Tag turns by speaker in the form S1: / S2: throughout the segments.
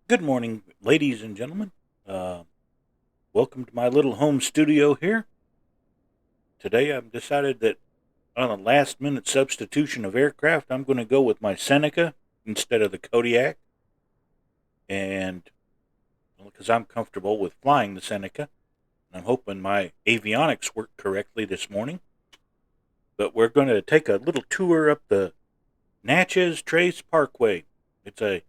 S1: Good morning, ladies and gentlemen. Uh, Welcome to my little home studio here. Today I've decided that on a last minute substitution of aircraft, I'm going to go with my Seneca instead of the Kodiak. And because I'm comfortable with flying the Seneca, and I'm hoping my avionics work correctly this morning. But we're going to take a little tour up the Natchez Trace Parkway. It's a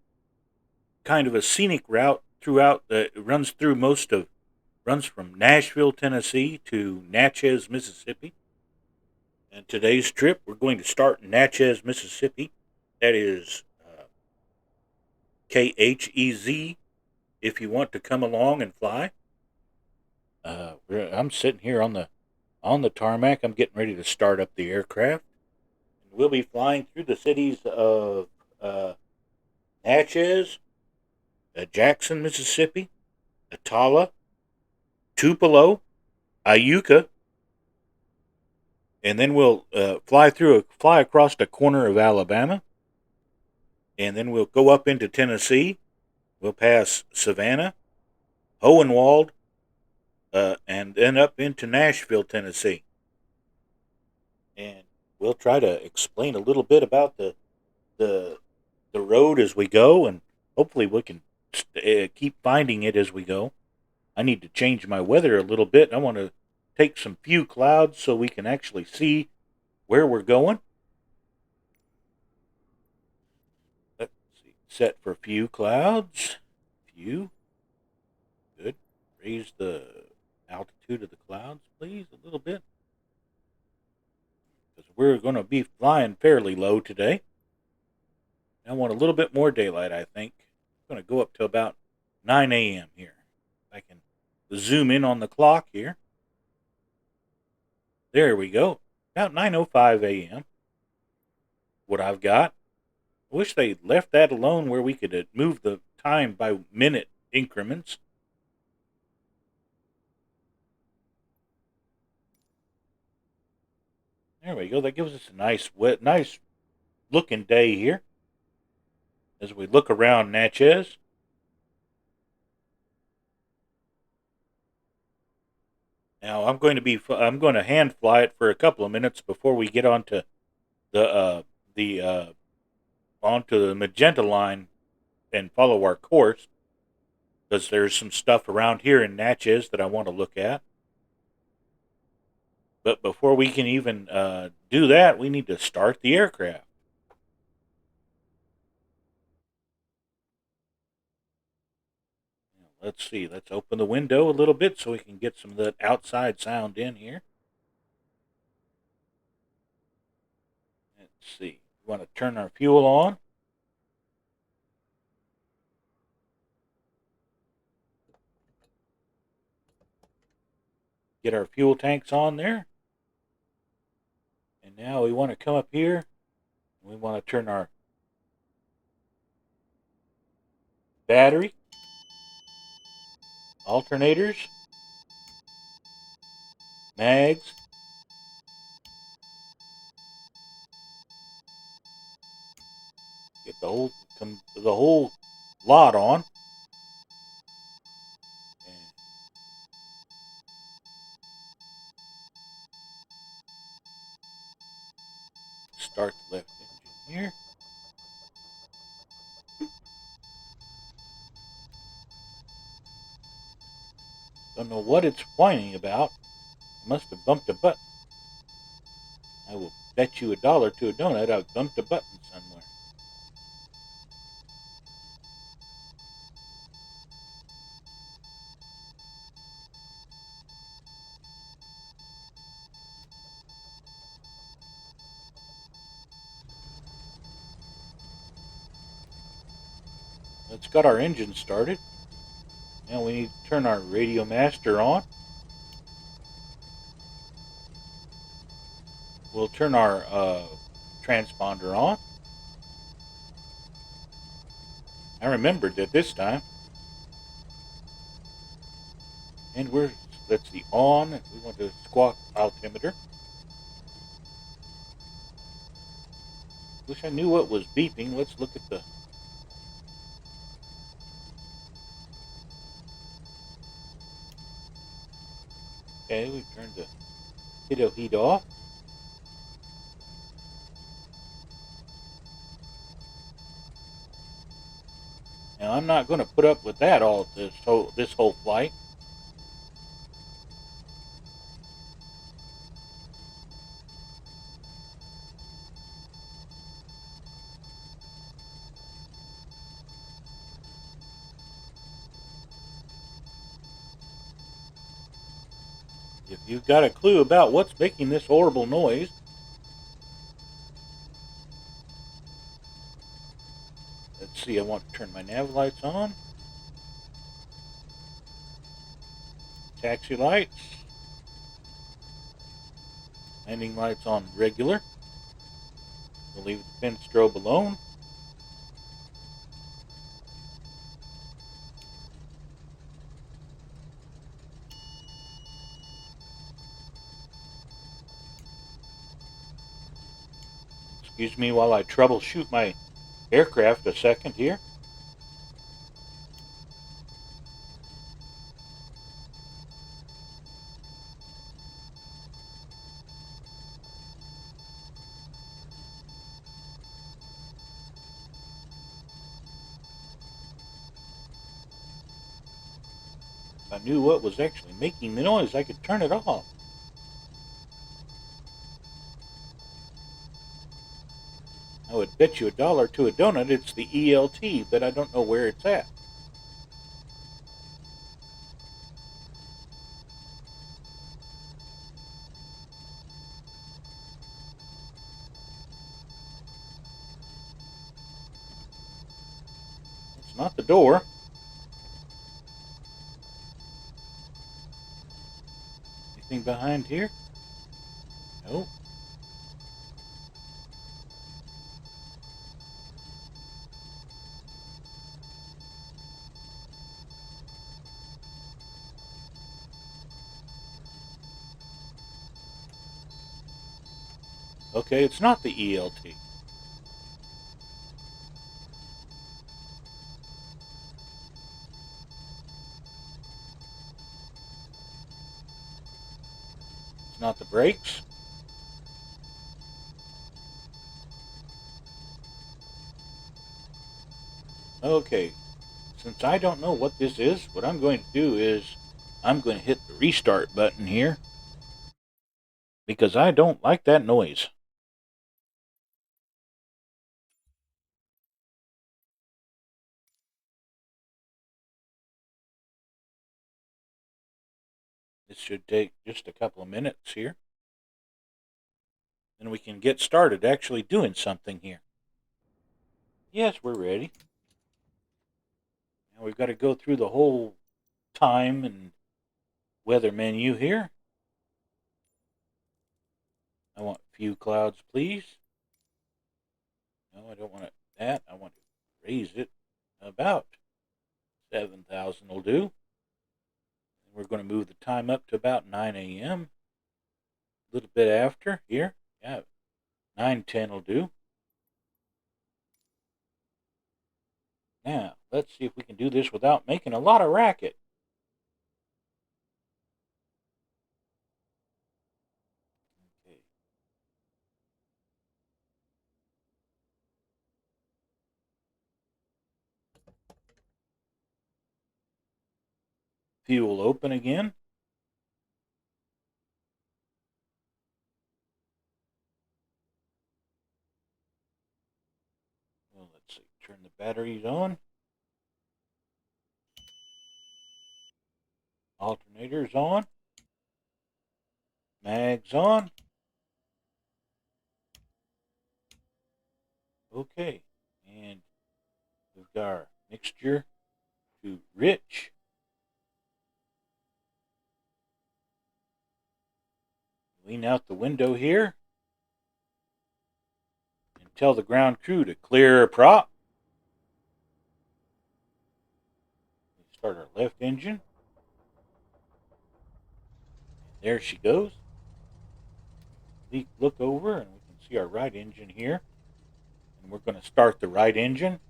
S1: kind of a scenic route throughout, runs from Nashville, Tennessee to Natchez, Mississippi. And today's trip, we're going to start in Natchez, Mississippi. That is KHEZ if you want to come along and fly. I'm sitting here on the tarmac. I'm getting ready to start up the aircraft. And we'll be flying through the cities of Natchez, Jackson, Mississippi, Atala, Tupelo, Iuka, and then we'll fly across the corner of Alabama, and then we'll go up into Tennessee. We'll pass Savannah, Hohenwald, and then up into Nashville, Tennessee. And we'll try to explain a little bit about the road as we go, and hopefully we can keep finding it as we go. I need to change my weather a little bit. I want to take some few clouds so we can actually see where we're going. Let's see. Set for few clouds. Few. Good. Raise the altitude of the clouds, please, a little bit. Because we're going to be flying fairly low today. I want a little bit more daylight, I think. I'm going to go up to about 9 a.m. here. I can zoom in on the clock here. There we go. About 9:05 a.m. What I've got. I wish they left that alone where we could move the time by minute increments. There we go. That gives us a nice looking day here as we look around Natchez. Now I'm going to hand fly it for a couple of minutes before we get onto the onto the magenta line and follow our course, because there's some stuff around here in Natchez that I want to look at. But before we can even do that, we need to start the aircraft. Let's see. Let's open the window a little bit so we can get some of that outside sound in here. Let's see. We want to turn our fuel on. Get our fuel tanks on there. And now we want to come up here. We want to turn our battery, alternators, mags, get the whole lot on. And start the left engine here. Don't know what it's whining about. Must have bumped a button. I will bet you $1 to a donut I've bumped a button somewhere. Let's got our engine started. Now we need to turn our radio master on. We'll turn our transponder on. I remembered that this time. And let's see, on. We want the squawk altimeter. Wish I knew what was beeping. Let's look at the Okay, we turned the pitot heat off. Now I'm not going to put up with that all this whole flight. If you've got a clue about what's making this horrible noise, let's see, I want to turn my nav lights on. Taxi lights. Landing lights on regular. We'll leave the fin strobe alone. Excuse me while I troubleshoot my aircraft a second here. If I knew what was actually making the noise, I could turn it off. I would bet you $1 to a donut it's the ELT, but I don't know where it's at. It's not the door. Anything behind here? Nope. Okay, it's not the ELT. It's not the brakes. Okay, since I don't know what this is, what I'm going to do is I'm going to hit the restart button here because I don't like that noise. This should take just a couple of minutes here. Then we can get started actually doing something here. Yes, we're ready. Now we've got to go through the whole time and weather menu here. I want few clouds, please. No, I don't want that. I want to raise it about 7,000 will do. And we're going to move the time up to about 9 a.m. A little bit after here. Yeah, 9:10 will do. Now, let's see if we can do this without making a lot of racket. Okay. Fuel open again. Well, let's see. Turn the batteries on. Alternators on. Mags on. Okay. And we've got our mixture to rich. Lean out the window here and tell the ground crew to clear prop. Start our left engine. There she goes. Look over and we can see our right engine here. And we're going to start the right engine.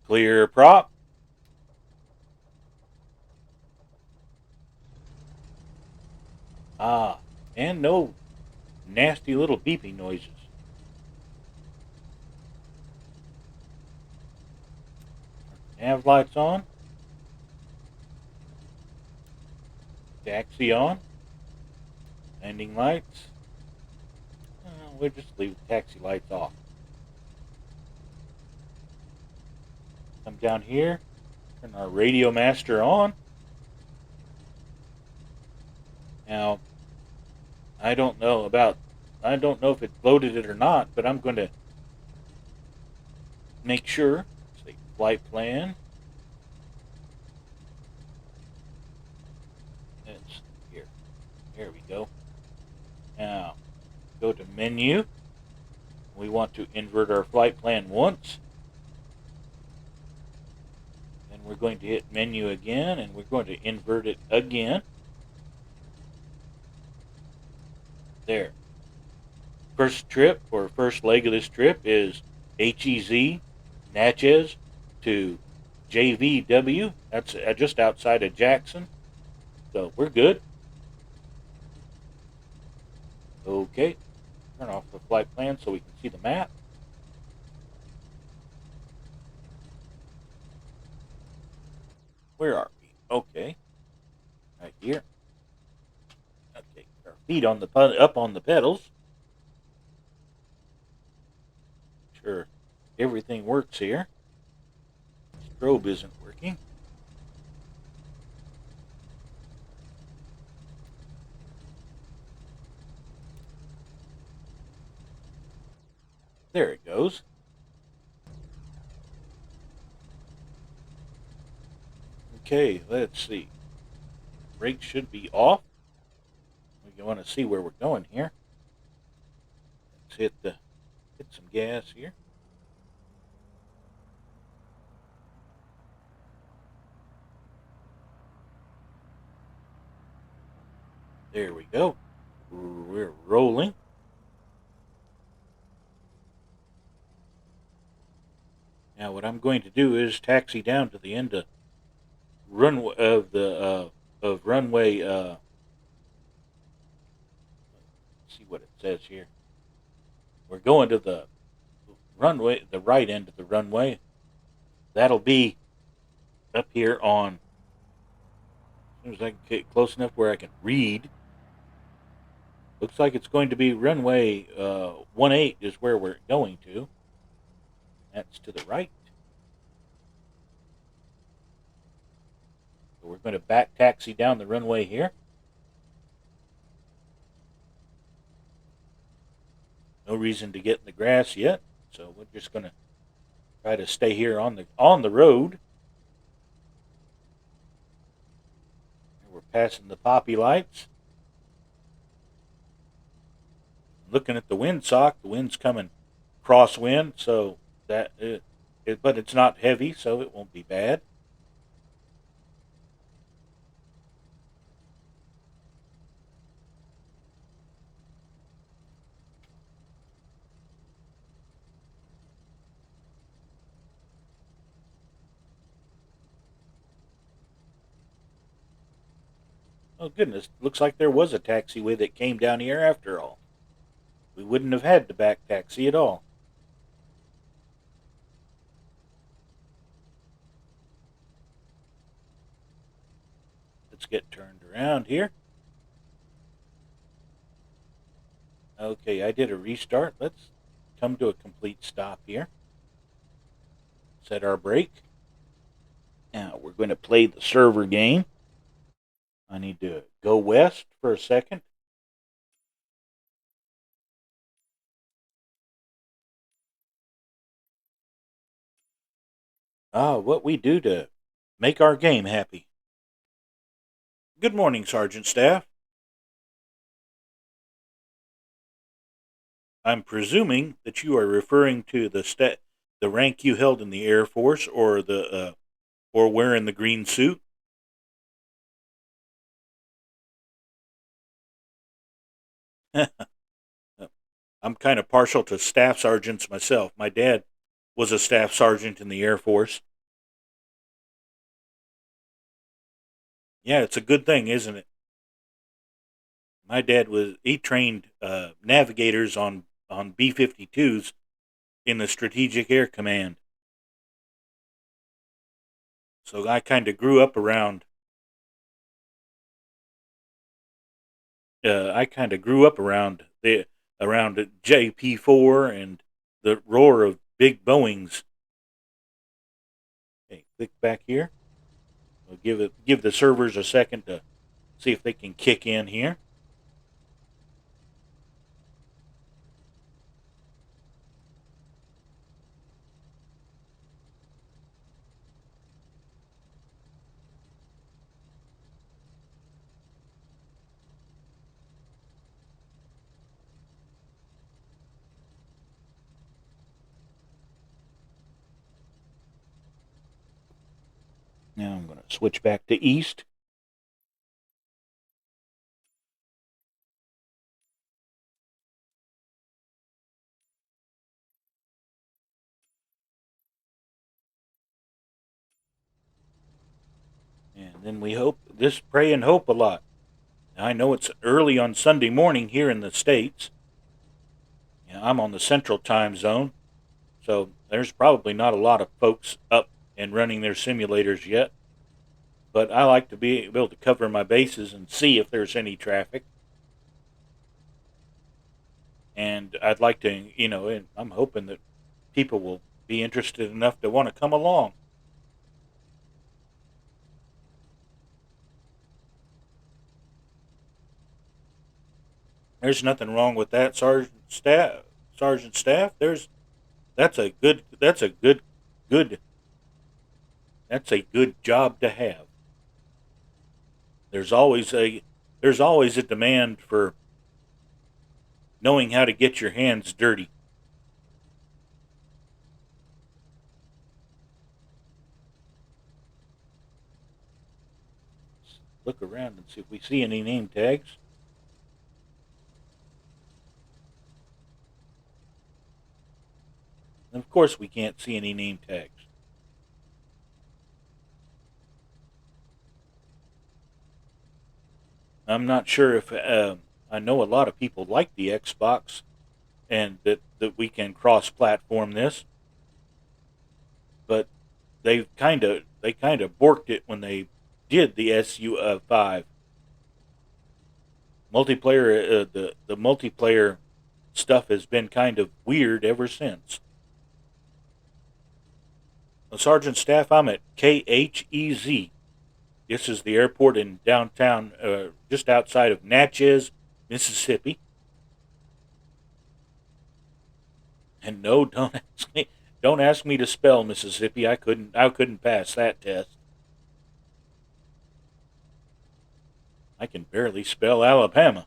S1: Clear prop. and no nasty little beeping noises. Nav lights on. Taxi on. Landing lights. We'll just leave the taxi lights off. Come down here. Turn our radio master on. Now, I don't know if it loaded it or not, but I'm going to make sure. Say flight plan. It's here. There we go. Now, go to menu. We want to invert our flight plan once. Then we're going to hit menu again, and we're going to invert it again. There. First trip, or first leg of this trip, is KJWN, Natchez to JVW. That's just outside of Jackson. So we're good. Okay. Turn off the flight plan so we can see the map. Where are we? Okay. Right here. Okay. Our feet on the up on the pedals. Sure. Everything works here. Strobe isn't working. There it goes. Okay, let's see. Brakes should be off. We want to see where we're going here. Let's hit some gas here. There we go. We're rolling. Now what I'm going to do is taxi down to the end of runway of runway. Let's see what it says here. We're going to the runway, the right end of the runway. That'll be up here on. As soon as I can get close enough where I can read. Looks like it's going to be runway 18 is where we're going to. That's to the right. So we're going to back taxi down the runway here. No reason to get in the grass yet, so we're just going to try to stay here on the road. We're passing the poppy lights. Looking at the windsock, the wind's coming crosswind, so but it's not heavy, so it won't be bad. Oh goodness, looks like there was a taxiway that came down here after all. We wouldn't have had to back taxi at all. Let's get turned around here. Okay, I did a restart. Let's come to a complete stop here. Set our brake. Now we're going to play the server game. I need to go west for a second. What we do to make our game happy. Good morning, Sergeant Staff. I'm presuming that you are referring to the rank you held in the Air Force, or wearing the green suit. I'm kind of partial to staff sergeants myself. My dad was a staff sergeant in the Air Force. Yeah, it's a good thing, isn't it? My dad he trained navigators on B-52s in the Strategic Air Command. So I kind of grew up around. Around JP4 and the roar of big Boeings. Okay, click back here. We'll give the servers a second to see if they can kick in here. Now I'm going to switch back to east. And then we pray and hope a lot. Now, I know it's early on Sunday morning here in the States. I'm on the Central Time Zone, so there's probably not a lot of folks up and running their simulators yet. But I like to be able to cover my bases and see if there's any traffic. And I'd like to, and I'm hoping that people will be interested enough to want to come along. There's nothing wrong with that, Sergeant Staff. That's a good job to have. There's always a demand for knowing how to get your hands dirty. Look around and see if we see any name tags. And of course we can't see any name tags. I'm not sure if I know a lot of people like the Xbox and that we can cross-platform this, but they kind of borked it when they did the SU5 multiplayer. The multiplayer stuff has been kind of weird ever since. Sergeant Staff, I'm at KHEZ. This is the airport in downtown, just outside of Natchez, Mississippi. And no, don't ask me to spell Mississippi. I couldn't pass that test. I can barely spell Alabama.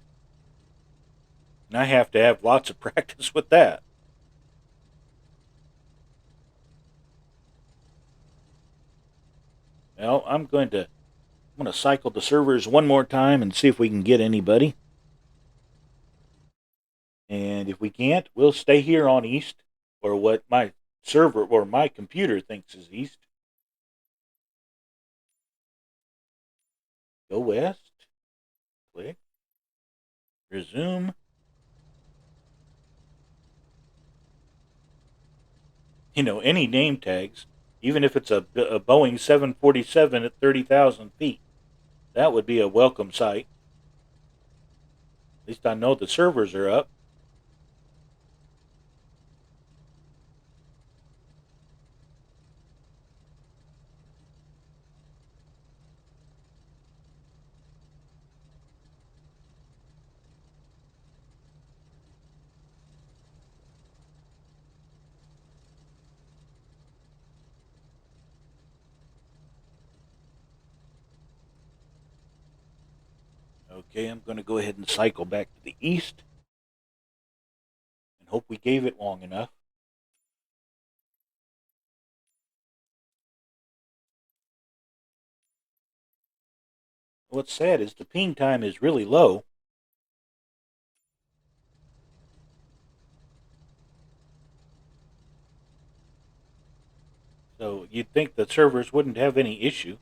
S1: And I have to have lots of practice with that. Well, I'm going to cycle the servers one more time and see if we can get anybody. And if we can't, we'll stay here on east, or what my server or my computer thinks is east. Go west. Click. Resume. Any name tags, even if it's a Boeing 747 at 30,000 feet, that would be a welcome sight. At least I know the servers are up. Okay, I'm going to go ahead and cycle back to the east and hope we gave it long enough. What's sad is the ping time is really low. So you'd think the servers wouldn't have any issue.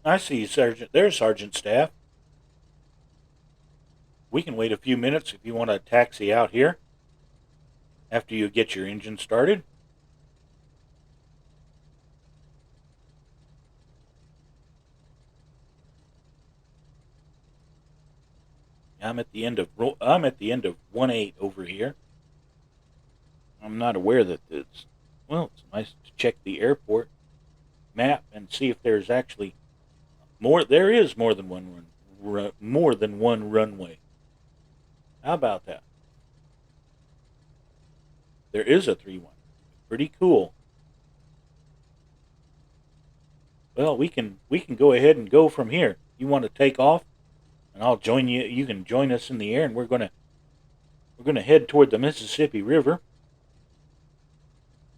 S1: I see you, Sergeant. There's Sergeant Staff. We can wait a few minutes if you want to taxi out here after you get your engine started. I'm at the end of 1-8 over here. I'm not aware that it's nice to check the airport map and see if there's actually more. There is more than one runway. How about that? There is a 3-1. Pretty cool. Well, we can go ahead and go from here. You want to take off, and I'll join you. You can join us in the air, and we're gonna head toward the Mississippi River.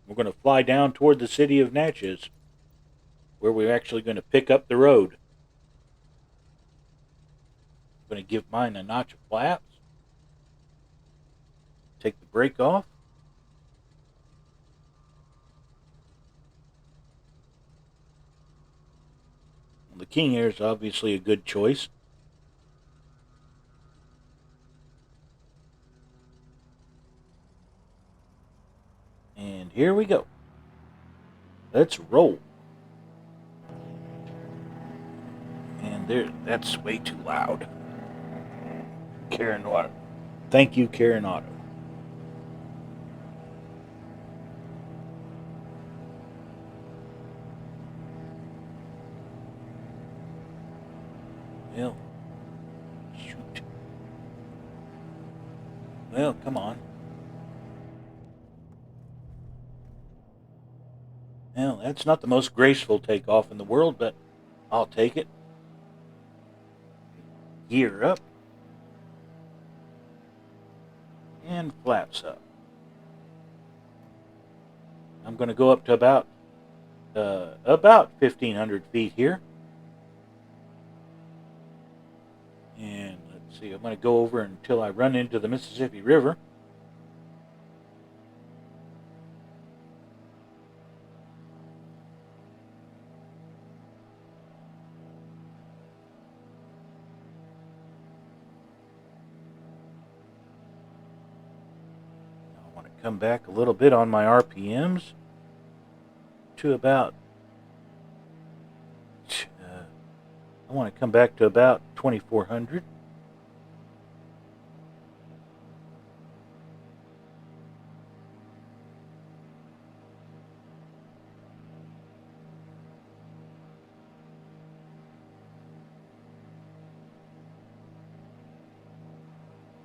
S1: We're gonna fly down toward the city of Natchez, where we're actually going to pick up the road. I'm going to give mine a notch of flaps. Take the brake off. The King Air is obviously a good choice. And here we go. Let's roll. And that's way too loud. Caranado. Thank you, Caranado. Well, shoot. Well, come on. Well, that's not the most graceful takeoff in the world, but I'll take it. Gear up. And flaps up. I'm going to go up to about 1,500 feet here. And let's see, I'm going to go over until I run into the Mississippi River. I want to come back a little bit on my RPMs to about I want to come back to about 2,400.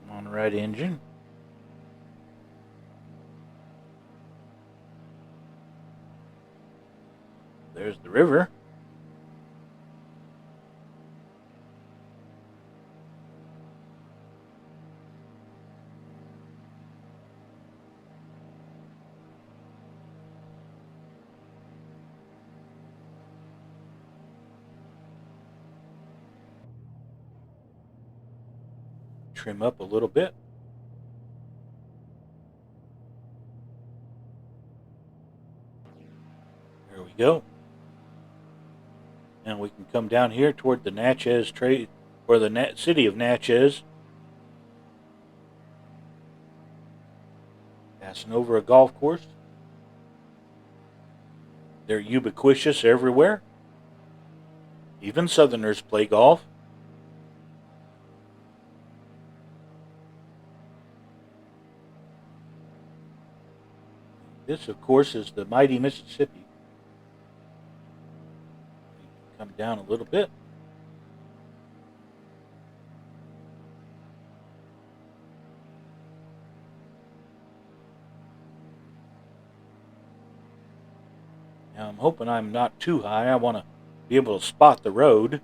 S1: I'm on the right engine. There's the river. Trim up a little bit. There we go. And we can come down here toward the Natchez trade, or the city of Natchez. Passing over a golf course. They're ubiquitous everywhere. Even Southerners play golf. This, of course, is the mighty Mississippi. Come down a little bit. Now I'm hoping I'm not too high. I want to be able to spot the road.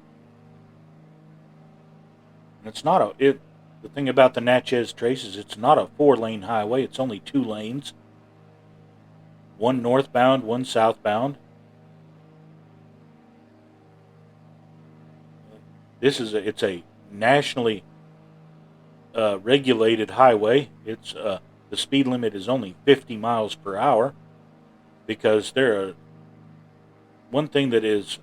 S1: And it's not the thing about the Natchez Trace is it's not a 4-lane highway. It's only 2 lanes. One northbound, one southbound. It's a nationally regulated highway. It's the speed limit is only 50 miles per hour because one thing that is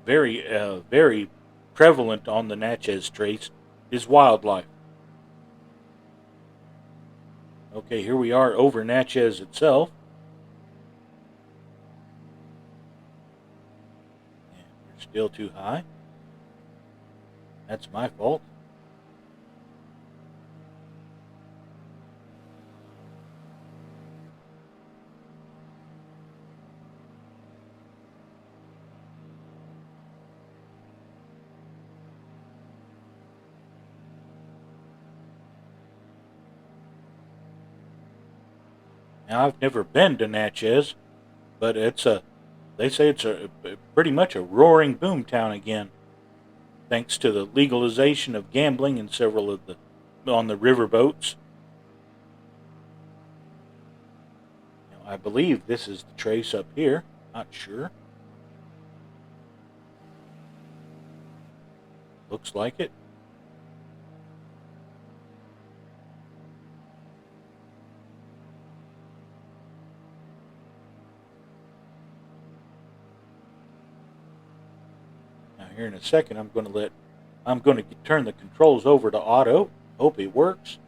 S1: very prevalent on the Natchez Trace is wildlife. Okay, here we are over Natchez itself. And we're still too high. That's my fault. Now, I've never been to Natchez, but they say it's pretty much a roaring boom town again, thanks to the legalization of gambling in several of on the riverboats. Now, I believe this is the Trace up here. Not sure. Looks like it. Now here in a second, I'm going to turn the controls over to auto. Hope it works.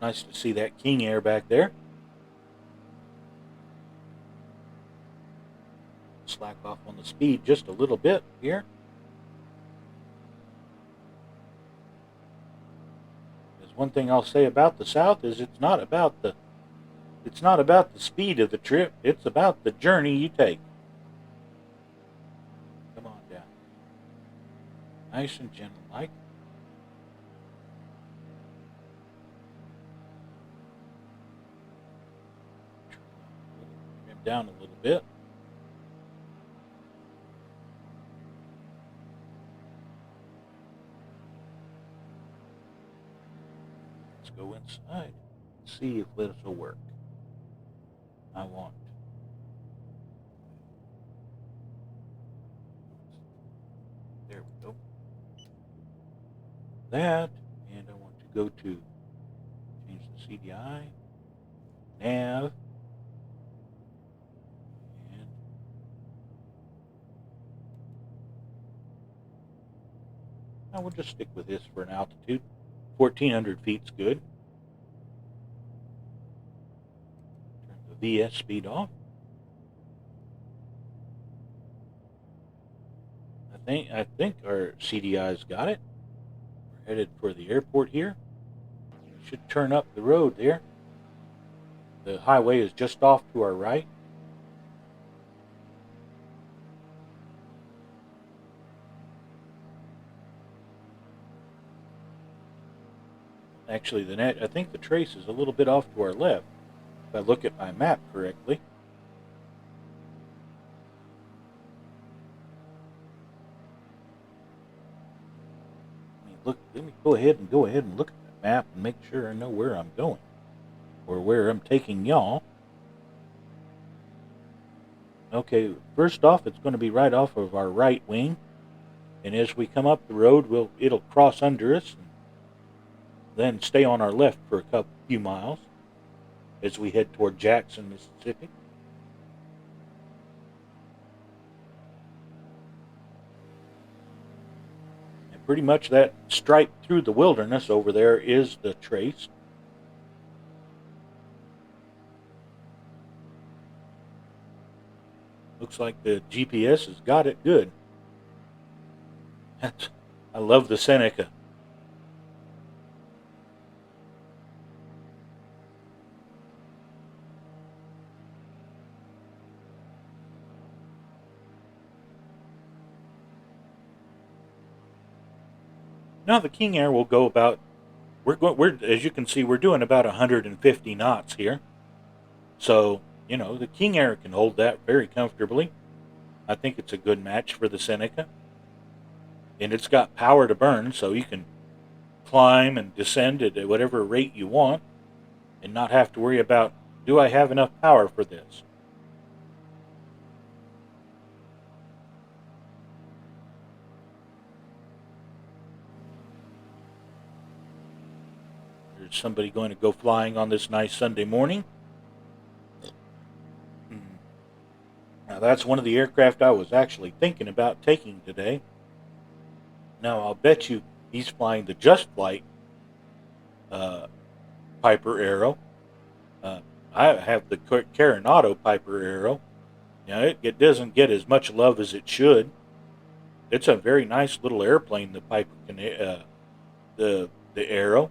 S1: Nice to see that King Air back there. Slack off on the speed just a little bit here. There's one thing I'll say about the South is it's not about the speed of the trip, it's about the journey you take. Come on down. Nice and gentle like. Trim down a little bit. Let's go inside. See if this will work. I want. There we go. That, and I want to go to change the CDI, nav, and I will just stick with this for an altitude. 1,400 feet's good. Turn the VS speed off. I think our CDI's got it. We're headed for the airport here. We should turn up the road there. The highway is just off to our right. Actually, I think the Trace is a little bit off to our left, if I look at my map correctly. Let me go ahead and look at the map and make sure I know where I'm going, or where I'm taking y'all. Okay, first off, it's going to be right off of our right wing, and as we come up the road, it'll cross under us, and then stay on our left for a few miles as we head toward Jackson, Mississippi. And pretty much that stripe through the wilderness over there is the Trace. Looks like the GPS has got it good. I love the Seneca. Now the King Air will go about. We're as you can see, we're doing about 150 knots here. So the King Air can hold that very comfortably. I think it's a good match for the Seneca, and it's got power to burn, so you can climb and descend at whatever rate you want, and not have to worry about, do I have enough power for this? somebody going to go flying on this nice Sunday morning. Now, that's one of the aircraft I was actually thinking about taking today. Now, I'll bet you he's flying the Just Flight Piper Arrow. I have the Caranado Piper Arrow. Now, it doesn't get as much love as it should. It's a very nice little airplane, the Piper, the Arrow.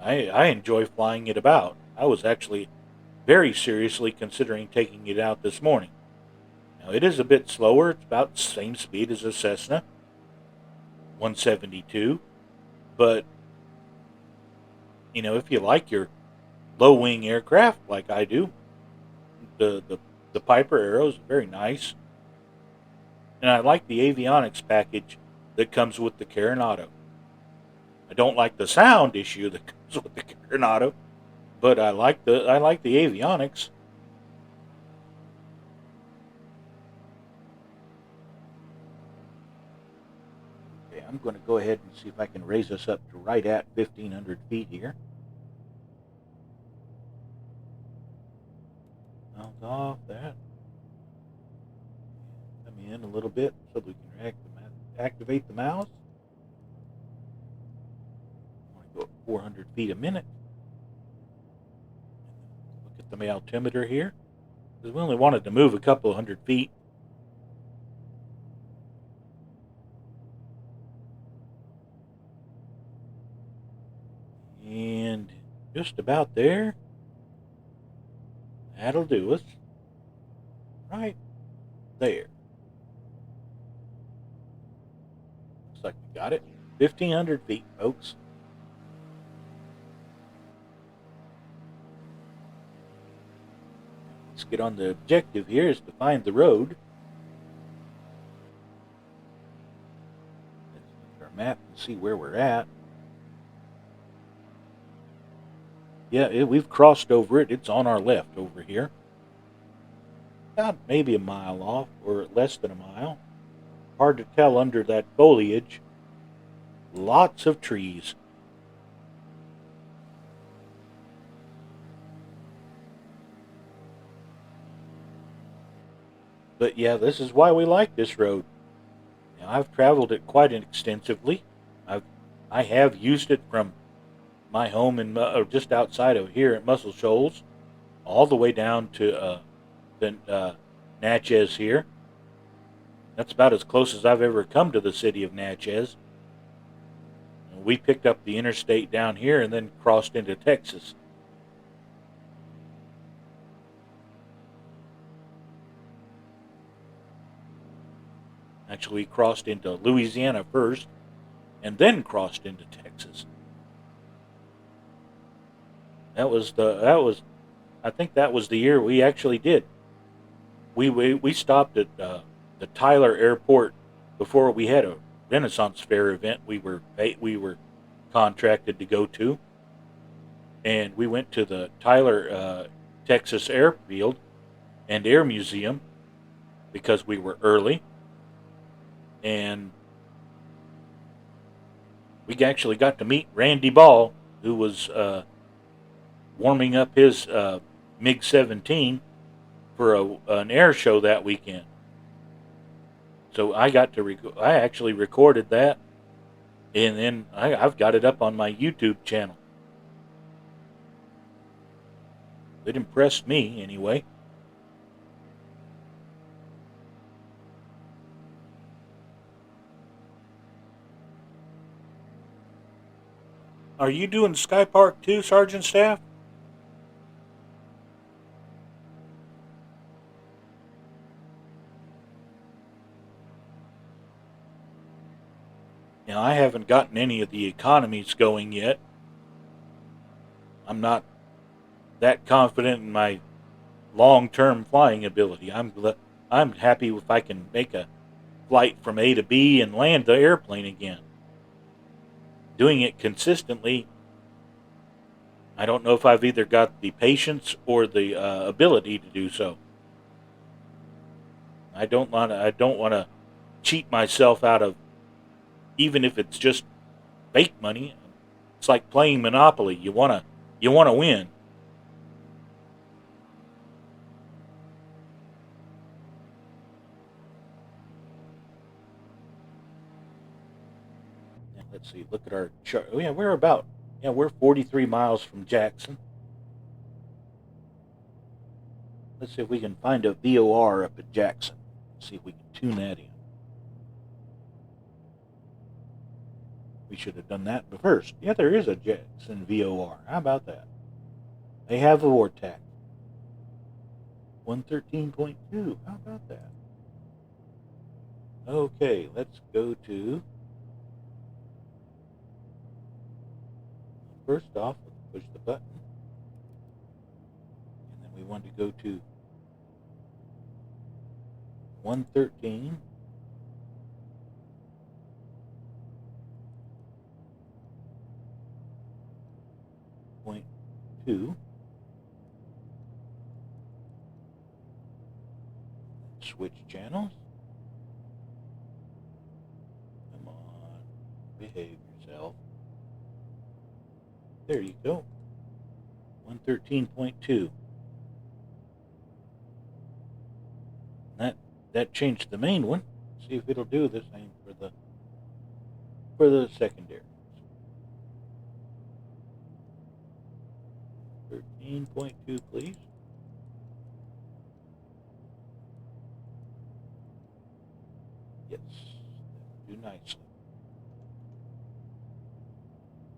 S1: I enjoy flying it about. I was actually very seriously considering taking it out this morning. Now, it is a bit slower. It's about the same speed as a Cessna 172. But, you know, if you like your low-wing aircraft like I do, the Piper Arrow is very nice. And I like the avionics package that comes with the Caranado. I don't like the sound issue that comes with the Caranado, but I like the avionics. Okay, I'm going to go ahead and see if I can raise us up to right at 1,500 feet here. Mount off that. Come in a little bit so we can activate the mouse. I want to go at 400 feet a minute. Look at the altimeter here, because we only wanted to move a couple of 100 feet. And just about there. That'll do us. Right there. Looks like we got it. 1,500 feet, folks. Let's get on the objective here is to find the road. Let's look at our map and see where we're at. Yeah, we've crossed over it. It's on our left over here. About maybe a mile off, or less than a mile. Hard to tell under that foliage. Lots of trees. But yeah, this is why we like this road. Now, I've traveled it quite extensively. I have used it from my home in just outside of here at Muscle Shoals, all the way down to the Natchez here. That's about as close as I've ever come to the city of Natchez. And we picked up the interstate down here and then crossed into Texas. Actually, we crossed into Louisiana first and then crossed into Texas. I think that was the year we actually did. We stopped at the Tyler Airport before we had a Renaissance Fair event we were contracted to go to, and we went to the Tyler, Texas Airfield and Air Museum because we were early, and we actually got to meet Randy Ball, who was warming up his MiG-17 for an air show that weekend. So I actually recorded that, and then I've got it up on my YouTube channel. It impressed me anyway. Are you doing Sky Park too, Sergeant Staff? Now, I haven't gotten any of the economies going yet. I'm not that confident in my long-term flying ability. I'm happy if I can make a flight from A to B and land the airplane again. Doing it consistently, I don't know if I've either got the patience or the ability to do so. I don't want to cheat myself out of, even if it's just fake money. It's like playing Monopoly. You wanna win. And let's see. Look at our chart. Oh yeah, we're 43 miles from Jackson. Let's see if we can find a VOR up at Jackson. See if we can tune that in. We should have done that first. Yeah, there is a Jackson VOR. How about that? They have a vortex. 113.2. How about that? Okay, let's go to... First off, let's push the button. And then we want to go to 113.2. Switch channels. Come on, behave yourself. There you go. 113.2. That changed the main one. See if it'll do the same for the secondary. 13.2, please. Yes, do nicely.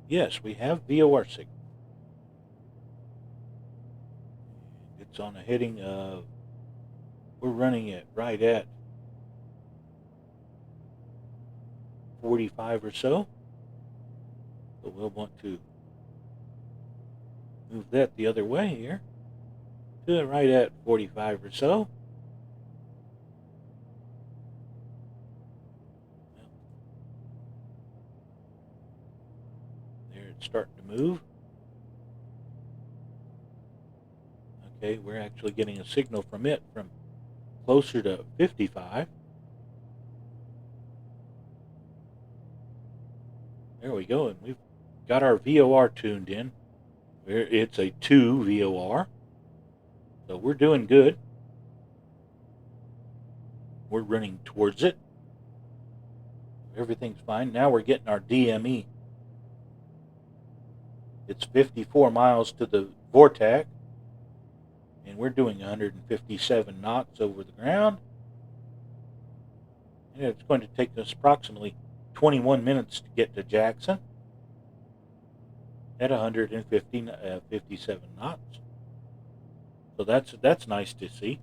S1: Yes, we have VOR signal. It's on a heading of, we're running it right at 45 or so. So we'll want to move that the other way here to right at 45 or so. There, it's starting to move. Okay, we're actually getting a signal from it from closer to 55. There we go, and we've got our VOR tuned in. It's a 2 VOR, so we're doing good. We're running towards it. Everything's fine. Now we're getting our DME. It's 54 miles to the vortex, and we're doing 157 knots over the ground. And it's going to take us approximately 21 minutes to get to Jackson at 157 knots. So that's nice to see.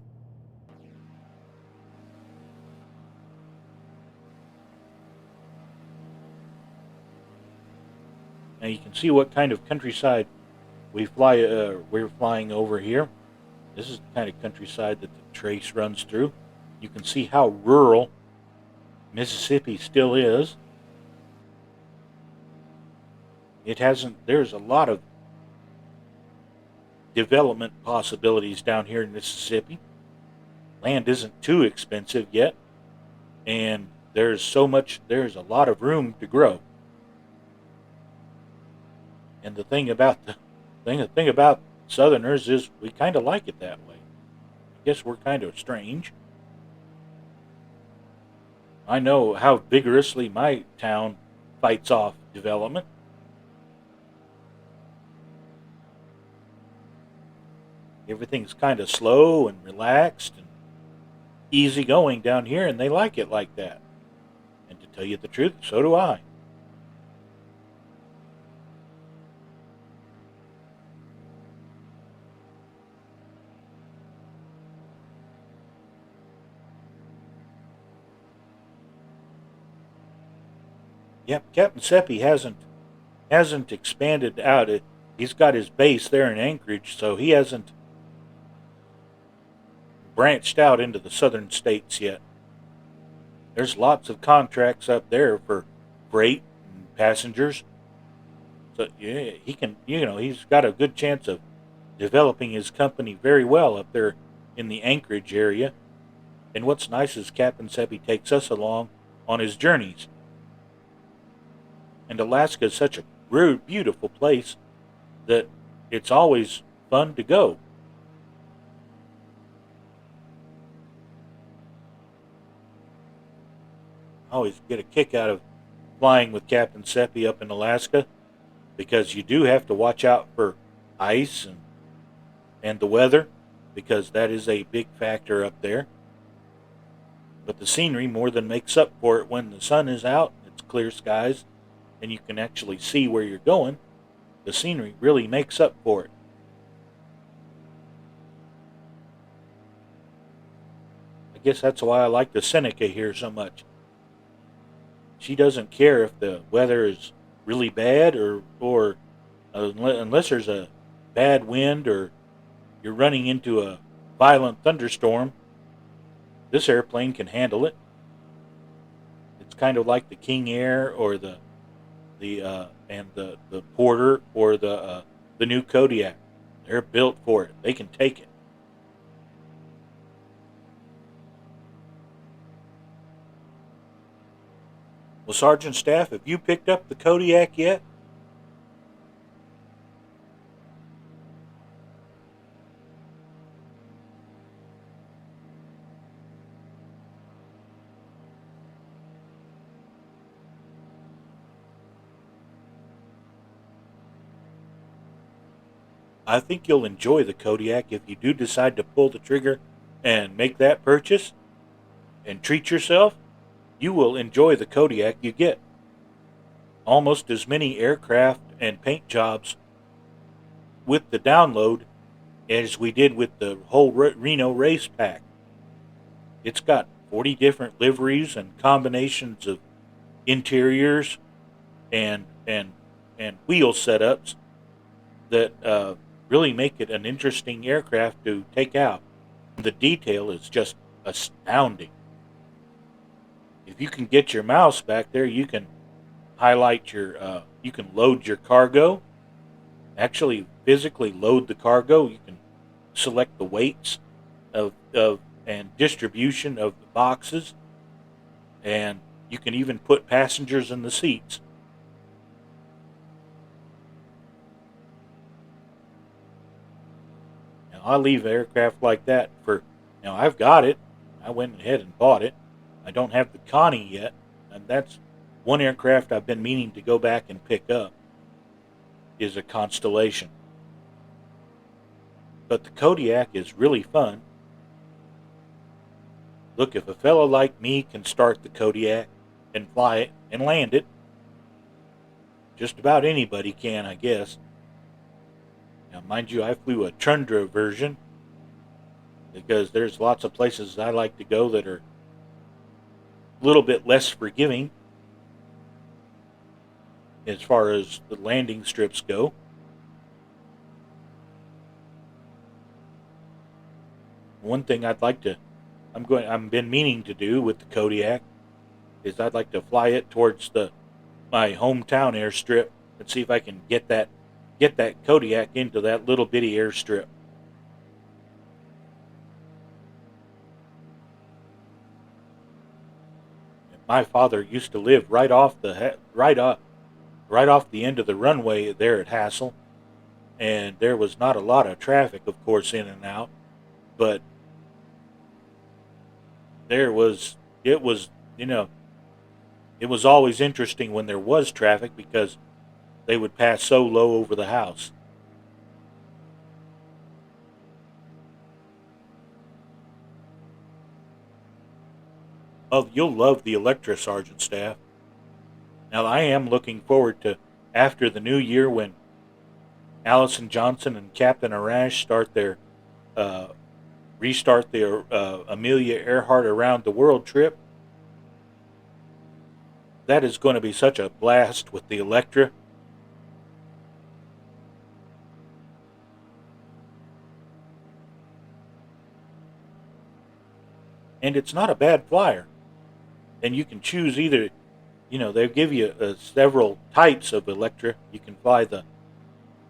S1: Now you can see what kind of countryside we're flying over here. This is the kind of countryside that the Trace runs through. You can see how rural Mississippi still is. There's a lot of development possibilities down here in Mississippi. Land isn't too expensive yet, and there's a lot of room to grow. And the thing about Southerners is we kind of like it that way. I guess we're kind of strange. I know how vigorously my town fights off development. Everything's kind of slow and relaxed and easy going down here, and they like it like that. And to tell you the truth, so do I. Yep, Captain Seppi hasn't expanded out. He's got his base there in Anchorage, so he hasn't branched out into the southern states yet. There's lots of contracts up there for freight and passengers. So yeah, he's got a good chance of developing his company very well up there in the Anchorage area. And what's nice is Captain Seppi takes us along on his journeys. And Alaska is such a really beautiful place that it's always fun to go. I always get a kick out of flying with Captain Seppi up in Alaska because you do have to watch out for ice and the weather because that is a big factor up there. But the scenery more than makes up for it when the sun is out, it's clear skies, and you can actually see where you're going. The scenery really makes up for it. I guess that's why I like the Seneca here so much. She doesn't care if the weather is really bad or unless there's a bad wind or you're running into a violent thunderstorm, this airplane can handle it. It's kind of like the King Air or the Porter or the new Kodiak. They're built for it. They can take it. Well, Sergeant Staff, have you picked up the Kodiak yet? I think you'll enjoy the Kodiak if you do decide to pull the trigger and make that purchase and treat yourself. You will enjoy the Kodiak you get. Almost as many aircraft and paint jobs with the download as we did with the whole Reno race pack. It's got 40 different liveries and combinations of interiors and and and wheel setups that really make it an interesting aircraft to take out. The detail is just astounding. If you can get your mouse back there, you can you can load your cargo. Actually, physically load the cargo. You can select the weights of and distribution of the boxes, and you can even put passengers in the seats. Now, I leave aircraft like that for. Now, I've got it. I went ahead and bought it. I don't have the Connie yet, and that's one aircraft I've been meaning to go back and pick up. Is a Constellation, but the Kodiak is really fun. Look, if a fellow like me can start the Kodiak and fly it and land it, just about anybody can, I guess. Now, mind you, I flew a Tundra version because there's lots of places I like to go that are a little bit less forgiving as far as the landing strips go. One thing I've been meaning to do with the Kodiak is I'd like to fly it towards my hometown airstrip and see if I can get that Kodiak into that little bitty airstrip. My father used to live right off the end of the runway there at Hassel, and there was not a lot of traffic, of course, in and out, but there was it was you know it was always interesting when there was traffic because they would pass so low over the house. Oh, you'll love the Electra, Sergeant Staff. Now, I am looking forward to after the new year when Allison Johnson and Captain Arash uh, restart their Amelia Earhart around the world trip. That is going to be such a blast with the Electra. And it's not a bad flyer. And you can choose either, they give you several types of Electra. You can fly the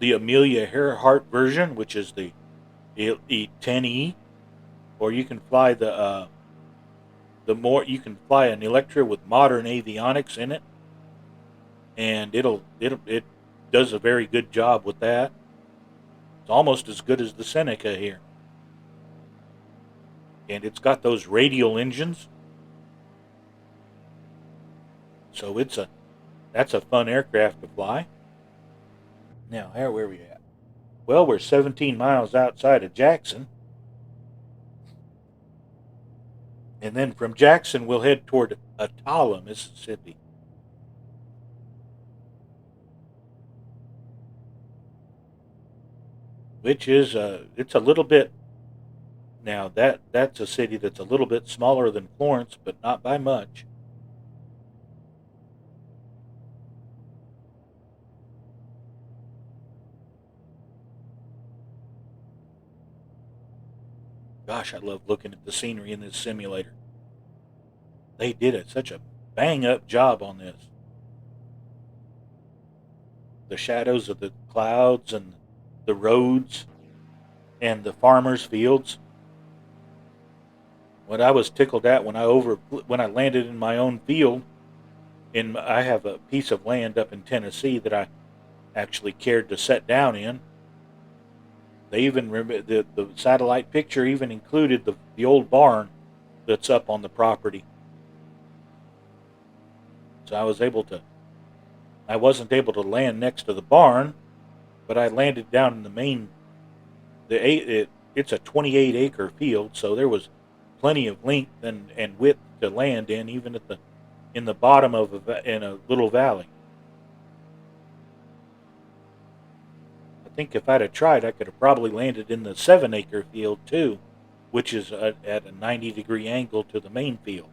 S1: Amelia Earhart version, which is the E10E, or you can fly you can fly an Electra with modern avionics in it. and it does a very good job with that. It's almost as good as the Seneca here, and it's got those radial engines, so that's a fun aircraft to fly. Now, where are we at? Well, we're 17 miles outside of Jackson, and then from Jackson we'll head toward Attala, Mississippi. Which is it's a little bit. Now that's a city that's a little bit smaller than Florence, but not by much. Gosh, I love looking at the scenery in this simulator. They did such a bang up job on this. The shadows of the clouds and the roads and the farmers' fields. What I was tickled at when I landed in my own field, and I have a piece of land up in Tennessee that I actually cared to set down in. They even the satellite picture even included the old barn that's up on the property. So I wasn't able to land next to the barn, but I landed down in the main. It's a 28-acre field, so there was plenty of length and width to land in, even in the bottom in a little valley. I think if I'd have tried, I could have probably landed in the 7-acre field too, which is at a 90-degree angle to the main field.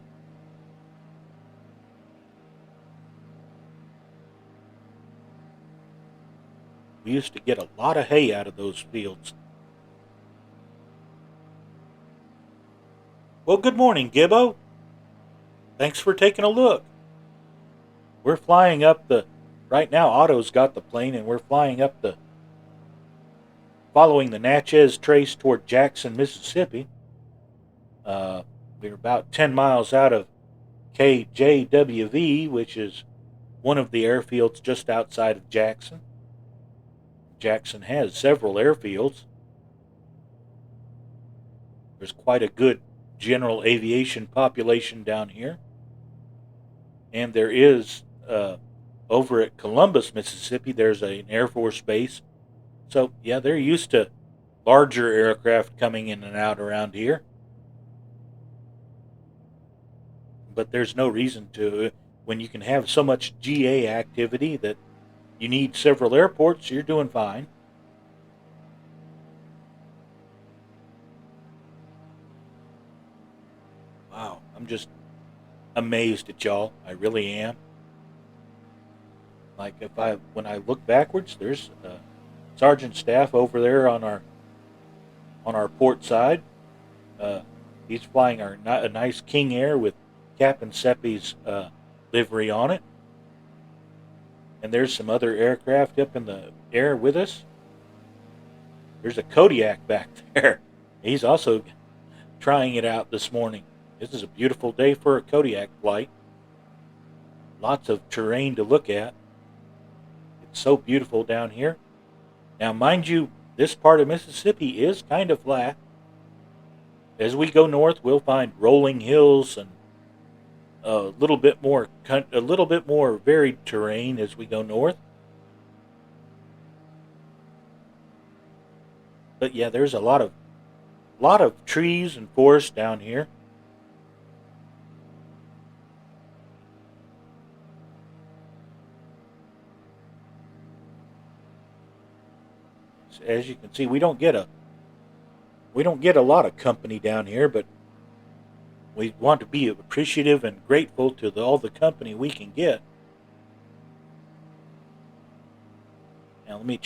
S1: We used to get a lot of hay out of those fields. Well, good morning, Gibbo. Thanks for taking a look. We're flying up right now, Otto's got the plane, and we're following the Natchez Trace toward Jackson, Mississippi. We're about 10 miles out of KJWN, which is one of the airfields just outside of Jackson. Jackson has several airfields. There's quite a good general aviation population down here. And there is, over at Columbus, Mississippi, there's an Air Force base. So, yeah, they're used to larger aircraft coming in and out around here. But there's no reason to, when you can have so much GA activity that you need several airports, you're doing fine. Wow, I'm just amazed at y'all. I really am. Like when I look backwards, there's Sergeant Staff over there on our port side. Uh, he's flying a nice King Air with Captain Seppi's livery on it. And there's some other aircraft up in the air with us. There's a Kodiak back there. He's also trying it out this morning. This is a beautiful day for a Kodiak flight. Lots of terrain to look at. It's so beautiful down here. Now, mind you, this part of Mississippi is kind of flat. As we go north, we'll find rolling hills and a little bit more varied terrain as we go north. But yeah, there's a lot of trees and forest down here. As you can see, we don't get a lot of company down here, but we want to be appreciative and grateful to all the company we can get. Now let me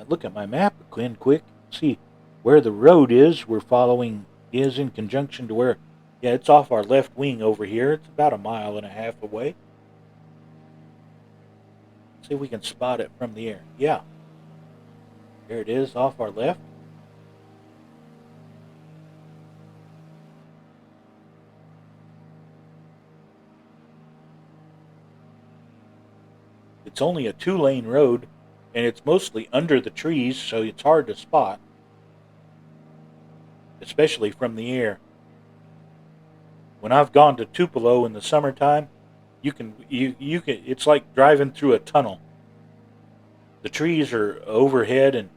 S1: look at my map again quick, see where the road is we're following is in conjunction to where, yeah, it's off our left wing over here. It's about a mile and a half away. See if we can spot it from the air. Yeah. There it is off our left. It's only a 2-lane road, and it's mostly under the trees, so it's hard to spot, especially from the air. When I've gone to Tupelo in the summertime, you can it's like driving through a tunnel. The trees are overhead and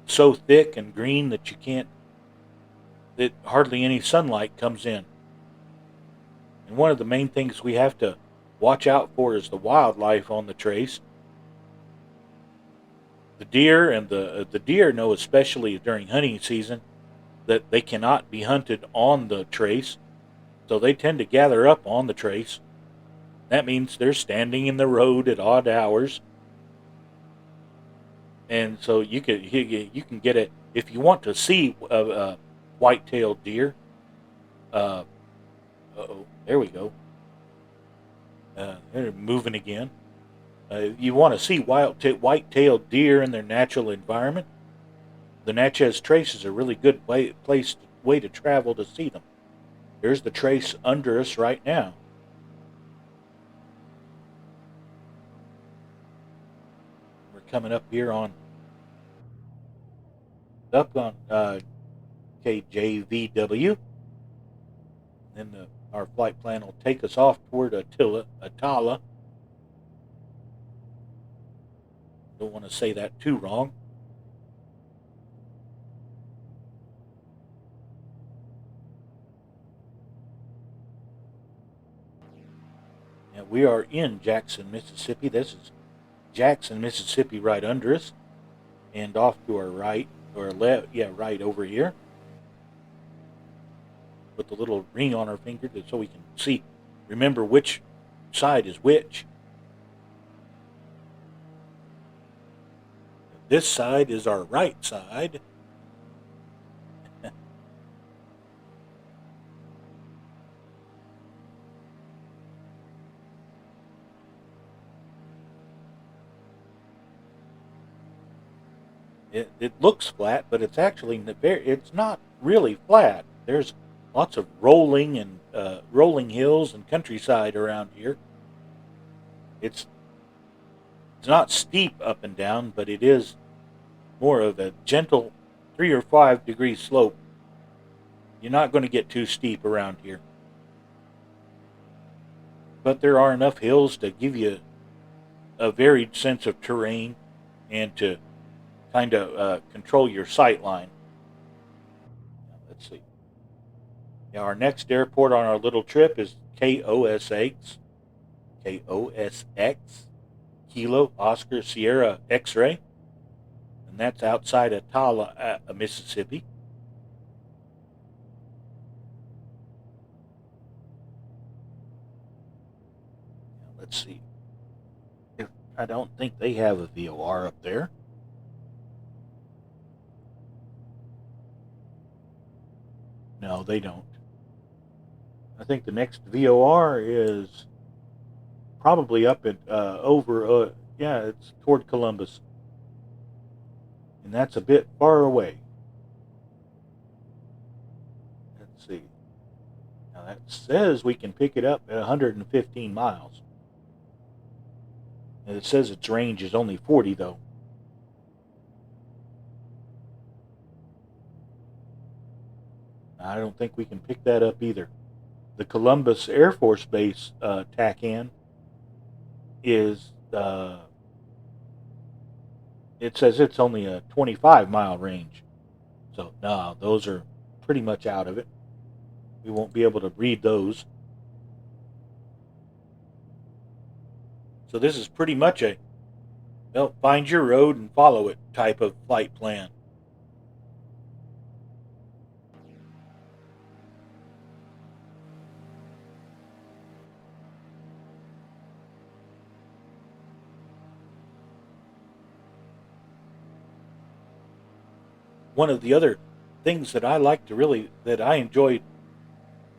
S1: so thick and green that you can't that hardly any sunlight comes in. And one of the main things we have to watch out for is the wildlife on the trace. The deer and the deer know, especially during hunting season, that they cannot be hunted on the trace, so they tend to gather up on the trace. That means they're standing in the road at odd hours, and so you can get it if you want to see a white-tailed deer. Uh-oh, there we go. They're moving again. You want to see white-tailed deer in their natural environment. The Natchez Trace is a really good way to travel to see them. There's the trace under us right now. We're coming up here on KJVW. Then our flight plan will take us off toward Attala. Don't want to say that too wrong. And we are in Jackson, Mississippi. This is Jackson, Mississippi right under us. And off to our right, or left, right over here. With the little ring on our finger so we can remember which side is which. This side is our right side. It looks flat, but it's actually it's not really flat. There's lots of rolling hills and countryside around here. It's not steep up and down, but it is more of a gentle 3 or 5 degree slope. You're not going to get too steep around here. But there are enough hills to give you a varied sense of terrain and to kind of control your sight line. Let's see. Now our next airport on our little trip is KOSX, Kilo Oscar Sierra X-Ray, and that's outside of Attala, Mississippi. Now, let's see. I don't think they have a VOR up there. No, they don't. I think the next VOR is probably up at it's toward Columbus, and that's a bit far away. Let's see. Now that says we can pick it up at 115 miles, and it says its range is only 40 though. I don't think we can pick that up either. The Columbus Air Force Base TACAN is it says it's only a 25-mile range. So no, those are pretty much out of it. We won't be able to read those. So this is pretty much a find your road and follow it type of flight plan. One of the other things that I enjoyed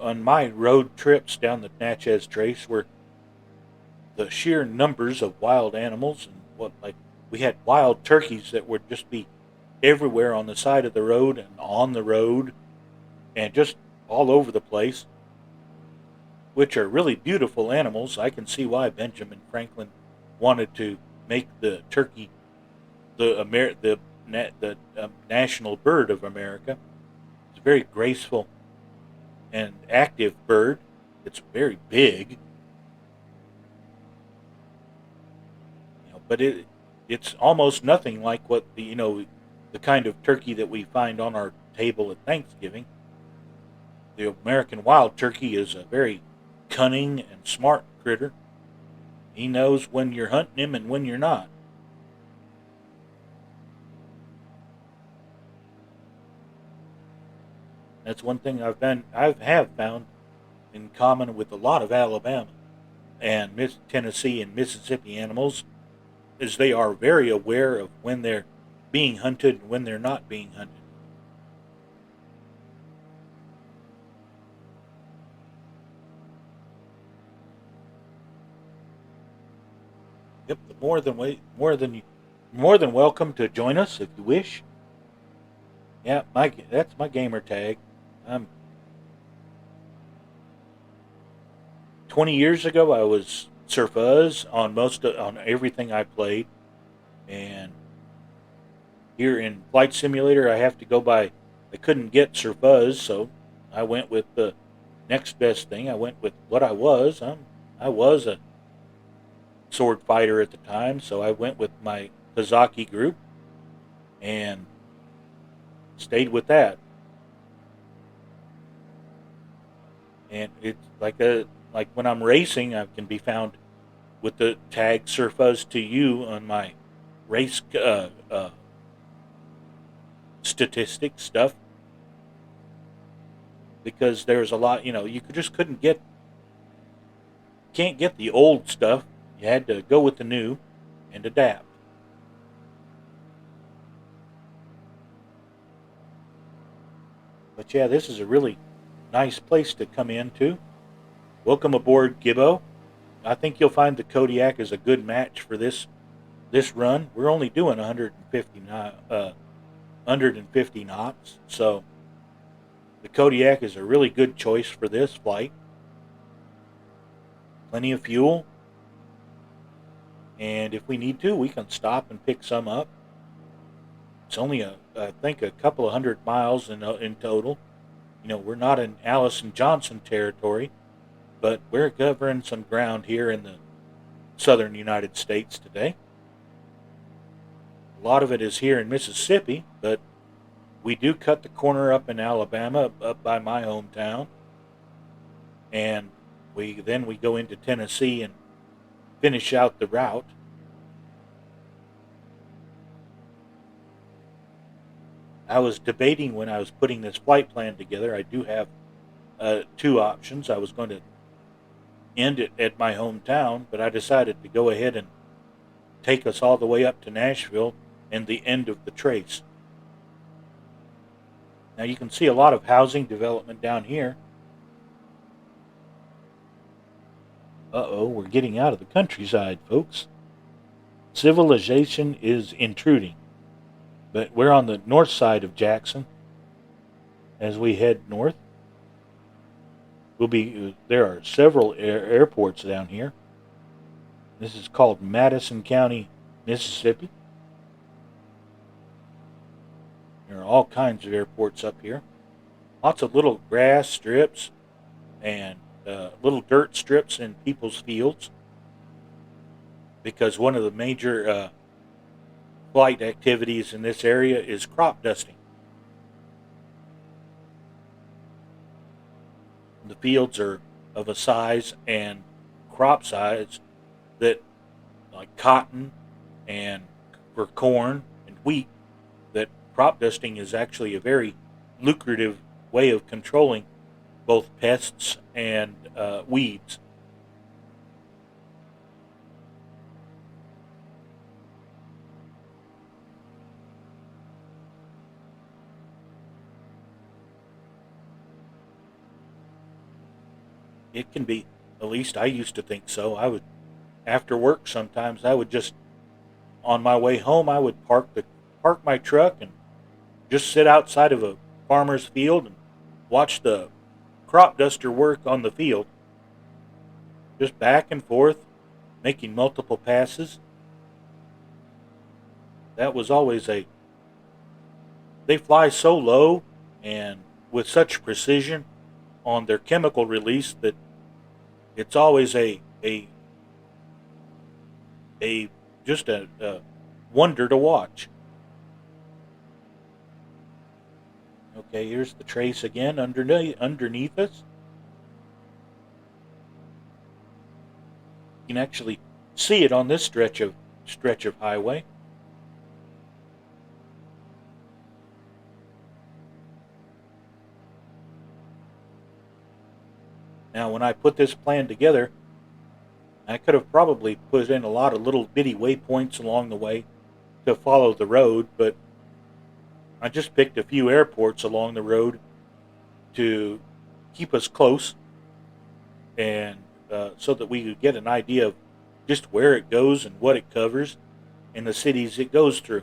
S1: on my road trips down the Natchez Trace were the sheer numbers of wild animals, and we had wild turkeys that would just be everywhere on the side of the road and on the road and just all over the place, which are really beautiful animals. I can see why Benjamin Franklin wanted to make the turkey the national bird of America. It's a very graceful and active bird. It's very big, but it's almost nothing like what the kind of turkey that we find on our table at Thanksgiving. The American wild turkey is a very cunning and smart critter. He knows when you're hunting him and when you're not. That's one thing I have found in common with a lot of Alabama and Tennessee and Mississippi animals is they are very aware of when they're being hunted and when they're not being hunted. Yep, more than welcome to join us if you wish. Yeah, that's my gamer tag. I'm 20 years ago I was Sir Fuzz on everything I played, and here in Flight Simulator I have to go by. I couldn't get Sir Fuzz, so I went with the next best thing. I went with what I was. I was a sword fighter at the time, so I went with my Kazaki group and stayed with that. And it's like when I'm racing, I can be found with the tag Sir Fuzz to you on my race statistic stuff, because there's a lot. You just can't get the old stuff. You had to go with the new and adapt. But yeah, this is a really nice place to come into. Welcome aboard, Gibbo. I think you'll find the Kodiak is a good match for this run. We're only doing 150 knots, so the Kodiak is a really good choice for this flight. Plenty of fuel, and if we need to, we can stop and pick some up. It's only I think a couple of 100 miles in total. We're not in Allison Johnson territory, but we're covering some ground here in the southern United States today. A lot of it is here in Mississippi, but we do cut the corner up in Alabama, up by my hometown, and we go into Tennessee and finish out the route. I was debating when I was putting this flight plan together. I do have two options. I was going to end it at my hometown, but I decided to go ahead and take us all the way up to Nashville and the end of the trace. Now you can see a lot of housing development down here. We're getting out of the countryside, folks. Civilization is intruding. But we're on the north side of Jackson as we head north. There are several airports down here. This is called Madison County, Mississippi. There are all kinds of airports up here. Lots of little grass strips and little dirt strips in people's fields, because one of the major flight activities in this area is crop dusting. The fields are of a size and crop size that, like cotton and for corn and wheat, that crop dusting is actually a very lucrative way of controlling both pests and weeds. It can be, at least I used to think so. After work sometimes, I would just, on my way home, I would park my truck and just sit outside of a farmer's field and watch the crop duster work on the field. Just back and forth, making multiple passes. That was always they fly so low and with such precision on their chemical release that it's always a just a wonder to watch. Okay, here's the trace again underneath us. You can actually see it on this stretch of highway. Now, when I put this plan together, I could have probably put in a lot of little bitty waypoints along the way to follow the road, but I just picked a few airports along the road to keep us close and so that we could get an idea of just where it goes and what it covers and the cities it goes through.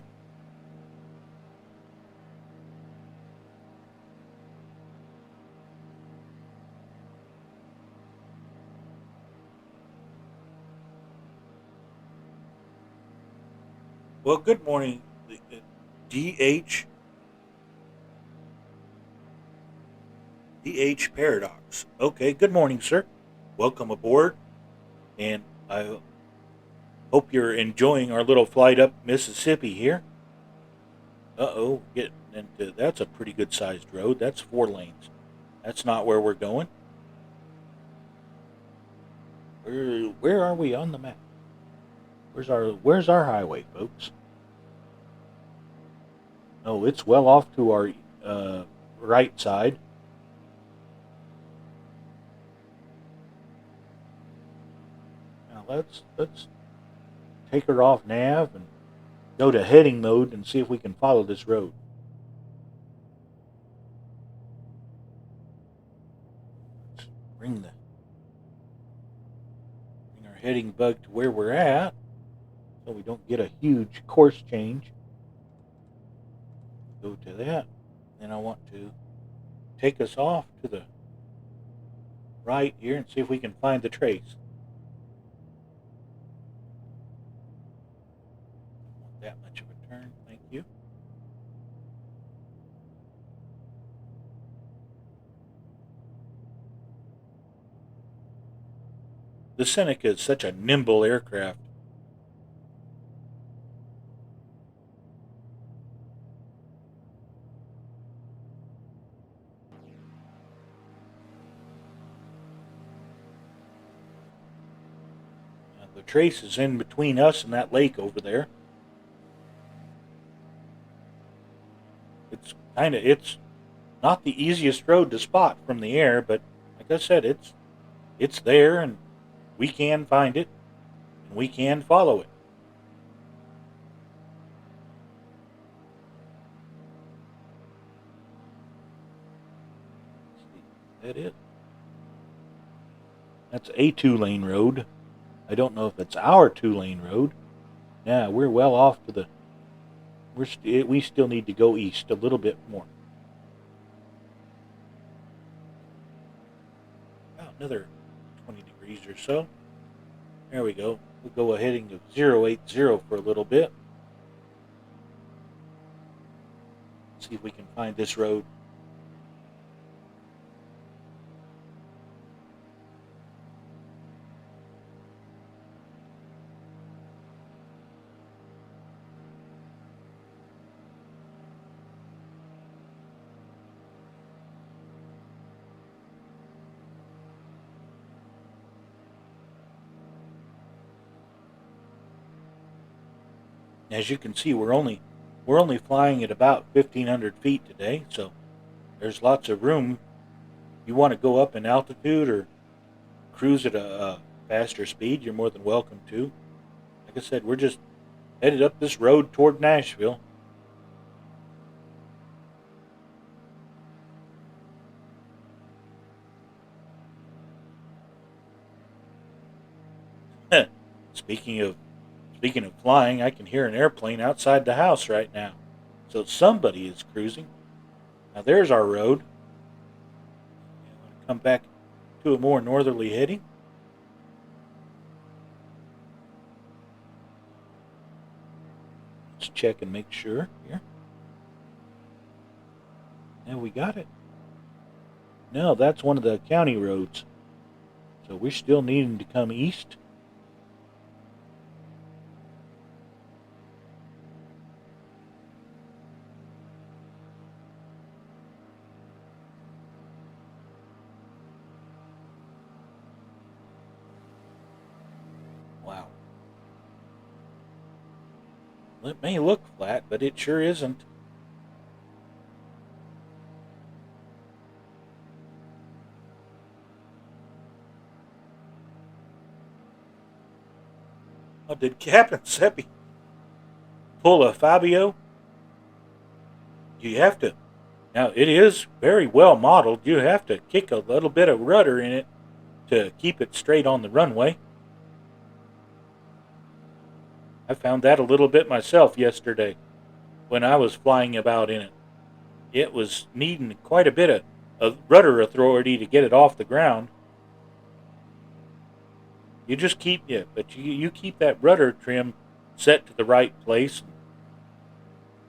S1: Well, good morning, DH DH Paradox. Okay, good morning, sir. Welcome aboard, and I hope you're enjoying our little flight up Mississippi here. Uh-oh, getting into that's a pretty good sized road. That's 4 lanes. That's not where we're going. Where are we on the map? Where's our highway, folks? Oh, it's well off to our right side. Now let's take her off nav and go to heading mode and see if we can follow this road. Let's bring our heading bug to where we're at so we don't get a huge course change. Go to that. Then I want to take us off to the right here and see if we can find the trace. Don't want that much of a turn, thank you. The Seneca is such a nimble aircraft. The trace is in between us and that lake over there. It's not the easiest road to spot from the air, but like I said, it's there and we can find it and we can follow it. That it. That's a 2-lane road. I don't know if it's our 2-lane road. Yeah, we're well off to the. We still need to go east a little bit more. About another 20 degrees or so. There we go. We'll go a heading of 080 for a little bit. See if we can find this road. As you can see, we're only flying at about 1,500 feet today, so there's lots of room. If you want to go up in altitude or cruise at a faster speed, you're more than welcome to. Like I said, we're just headed up this road toward Nashville. Speaking of flying, I can hear an airplane outside the house right now. So somebody is cruising. Now there's our road. I'm going to come back to a more northerly heading. check and make sure here. And we got it. No, that's one of the county roads. So we're still needing to come east. Wow. It may look flat, but it sure isn't. Oh, did Captain Seppi pull a Fabio? You have to. Now, it is very well modeled. You have to kick a little bit of rudder in it to keep it straight on the runway. I found that a little bit myself yesterday when I was flying about in it. It was needing quite a bit of rudder authority to get it off the ground. You just keep it, but you keep that rudder trim set to the right place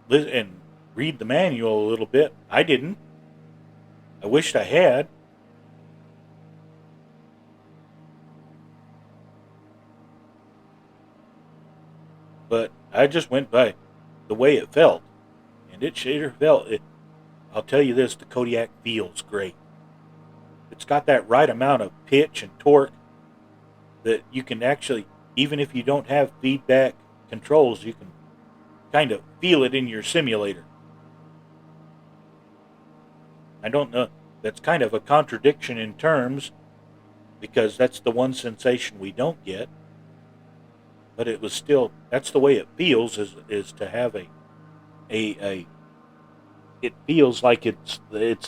S1: and read the manual a little bit. I didn't. I wished I had. But I just went by the way it felt, and it sure felt it. I'll tell you this: the Kodiak feels great. It's got that right amount of pitch and torque that you can actually, even if you don't have feedback controls, you can kind of feel it in your simulator. I don't know, that's kind of a contradiction in terms, because that's the one sensation we don't get, but it was still, that's the way it feels, is to have it feels like it's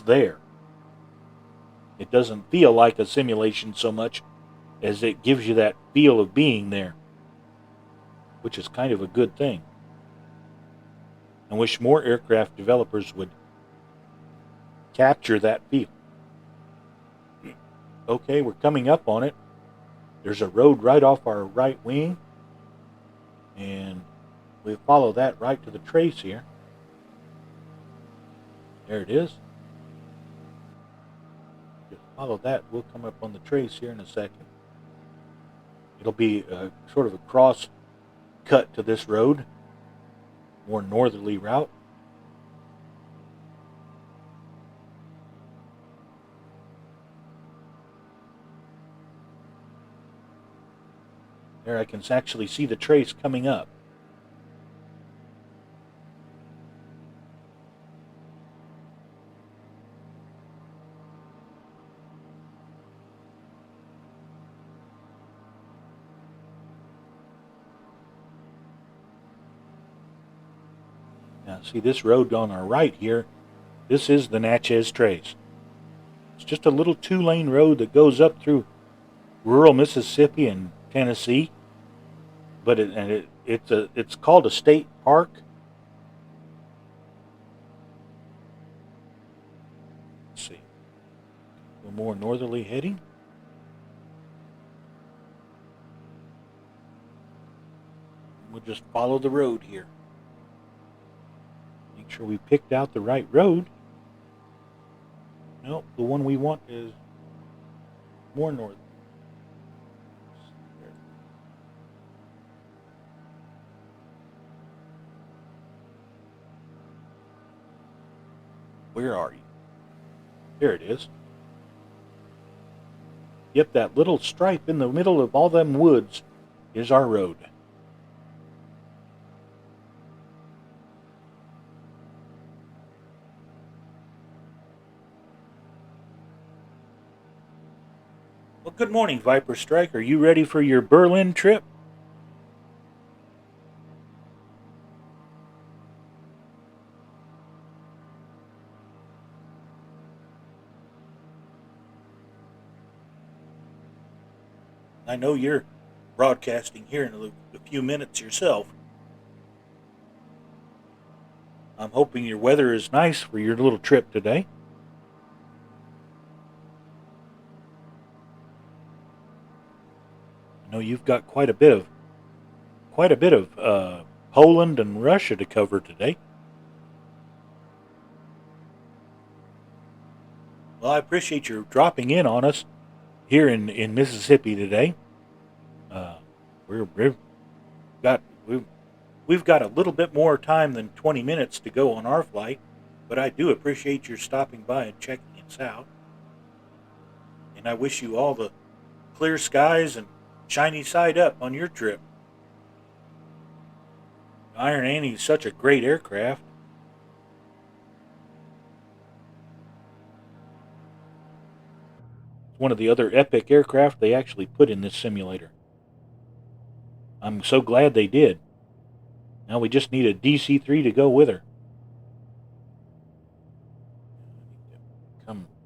S1: there. It doesn't feel like a simulation so much as it gives you that feel of being there, which is kind of a good thing. I wish more aircraft developers would capture that feel. Okay, we're coming up on it. There's a road right off our right wing, and we follow that right to the trace here. There it is. Just follow that. We'll come up on the trace here in a second. It'll be sort of a cross cut to this road, more northerly route. There I can actually see the trace coming up. Now, see this road on our right here, this is the Natchez Trace. It's just a little 2-lane road that goes up through rural Mississippi and Tennessee, but it's called a state park. Let's see, a little more northerly heading. We'll just follow the road here. Make sure we picked out the right road. Nope, the one we want is more north. Where are you? There it is. Yep, that little stripe in the middle of all them woods is our road. Well, good morning, Viper Strike. Are you ready for your Berlin trip? I know you're broadcasting here in a few minutes yourself. I'm hoping your weather is nice for your little trip today. I know you've got quite a bit of Poland and Russia to cover today. Well, I appreciate your dropping in on us here in Mississippi today. We've got a little bit more time than 20 minutes to go on our flight, but I do appreciate your stopping by and checking us out. And I wish you all the clear skies and shiny side up on your trip. Iron Annie is such a great aircraft. It's one of the other epic aircraft they actually put in this simulator. I'm so glad they did. Now we just need a DC-3 to go with her.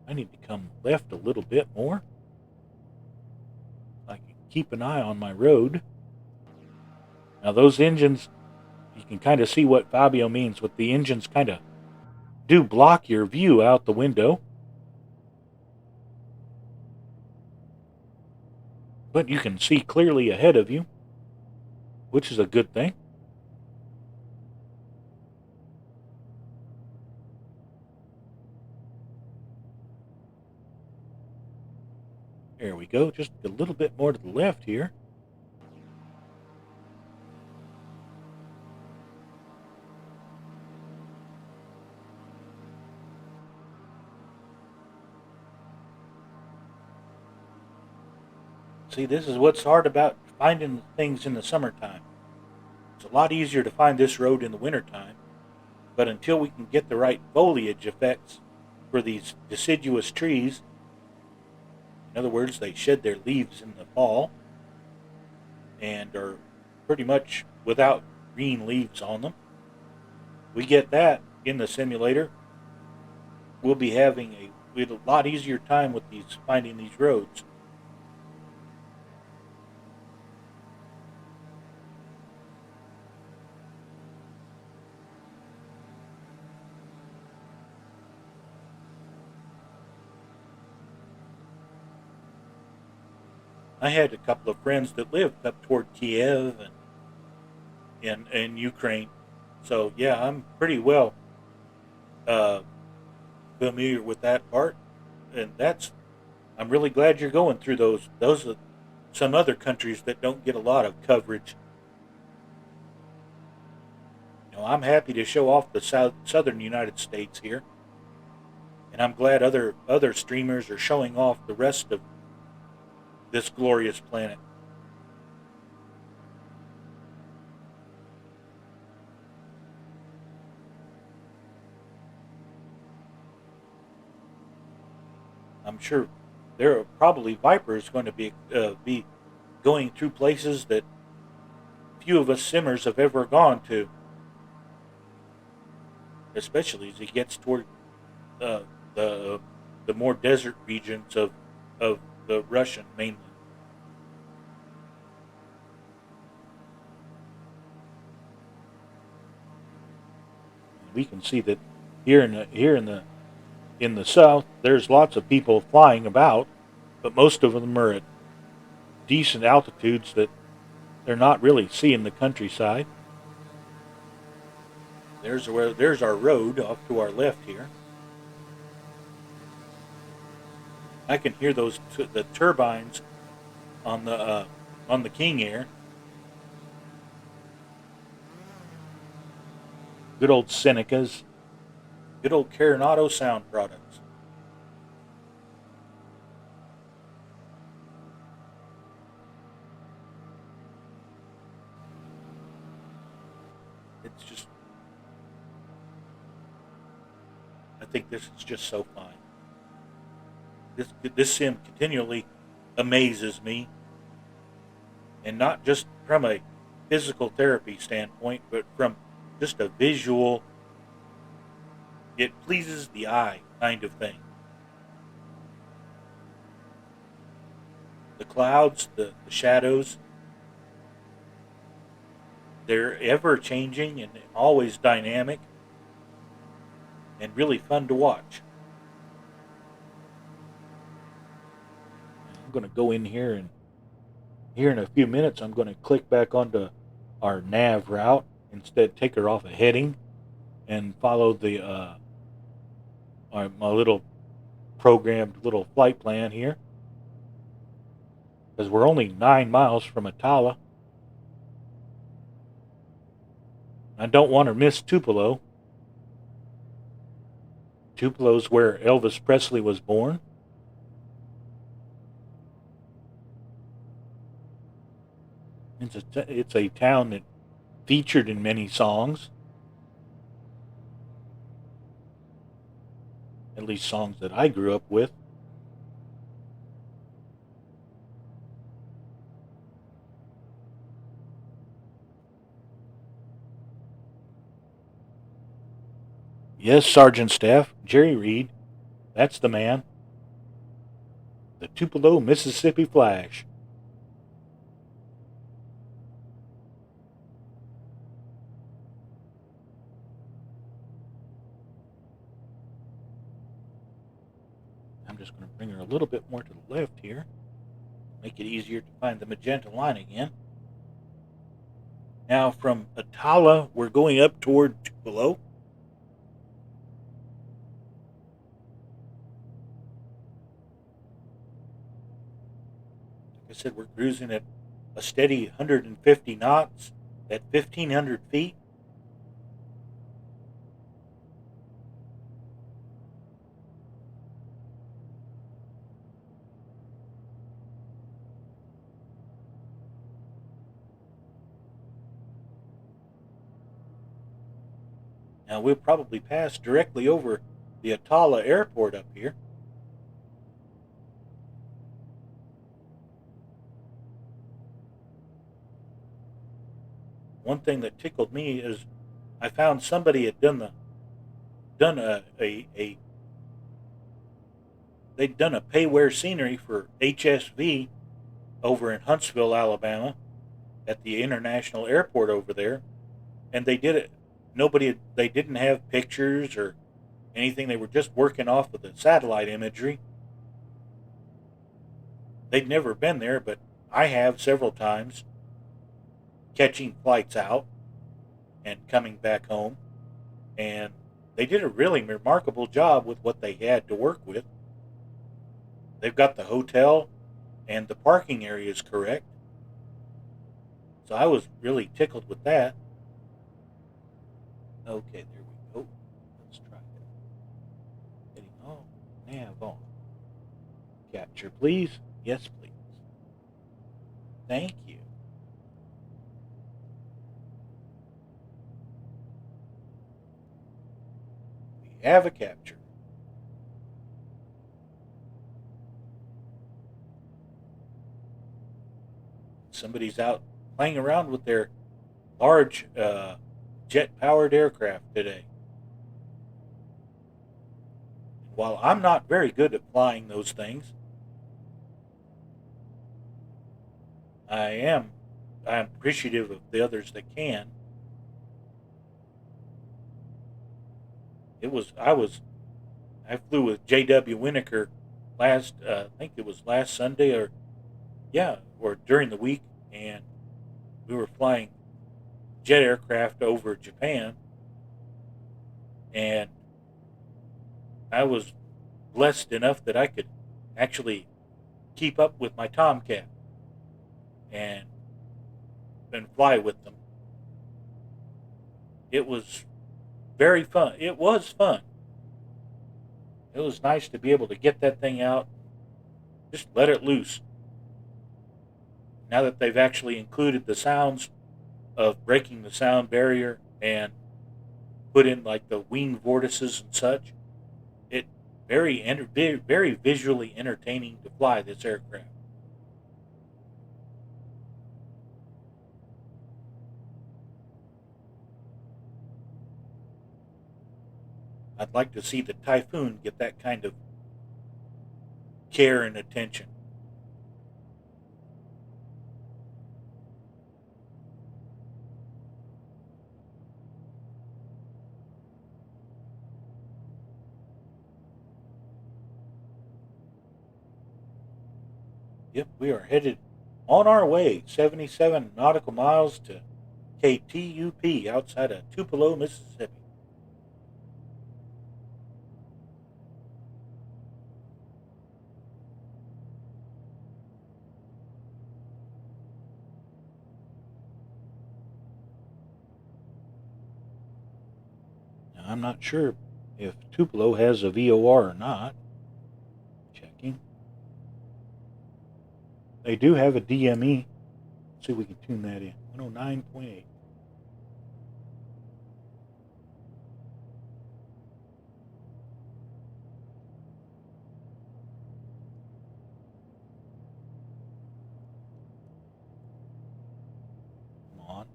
S1: I need to come left a little bit more. I can keep an eye on my road. Now those engines, you can kind of see what Fabio means with the engines kind of do block your view out the window. But you can see clearly ahead of you, which is a good thing. There we go, just a little bit more to the left here. See, this is what's hard about finding things in the summertime. It's a lot easier to find this road in the wintertime, but until we can get the right foliage effects for these deciduous trees, in other words, they shed their leaves in the fall and are pretty much without green leaves on them. We get that in the simulator, we'll be having a lot easier time with finding these roads. I had a couple of friends that lived up toward Kiev and Ukraine, so yeah, I'm pretty well familiar with that part, and I'm really glad you're going through those. Those are some other countries that don't get a lot of coverage. I'm happy to show off the southern United States here, and I'm glad other streamers are showing off the rest of this glorious planet. I'm sure there are probably Vipers going to be going through places that few of us simmers have ever gone to, especially as he gets toward the more desert regions of the Russian mainland. We can see that here in the south, there's lots of people flying about, but most of them are at decent altitudes that they're not really seeing the countryside. There's our road off to our left here. I can hear the turbines on the King Air. Good old Senecas. Good old Caranado sound products. It's just, I think this is just so fine. This sim continually amazes me, and not just from a physical therapy standpoint, but from just a visual, it pleases the eye kind of thing. The clouds, the shadows, they're ever changing and always dynamic and really fun to watch. I'm going to go in here in a few minutes I'm going to click back onto our nav route instead take her off a heading and follow the my little programmed little flight plan here, because we're only 9 miles from Atala. I don't want to miss Tupelo. Tupelo's where Elvis Presley was born. It's a town that featured in many songs, at least songs that I grew up with. Yes, Sergeant Staff, Jerry Reed, that's the man. The Tupelo, Mississippi Flash. I'm just going to bring her a little bit more to the left here, make it easier to find the magenta line again. Now from Atala, we're going up toward Tupelo. Like I said, we're cruising at a steady 150 knots at 1,500 feet. Now we'll probably pass directly over the Atala airport up here. One thing that tickled me is I found somebody had done they'd done a pay-wear scenery for HSV over in Huntsville, Alabama, at the international airport over there, and they did it. They didn't have pictures or anything. They were just working off of the satellite imagery. They'd never been there, but I have several times, catching flights out and coming back home, and they did a really remarkable job with what they had to work with. They've got the hotel and the parking areas correct, so I was really tickled with that. Okay, there we go. Let's try that. Heading on, nav on. Capture, please. Yes, please. Thank you. We have a capture. Somebody's out playing around with their large jet-powered aircraft today. While I'm not very good at flying those things, I'm appreciative of the others that can. I flew with J.W. Winokur last, I think it was last Sunday, or during the week, and we were flying jet aircraft over Japan, and I was blessed enough that I could actually keep up with my Tomcat and fly with them. It was very fun. It was fun. It was nice to be able to get that thing out, just let it loose. Now that they've actually included the sounds of breaking the sound barrier and put in like the wing vortices and such, it very visually entertaining to fly this aircraft. I'd like to see the Typhoon get that kind of care and attention. Yep, we are headed on our way 77 nautical miles to KTUP outside of Tupelo, Mississippi. Now, I'm not sure if Tupelo has a VOR or not. Checking. They do have a DME. Let's see if we can tune that in. 109.8. Come on.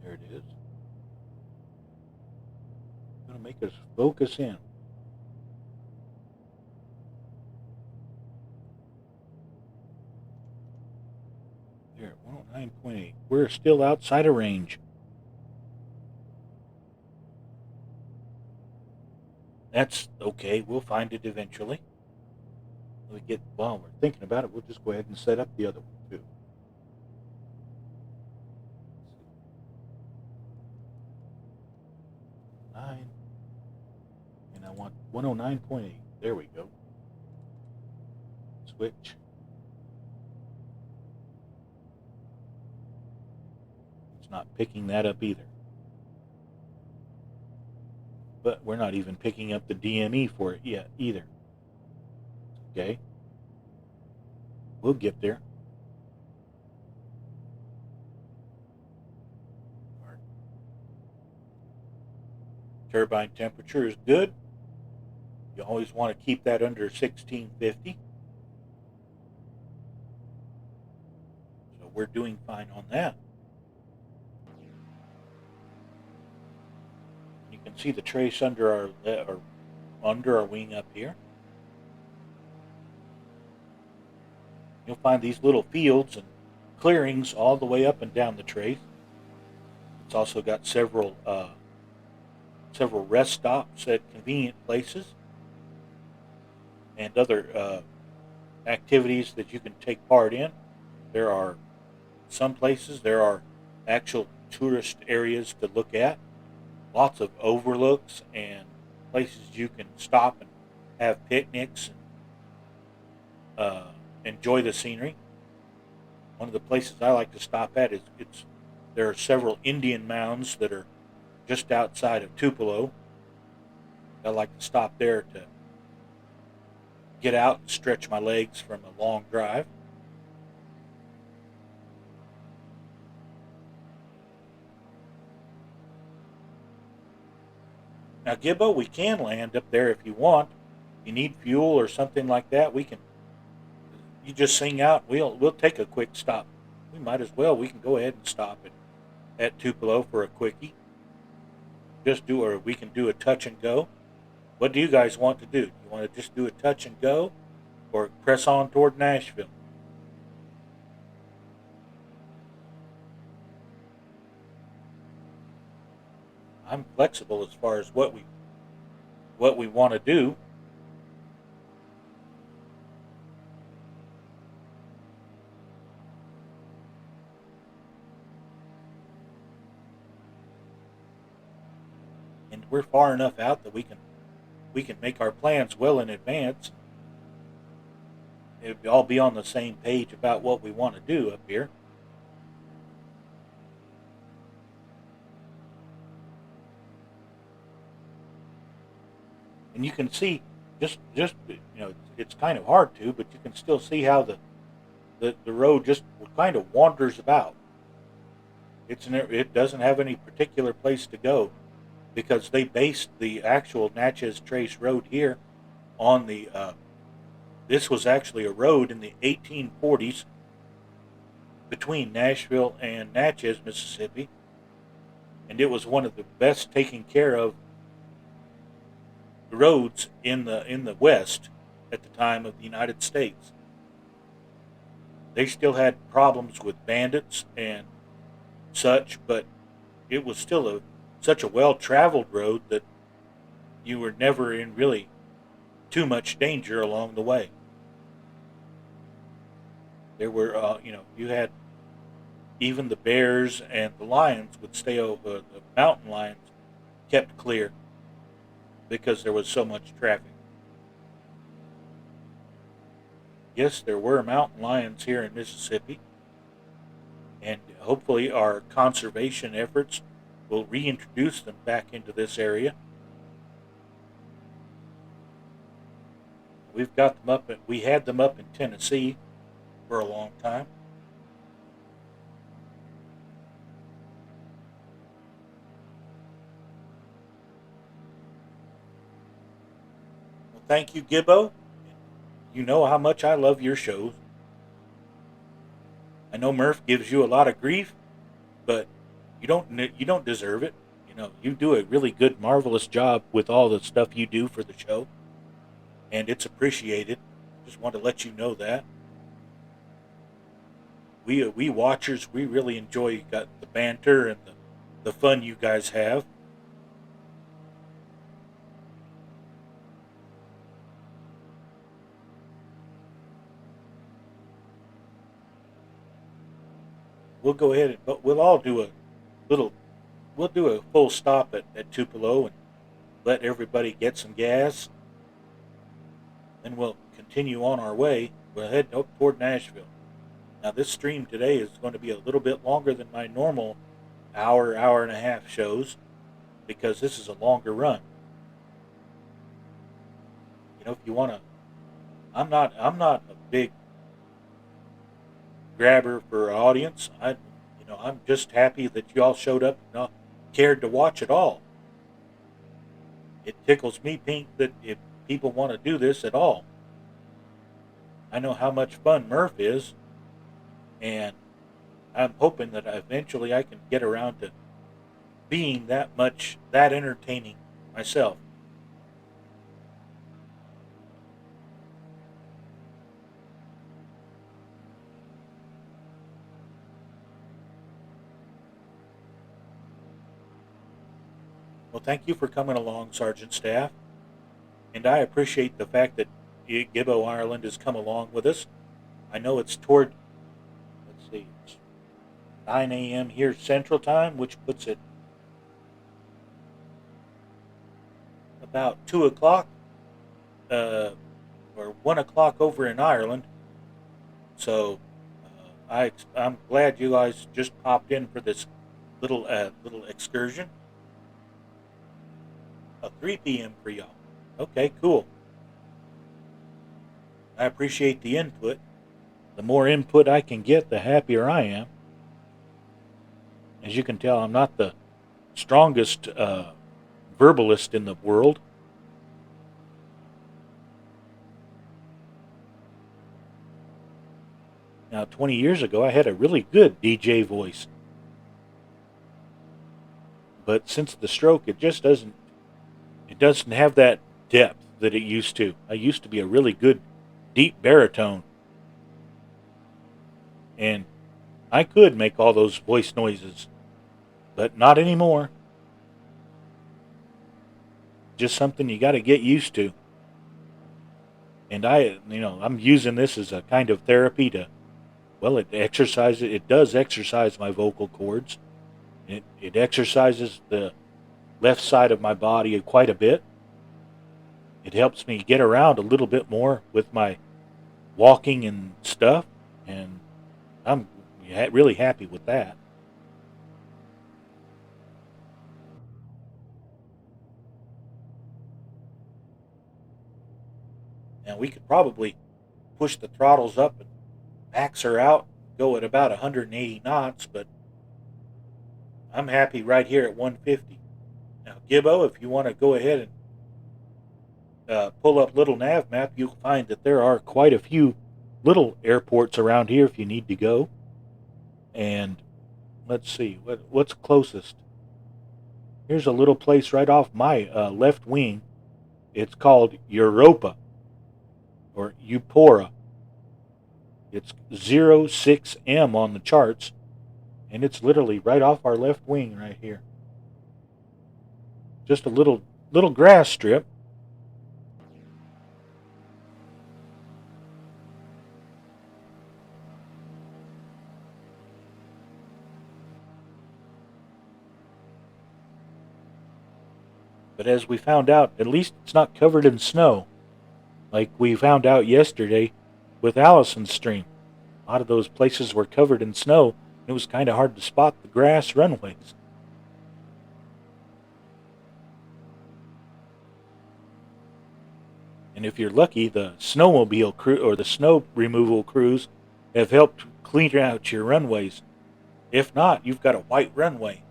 S1: There it is. Going to make us focus in. There, 109.8. We're still outside of range. That's okay. We'll find it eventually. While we're thinking about it, we'll just go ahead and set up the other one too. 9. And I want 109.8. There we go. Switch. It's not picking that up either. But we're not even picking up the DME for it yet either. Okay. We'll get there. Our turbine temperature is good. You always want to keep that under 1650. So we're doing fine on that. You can see the trace under our wing up here. You'll find these little fields and clearings all the way up and down the trace. It's also got several rest stops at convenient places and other activities that you can take part in. There are some places, there are actual tourist areas to look at. Lots of overlooks and places you can stop and have picnics and enjoy the scenery. One of the places I like to stop at there are several Indian mounds that are just outside of Tupelo. I like to stop there to get out and stretch my legs from a long drive. Now, Gibbo, we can land up there if you want. If you need fuel or something like that, we can. You just sing out. We'll take a quick stop. We might as well. We can go ahead and stop at Tupelo for a quickie. Or we can do a touch and go. What do you guys want to do? Do you want to just do a touch and go, or press on toward Nashville? I'm flexible as far as what we want to do. And we're far enough out that we can make our plans well in advance. It'll all be on the same page about what we want to do up here. And you can see it's kind of hard to, but you can still see how the road just kind of wanders about. It doesn't have any particular place to go, because they based the actual Natchez Trace Road here on this was actually a road in the 1840s between Nashville and Natchez, Mississippi, and it was one of the best taken care of roads in the West at the time of the United States. They still had problems with bandits and such, but it was still such a well-traveled road that you were never in really too much danger along the way. There were, you had even the bears and the lions would stay over, the mountain lions kept clear because there was so much traffic. Yes, there were mountain lions here in Mississippi, and hopefully our conservation efforts will reintroduce them back into this area. We had them up in Tennessee for a long time. Well, thank you, Gibbo. You know how much I love your shows. I know Murph gives you a lot of grief, but you don't deserve it. You do a really good, marvelous job with all the stuff you do for the show, and it's appreciated. Just want to let you know that we watchers, we really enjoy got the banter and the fun you guys have. We'll go ahead and but we'll all do a little we'll do a full stop at Tupelo and let everybody get some gas. Then we'll continue on our way. We'll head up toward Nashville. Now this stream today is going to be a little bit longer than my normal hour and a half shows because this is a longer run. If you want to, I'm not a big grabber for audience. I'm just happy that you all showed up and cared to watch it all. It tickles me pink that if people want to do this at all. I know how much fun Murph is, and I'm hoping that eventually I can get around to being that entertaining myself. Well, thank you for coming along, Sergeant Staff, and I appreciate the fact that Gibbo Ireland has come along with us. I know it's toward, let's see, it's 9 a.m. here Central Time, which puts it about 2 o'clock or 1 o'clock over in Ireland. So I'm glad you guys just popped in for this little excursion. 3 p.m. for y'all. Okay, cool. I appreciate the input. The more input I can get, the happier I am. As you can tell, I'm not the strongest verbalist in the world. Now, 20 years ago, I had a really good DJ voice. But since the stroke, it doesn't have that depth that it used to. I used to be a really good deep baritone. And I could make all those voice noises, but not anymore. Just something you got to get used to. And I'm using this as a kind of therapy it does exercise my vocal cords. It exercises the left side of my body quite a bit. It helps me get around a little bit more with my walking and stuff, and I'm really happy with that. Now we could probably push the throttles up and max her out, go at about 180 knots, but I'm happy right here at 150. Now, Gibbo, if you want to go ahead and pull up Little Nav Map, you'll find that there are quite a few little airports around here if you need to go. And let's see, what's closest? Here's a little place right off my left wing. It's called Europa or Upora. It's 06M on the charts, and it's literally right off our left wing right here. Just a little grass strip. But as we found out, at least it's not covered in snow, like we found out yesterday with Allison's stream. A lot of those places were covered in snow, and it was kind of hard to spot the grass runways. And if you're lucky, the snowmobile crew or the snow removal crews have helped clean out your runways. If not, you've got a white runway.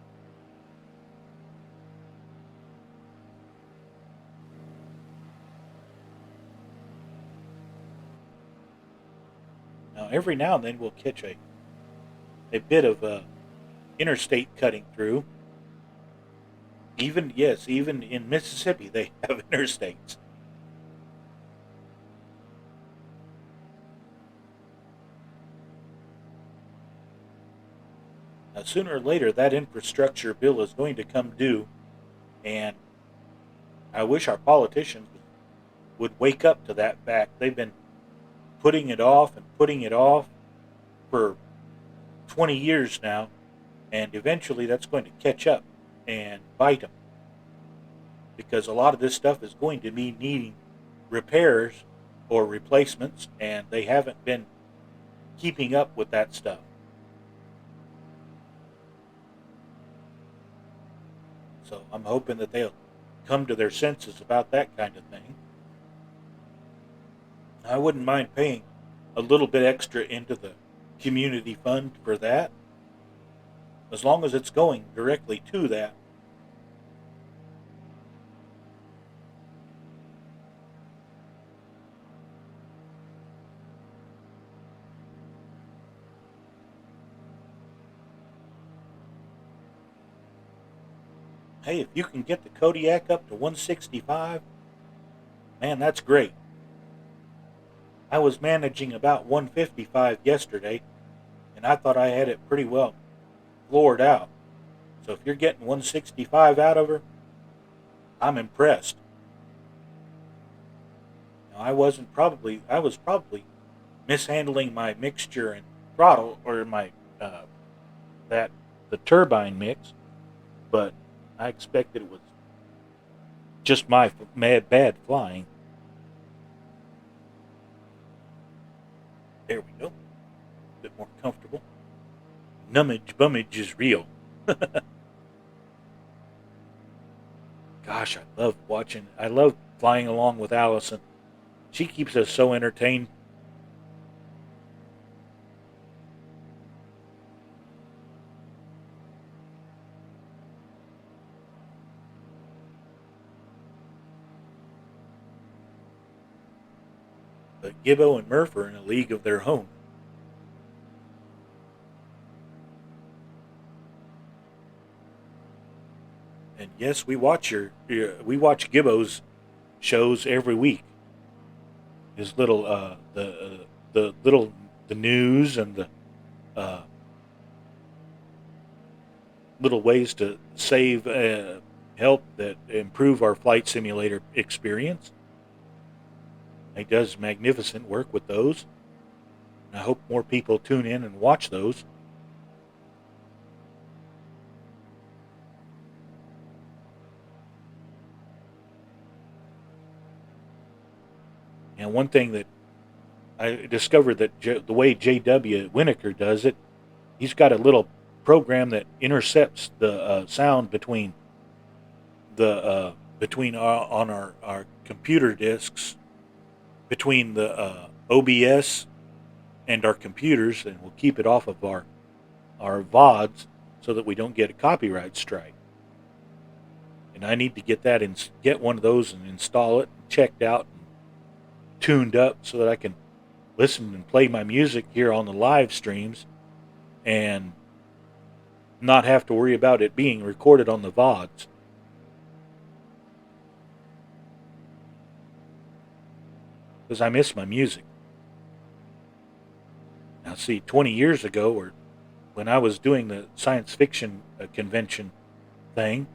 S1: Now, every now and then we'll catch a bit of interstate cutting through. Even in Mississippi they have interstates. Now, sooner or later, that infrastructure bill is going to come due, and I wish our politicians would wake up to that fact. They've been putting it off and putting it off for 20 years now, and eventually that's going to catch up and bite them. Because a lot of this stuff is going to be needing repairs or replacements, and they haven't been keeping up with that stuff. So I'm hoping that they'll come to their senses about that kind of thing. I wouldn't mind paying a little bit extra into the community fund for that, as long as it's going directly to that. Hey, if you can get the Kodiak up to 165, man, that's great. I was managing about 155 yesterday, and I thought I had it pretty well floored out. So if you're getting 165 out of her, I'm impressed. Now, I was probably mishandling my mixture and throttle, or my the turbine mix, but I expected it was just my bad flying. There we go. A bit more comfortable. Nummage bummage is real. Gosh, I love flying along with Allison. She keeps us so entertained. But Gibbo and Murph are in a league of their own. And yes, we watch Gibbo's shows every week. His little the news and the little ways to save help that improve our flight simulator experience. He does magnificent work with those. I hope more people tune in and watch those. And one thing that I discovered that the way J.W. Winokur does it, he's got a little program that intercepts the sound between on our computer disks, between the OBS and our computers, and we'll keep it off of our VODs so that we don't get a copyright strike. And I need to get one of those and install it, and checked out, and tuned up so that I can listen and play my music here on the live streams and not have to worry about it being recorded on the VODs. Because I miss my music. Now, see, 20 years ago, or when I was doing the science fiction convention thing,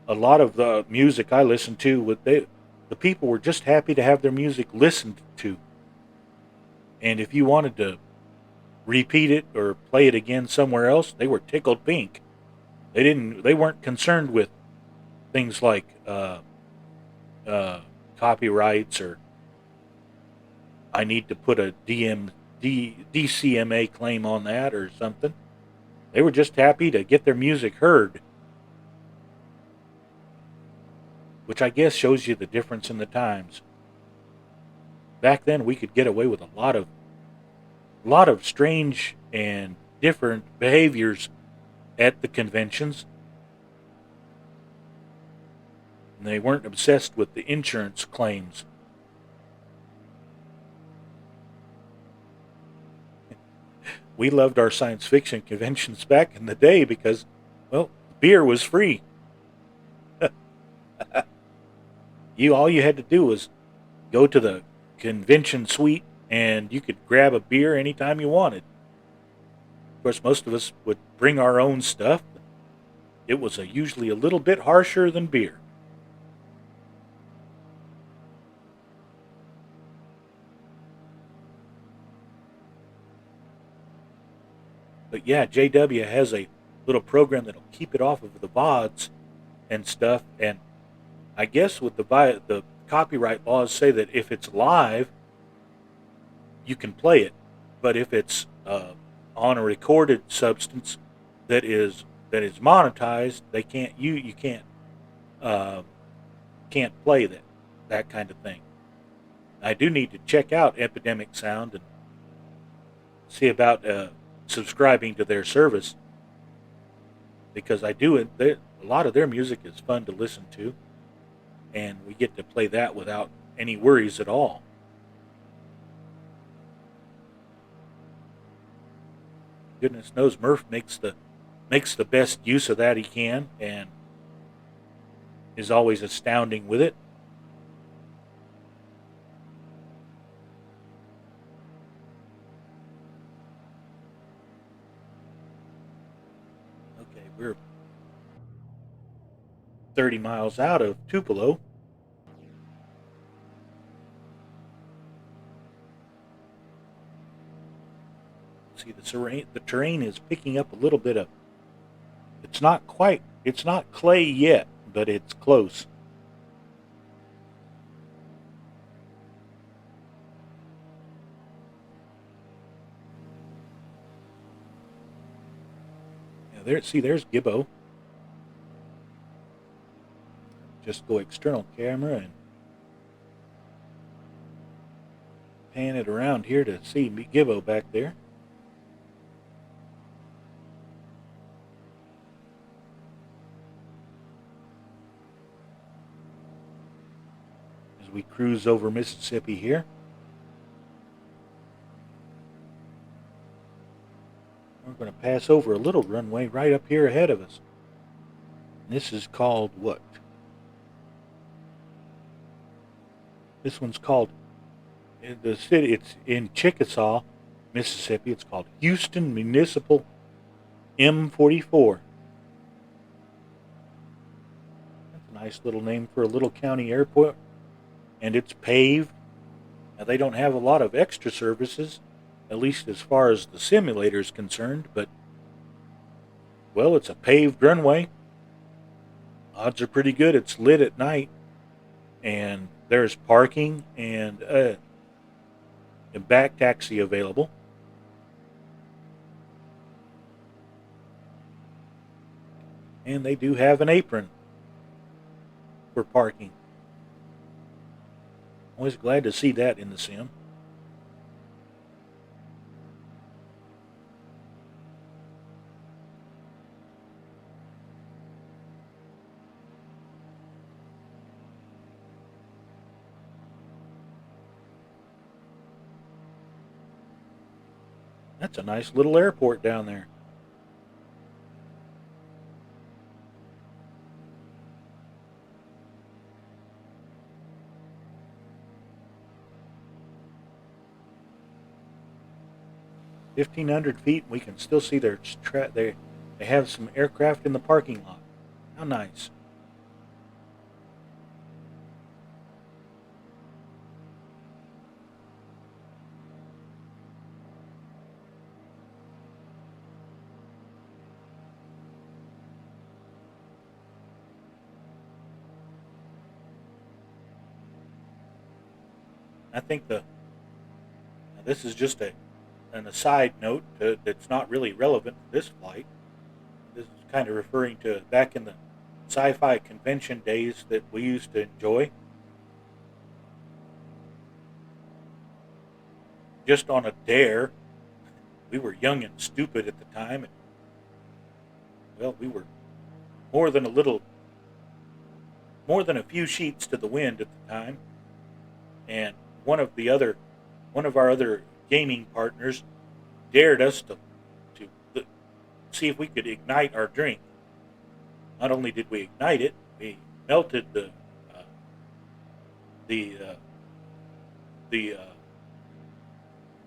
S1: a lot of the music I listened to, the people were just happy to have their music listened to. And if you wanted to repeat it or play it again somewhere else, they were tickled pink. They weren't concerned with things like copyrights, or I need to put a DCMA claim on that or something. They were just happy to get their music heard, which I guess shows you the difference in the times. Back then, we could get away with a lot of strange and different behaviors at the conventions. And they weren't obsessed with the insurance claims. We loved our science fiction conventions back in the day because, well, beer was free. All you had to do was go to the convention suite and you could grab a beer anytime you wanted. Of course, most of us would bring our own stuff. It was usually a little bit harsher than beer. But yeah, JW has a little program that'll keep it off of the VODs and stuff. And I guess with the copyright laws say that if it's live, you can play it. But if it's on a recorded substance that is monetized, they can't you can't play that kind of thing. I do need to check out Epidemic Sound and see about subscribing to their service, because I do a lot of their music is fun to listen to, and we get to play that without any worries at all. Goodness knows Murph makes the best use of that he can, and is always astounding with it. Okay, we're 30 miles out of Tupelo. See, the terrain is picking up a little bit of, it's not clay yet, but it's close. Yeah, there's Gibbo. Just go external camera and pan it around here to see Gibbo back there. As we cruise over Mississippi here. We're going to pass over a little runway right up here ahead of us. This is called what? This one's called, in the city, it's in Chickasaw, Mississippi. It's called Houston Municipal M44. That's a nice little name for a little county airport. And it's paved. Now, they don't have a lot of extra services, at least as far as the simulator is concerned, but, well, it's a paved runway. Odds are pretty good it's lit at night. And there's parking and a back taxi available. And they do have an apron for parking. Always glad to see that in the sim. That's a nice little airport down there. (1,500 feet). We can still see they have some aircraft in the parking lot. How nice. I think this is just an aside note that's not really relevant to this flight. This is kind of referring to back in the sci-fi convention days that we used to enjoy. Just on a dare, we were young and stupid at the time. And, well, we were more than a few sheets to the wind at the time. And one of our other gaming partners dared us to see if we could ignite our drink. Not only did we ignite it, we melted the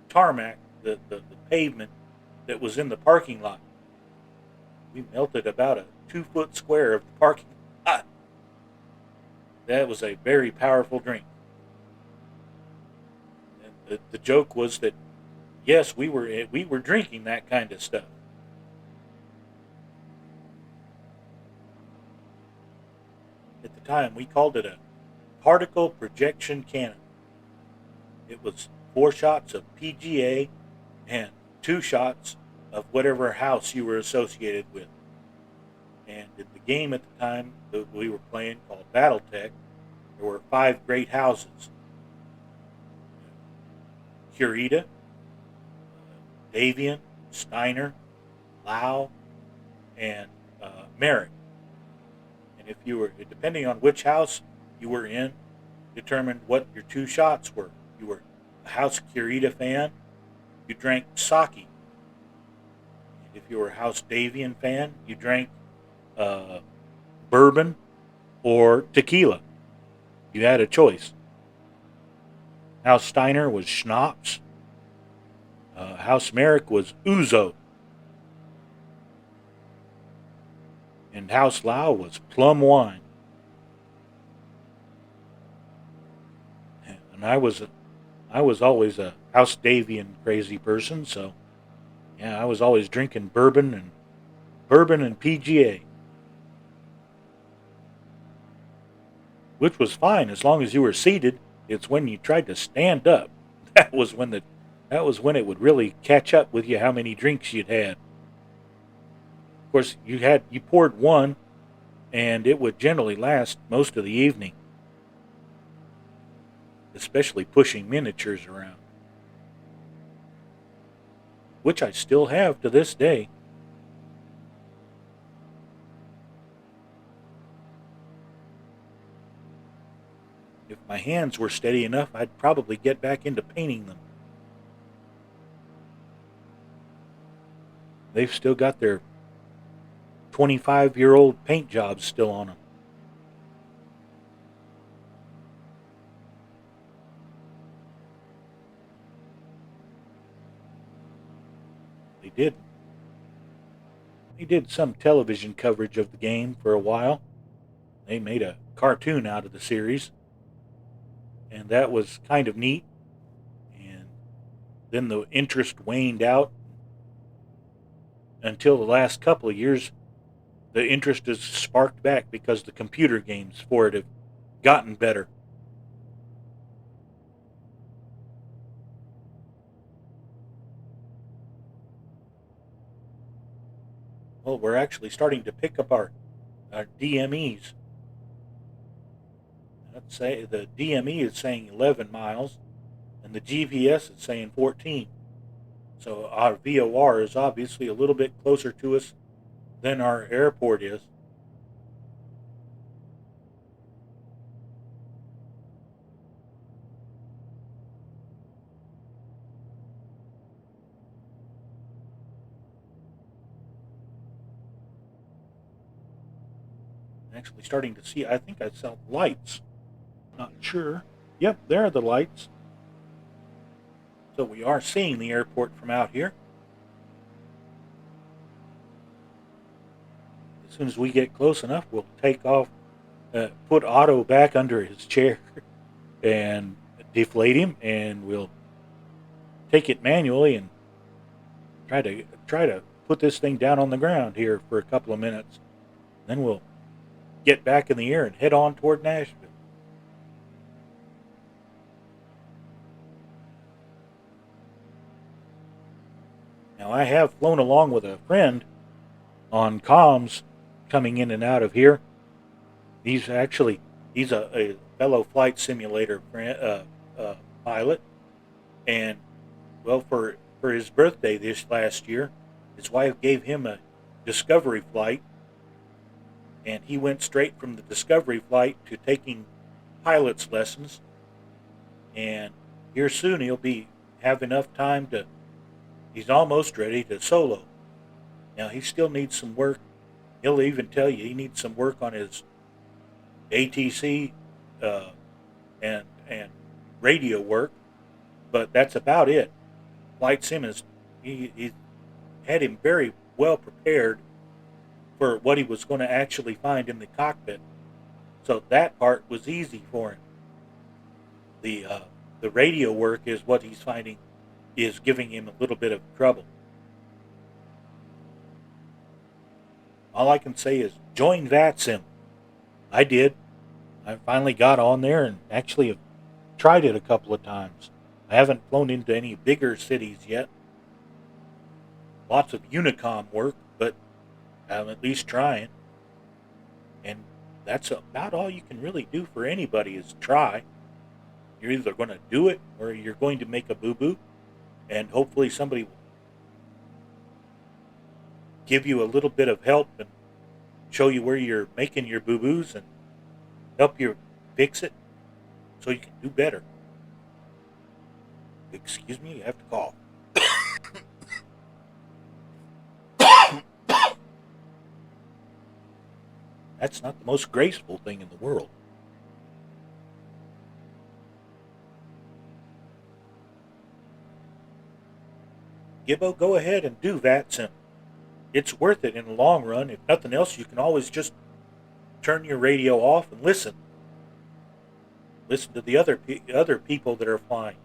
S1: tarmac, the pavement that was in the parking lot. We melted about a 2-foot square of the parking lot. That was a very powerful drink. And the joke was that, yes, we were drinking that kind of stuff. At the time, we called it a particle projection cannon. It was 4 shots of PGA and 2 shots of whatever house you were associated with. And in the game at the time that we were playing, called Battletech, there were 5 great houses: Curita, Davian, Steiner, Lau, and Merrick. And if you were, depending on which house you were in, determined what your 2 shots were. You were a House Curita fan, you drank sake. And if you were a House Davian fan, you drank bourbon or tequila. You had a choice. House Steiner was schnapps. House Merrick was ouzo. And House Lau was plum wine. And I was always a House Davian crazy person, so yeah, I was always drinking bourbon and PGA. Which was fine as long as you were seated. It's when you tried to stand up that was when it would really catch up with you how many drinks you'd had. Of course, you poured one, and it would generally last most of the evening, especially pushing miniatures around, which I still have to this day. If my hands were steady enough, I'd probably get back into painting them. They've still got their 25-year-old paint jobs still on them. They did some television coverage of the game for a while. They made a cartoon out of the series, and that was kind of neat. And then the interest waned out until the last couple of years. The interest has sparked back because the computer games for it have gotten better. Well, we're actually starting to pick up our DMEs. Let's say the DME is saying 11 miles, and the GPS is saying 14. So our VOR is obviously a little bit closer to us than our airport is. Actually starting to see, I think I saw lights. Not sure. Yep, there are the lights. So we are seeing the airport from out here. As soon as we get close enough, we'll take off, put Otto back under his chair and deflate him, and we'll take it manually and try to put this thing down on the ground here for a couple of minutes. Then we'll get back in the air and head on toward Nashville. Now, I have flown along with a friend on comms coming in and out of here. He's a fellow flight simulator pilot, and well, for his birthday this last year, his wife gave him a discovery flight, and he went straight from the discovery flight to taking pilot's lessons. And here soon he'll have enough time to. He's almost ready to solo. Now he still needs some work. He'll even tell you he needs some work on his ATC and radio work, but that's about it. Flight Sim he had him very well prepared for what he was going to actually find in the cockpit. So that part was easy for him. The radio work is what he's finding is giving him a little bit of trouble. All I can say is join VATSIM. I did. I finally got on there and actually have tried it a couple of times. I haven't flown into any bigger cities yet. Lots of Unicom work, but I'm at least trying. And that's about all you can really do for anybody is try. You're either going to do it or you're going to make a boo-boo, and hopefully somebody will give you a little bit of help and show you where you're making your boo-boos and help you fix it so you can do better. Excuse me, I have to cough. That's not the most graceful thing in the world. Gibbo, go ahead and do VATSIM. It's worth it in the long run. If nothing else, you can always just turn your radio off and listen. Listen to the other people that are flying.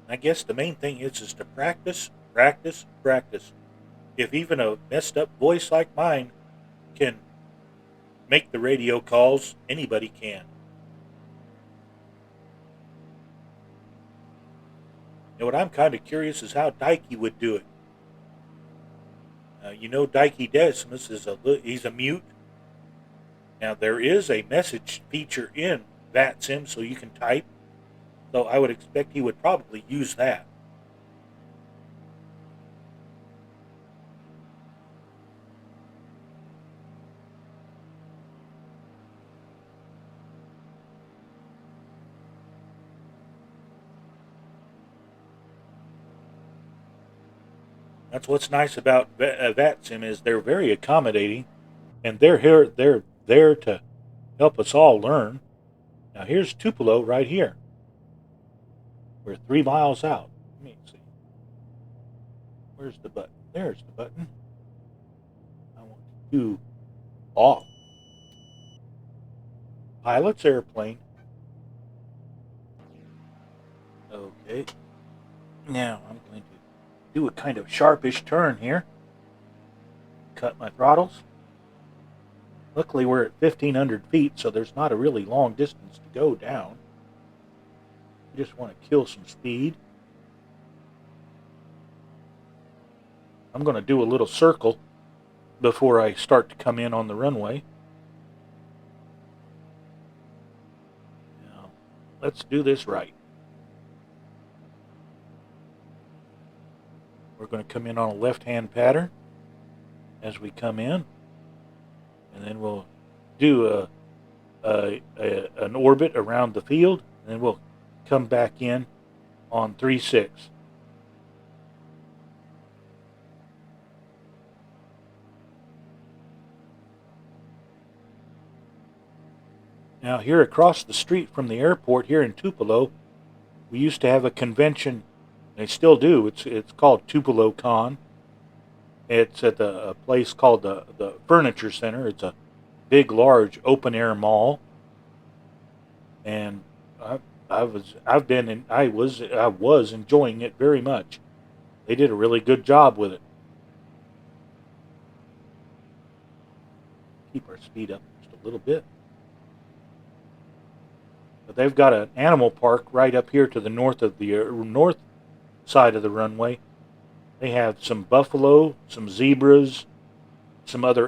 S1: I guess the main thing is to practice, practice, practice. If even a messed up voice like mine can make the radio calls, anybody can. You know what I'm kind of curious is how Dikey would do it. You know, Dikey Decimus he's a mute. Now there is a message feature in VATSIM so you can type. So I would expect he would probably use that. That's what's nice about VATSIM is they're very accommodating, and they're there to help us all learn. Now here's Tupelo right here. We're 3 miles out. Let me see. Where's the button? There's the button. I want to do off. Pilot's airplane. Okay. Now I'm going to do a kind of sharpish turn here. Cut my throttles. Luckily we're at 1,500 feet, so there's not a really long distance to go down. I just want to kill some speed. I'm going to do a little circle before I start to come in on the runway. Now, let's do this right. We're going to come in on a left-hand pattern as we come in, and then we'll do an orbit around the field, and then we'll come back in on 3-6. Now here across the street from the airport here in Tupelo, we used to have a convention. They still do. It's called Tupelo Con. It's at a place called the Furniture Center. It's a big, large, open-air mall, and I was enjoying it very much. They did a really good job with it. Keep our speed up just a little bit. But they've got an animal park right up here to the north of the north side of the runway. They have some buffalo, some zebras, some other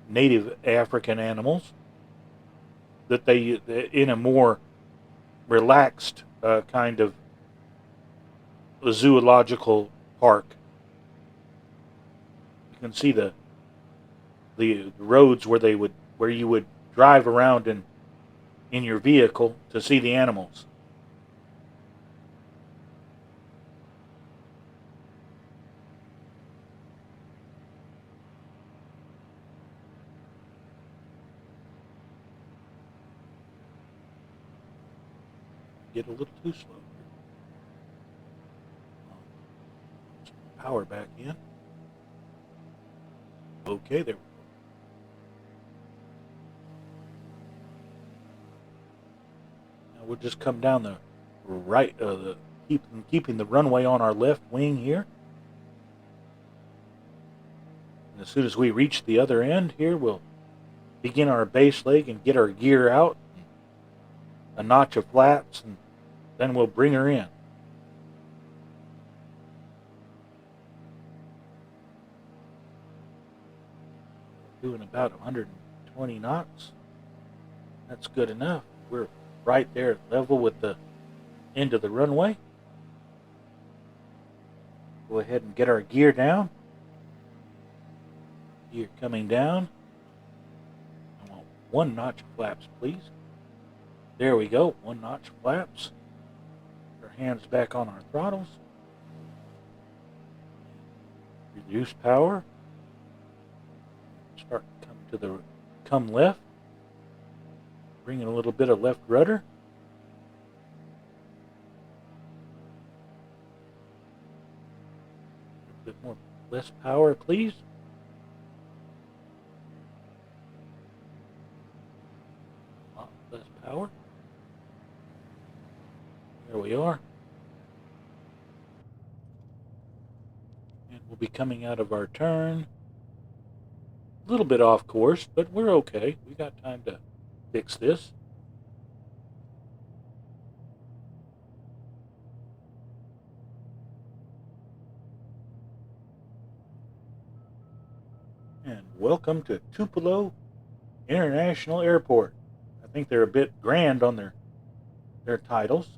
S1: native African animals that they, in a more relaxed kind of zoological park. You can see the roads where you would drive around in your vehicle to see the animals. Get a little too slow here. Power back in. Okay, there we go. Now we'll just come down the right, keeping the runway on our left wing here. And as soon as we reach the other end here, we'll begin our base leg and get our gear out, a notch of flaps, and then we'll bring her in. Doing about 120 knots. That's good enough. We're right there level with the end of the runway. Go ahead and get our gear down. Gear coming down. I want 1 notch of flaps, please. There we go, 1 notch of flaps. Put our hands back on our throttles. Reduce power. Start to come left. Bring in a little bit of left rudder. A bit more, less power, please. A lot less power. There we are. And we'll be coming out of our turn. A little bit off course, but we're okay. We got time to fix this. And welcome to Tupelo International Airport. I think they're a bit grand on their titles.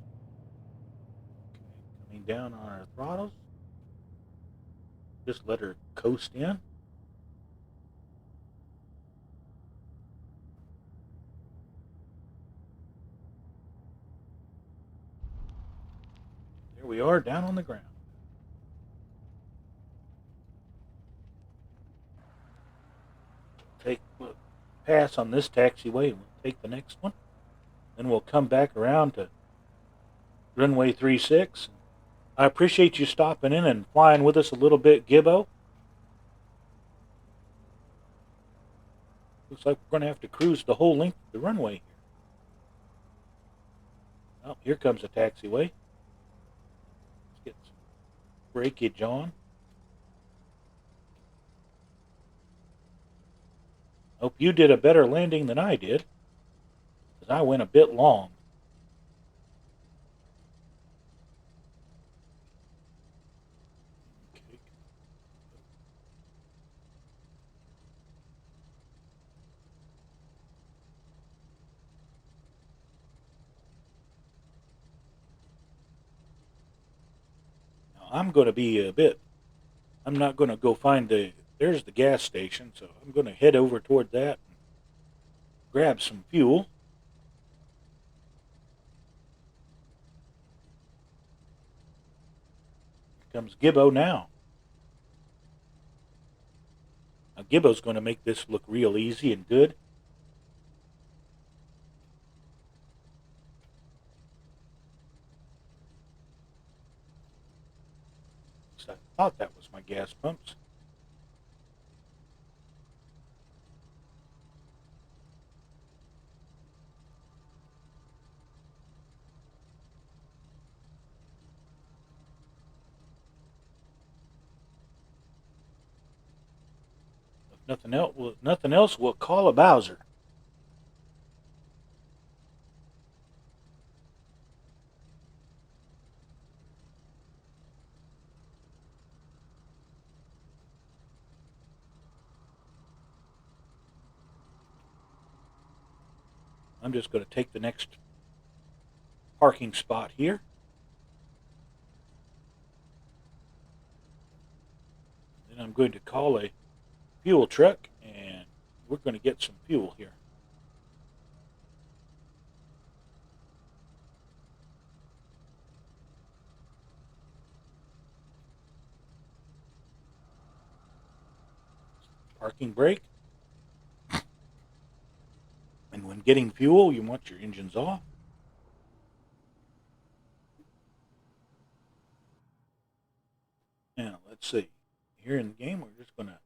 S1: Okay, coming down on our throttles. Just let her coast in. There we are, down on the ground. We'll pass on this taxiway and we'll take the next one. Then we'll come back around to runway 36. I appreciate you stopping in and flying with us a little bit, Gibbo. Looks like we're going to have to cruise the whole length of the runway here. Oh, here comes a taxiway. Let's get some breakage on. Hope you did a better landing than I did, because I went a bit long. Okay. Now I'm going to be I'm not going to go find there's the gas station, so I'm going to head over toward that and grab some fuel. Here comes Gibbo now. Now Gibbo's going to make this look real easy and good. I thought that was my gas pumps. If nothing else, we'll call a Bowser. I'm just going to take the next parking spot here. Then I'm going to call a fuel truck, and we're going to get some fuel here. Parking brake. And when getting fuel, you want your engines off. Now, let's see. Here in the game, we're just going to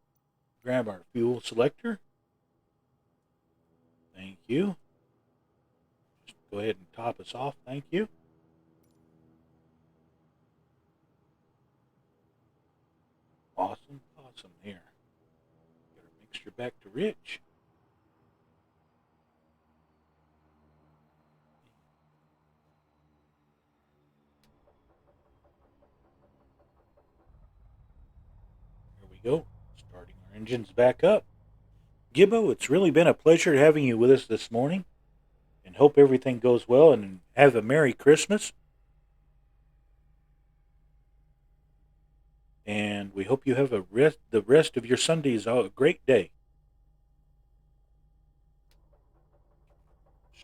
S1: grab our fuel selector. Thank you. Just go ahead and top us off. Thank you. Awesome, awesome here. Get our mixture back to rich. There we go. Starting our engines back up. Gibbo, it's really been a pleasure having you with us this morning, and hope everything goes well, and have a Merry Christmas. And we hope you have the rest of your Sundays a great day.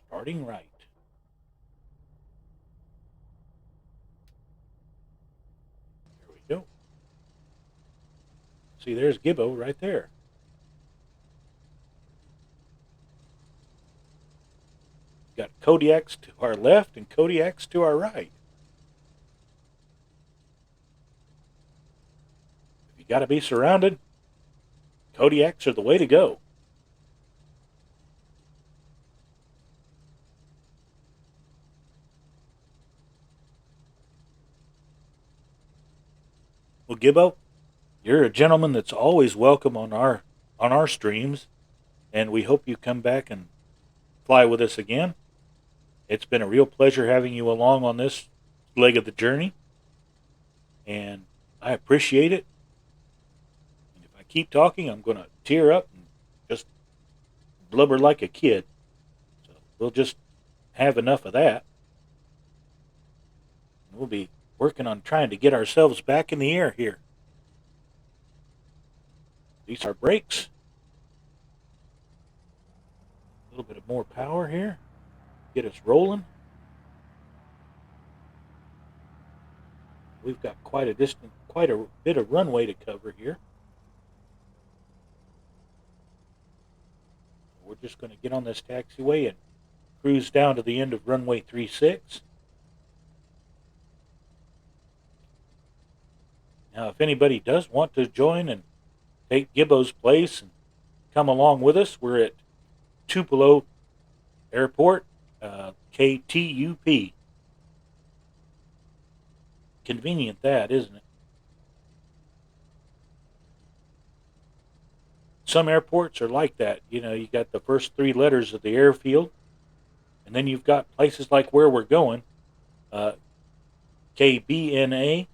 S1: Starting right. There we go. See, there's Gibbo right there. Got Kodiaks to our left and Kodiaks to our right. If you got to be surrounded, Kodiaks are the way to go. Well, Gibbo, you're a gentleman that's always welcome on our streams, and we hope you come back and fly with us again. It's been a real pleasure having you along on this leg of the journey, and I appreciate it. And if I keep talking, I'm going to tear up and just blubber like a kid. So we'll just have enough of that. We'll be working on trying to get ourselves back in the air here. These are brakes. A little bit of more power here. Get us rolling. We've got quite a bit of runway to cover here. We're just going to get on this taxiway and cruise down to the end of runway 36. Now, if anybody does want to join and take Gibbo's place and come along with us, we're at Tupelo Airport, KTUP. Convenient that, isn't it? Some airports are like that. You know, you got the first three letters of the airfield, and then you've got places like where we're going. KBNA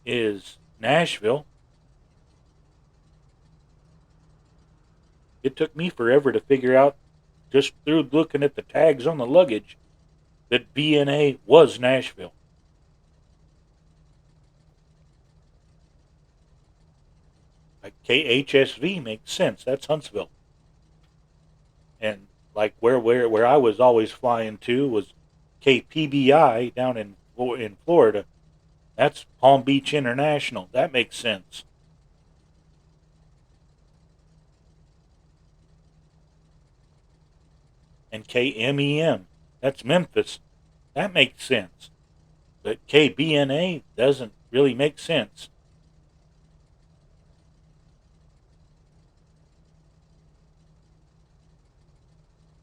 S1: is Nashville. It took me forever to figure out, just through looking at the tags on the luggage, that BNA was Nashville. Like KHSV makes sense. That's Huntsville. And like where I was always flying to was KPBI down in Florida. That's Palm Beach International. That makes sense. And KMEM, that's Memphis. That makes sense. But KBNA doesn't really make sense.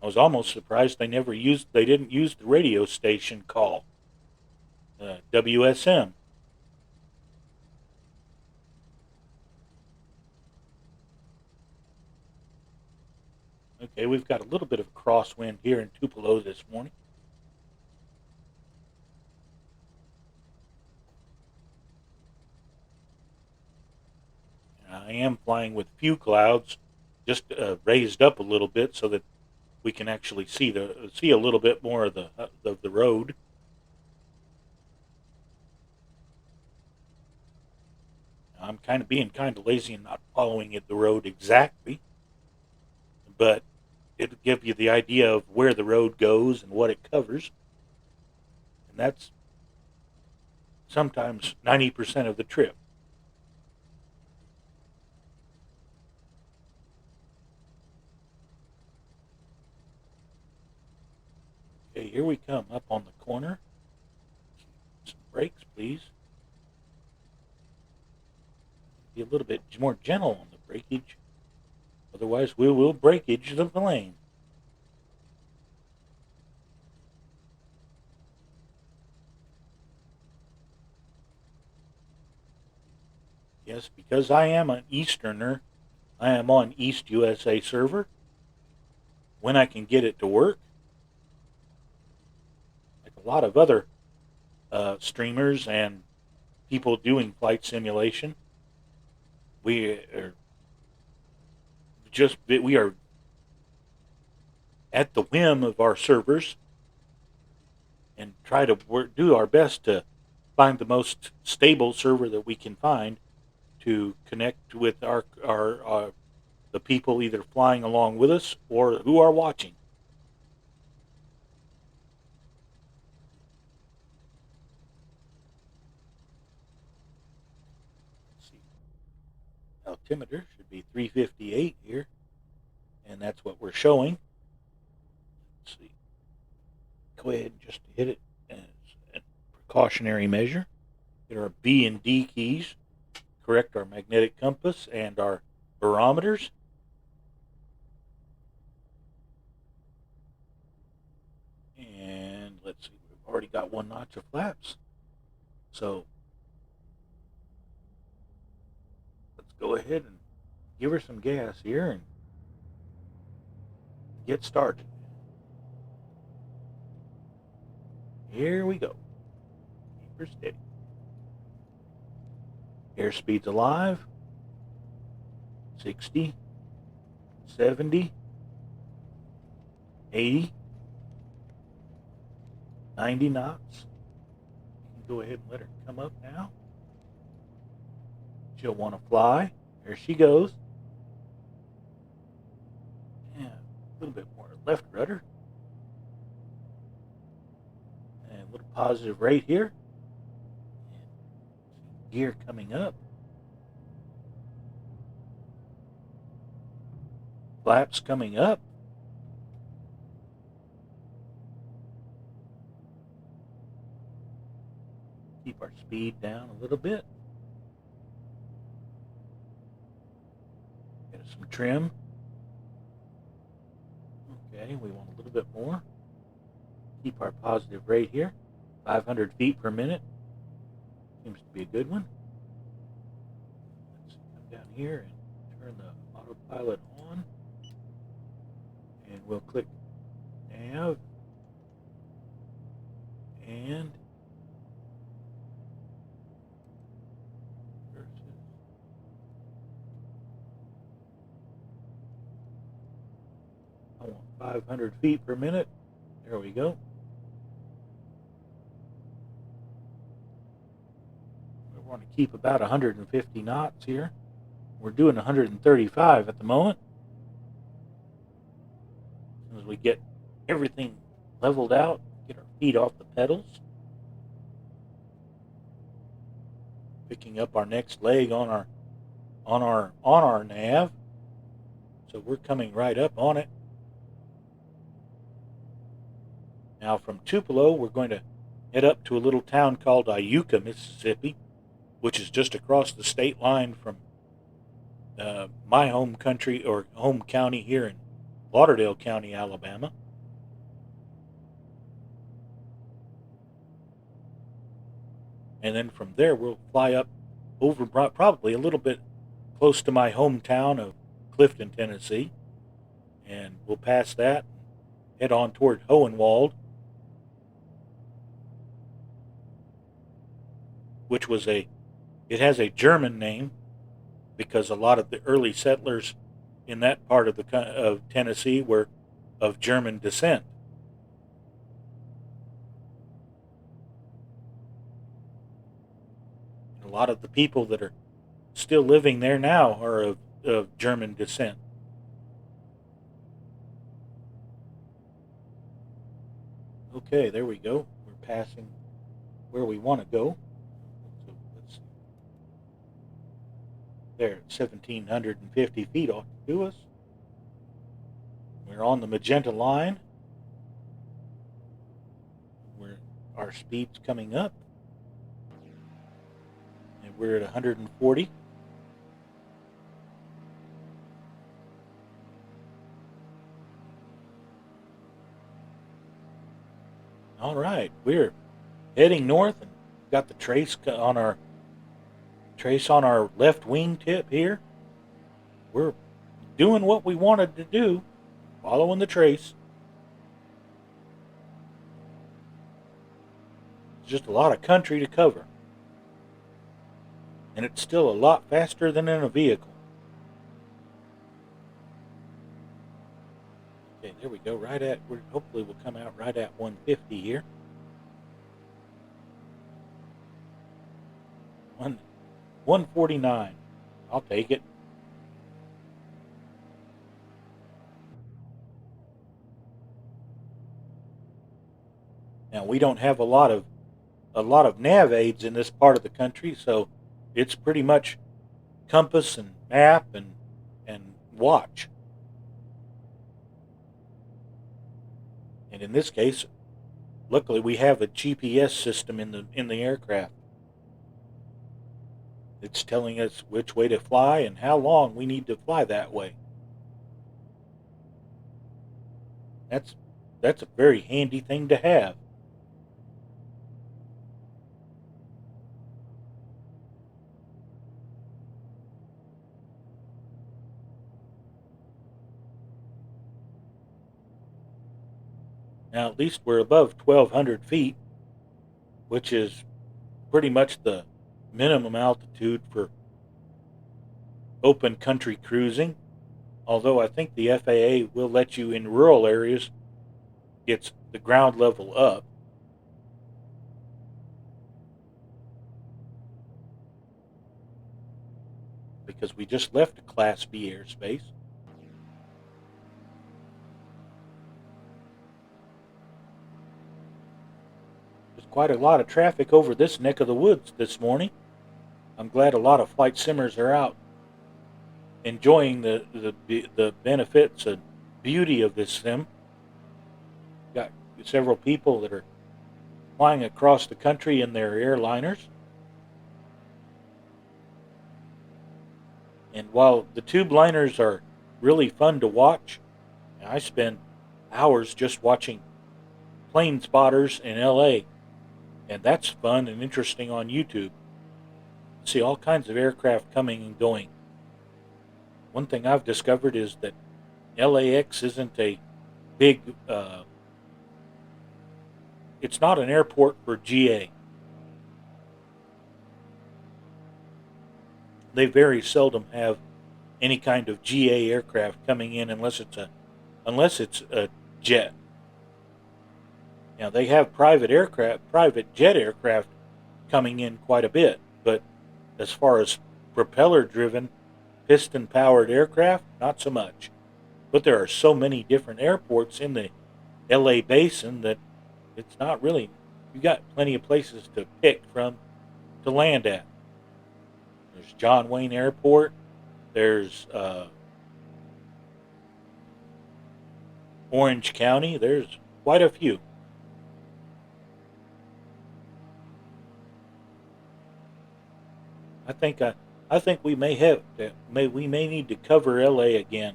S1: I was almost surprised they didn't use the radio station call, WSM. Okay, we've got a little bit of a crosswind here in Tupelo this morning. I am flying with few clouds, just raised up a little bit so that we can actually see a little bit more of the road. I'm being kind of lazy and not following the road exactly, but it'll give you the idea of where the road goes and what it covers, and that's sometimes 90% of the trip. Okay, here we come up on the corner. Some brakes, please. Be a little bit more gentle on the brakeage. Otherwise, we will breakage the lane. Yes, because I am an Easterner, I am on East USA server. When I can get it to work, like a lot of other streamers and people doing flight simulation, we are at the whim of our servers and try to do our best to find the most stable server that we can find to connect with our the people either flying along with us or who are watching. Let's see. Altimeter should be 358 here, and that's what we're showing. Let's see. Go ahead and just hit it as a precautionary measure. Hit our B and D keys, correct our magnetic compass and our barometers. And let's see, we've already got one notch of flaps. So let's go ahead and give her some gas here and get started. Here we go. Keep her steady. Airspeed's alive. 60, 70, 80, 90 knots. You can go ahead and let her come up now. She'll want to fly. There she goes. Yeah, a little bit more left rudder. And a little positive right here. And gear coming up. Flaps coming up. Keep our speed down a little bit. Get some trim. Okay, we want a little bit more. Keep our positive rate here. 500 feet per minute. Seems to be a good one. Let's come down here and turn the autopilot on. And we'll click nav. And I want 500 feet per minute. There we go. We want to keep about 150 knots here. We're doing 135 at the moment. As soon as we get everything leveled out, get our feet off the pedals. Picking up our next leg on our nav. So we're coming right up on it. Now from Tupelo, we're going to head up to a little town called Iuka, Mississippi, which is just across the state line from my home country or home county here in Lauderdale County, Alabama. And then from there, we'll fly up over probably a little bit close to my hometown of Clifton, Tennessee. And we'll pass that and head on toward Hohenwald, which was it has a German name because a lot of the early settlers in that part of Tennessee were of German descent. A lot of the people that are still living there now are of German descent. Okay, there we go. We're passing where we want to go. So let's see. There, 1,750 feet off to us. We're on the magenta line. Our speed's coming up. And we're at 140. All right, we're heading north and got the trace on our left wing tip here. We're doing what we wanted to do, following the trace. It's just a lot of country to cover. And it's still a lot faster than in a vehicle. Okay, there we go. Hopefully we'll come out right at 150 here. 149. I'll take it. Now we don't have a lot of nav aids in this part of the country, so it's pretty much compass and map and watch. And in this case, luckily we have a GPS system in the aircraft. It's telling us which way to fly and how long we need to fly that way. That's a very handy thing to have. Now, at least we're above 1,200 feet, which is pretty much the minimum altitude for open country cruising. Although I think the FAA will let you in rural areas get the ground level up. Because we just left a Class B airspace. Quite a lot of traffic over this neck of the woods this morning. I'm glad a lot of flight simmers are out enjoying the benefits and beauty of this sim. Got several people that are flying across the country in their airliners. And while the tube liners are really fun to watch, I spend hours just watching plane spotters in LA. And that's fun and interesting on YouTube. See all kinds of aircraft coming and going. One thing I've discovered is that LAX isn't a big, it's not an airport for GA. They very seldom have any kind of GA aircraft coming in unless it's a jet. Now, they have private jet aircraft coming in quite a bit, but as far as propeller-driven, piston-powered aircraft, not so much. But there are so many different airports in the LA basin that it's not really, you got plenty of places to pick from to land at. There's John Wayne Airport, there's Orange County, there's quite a few. I think we may need to cover LA again.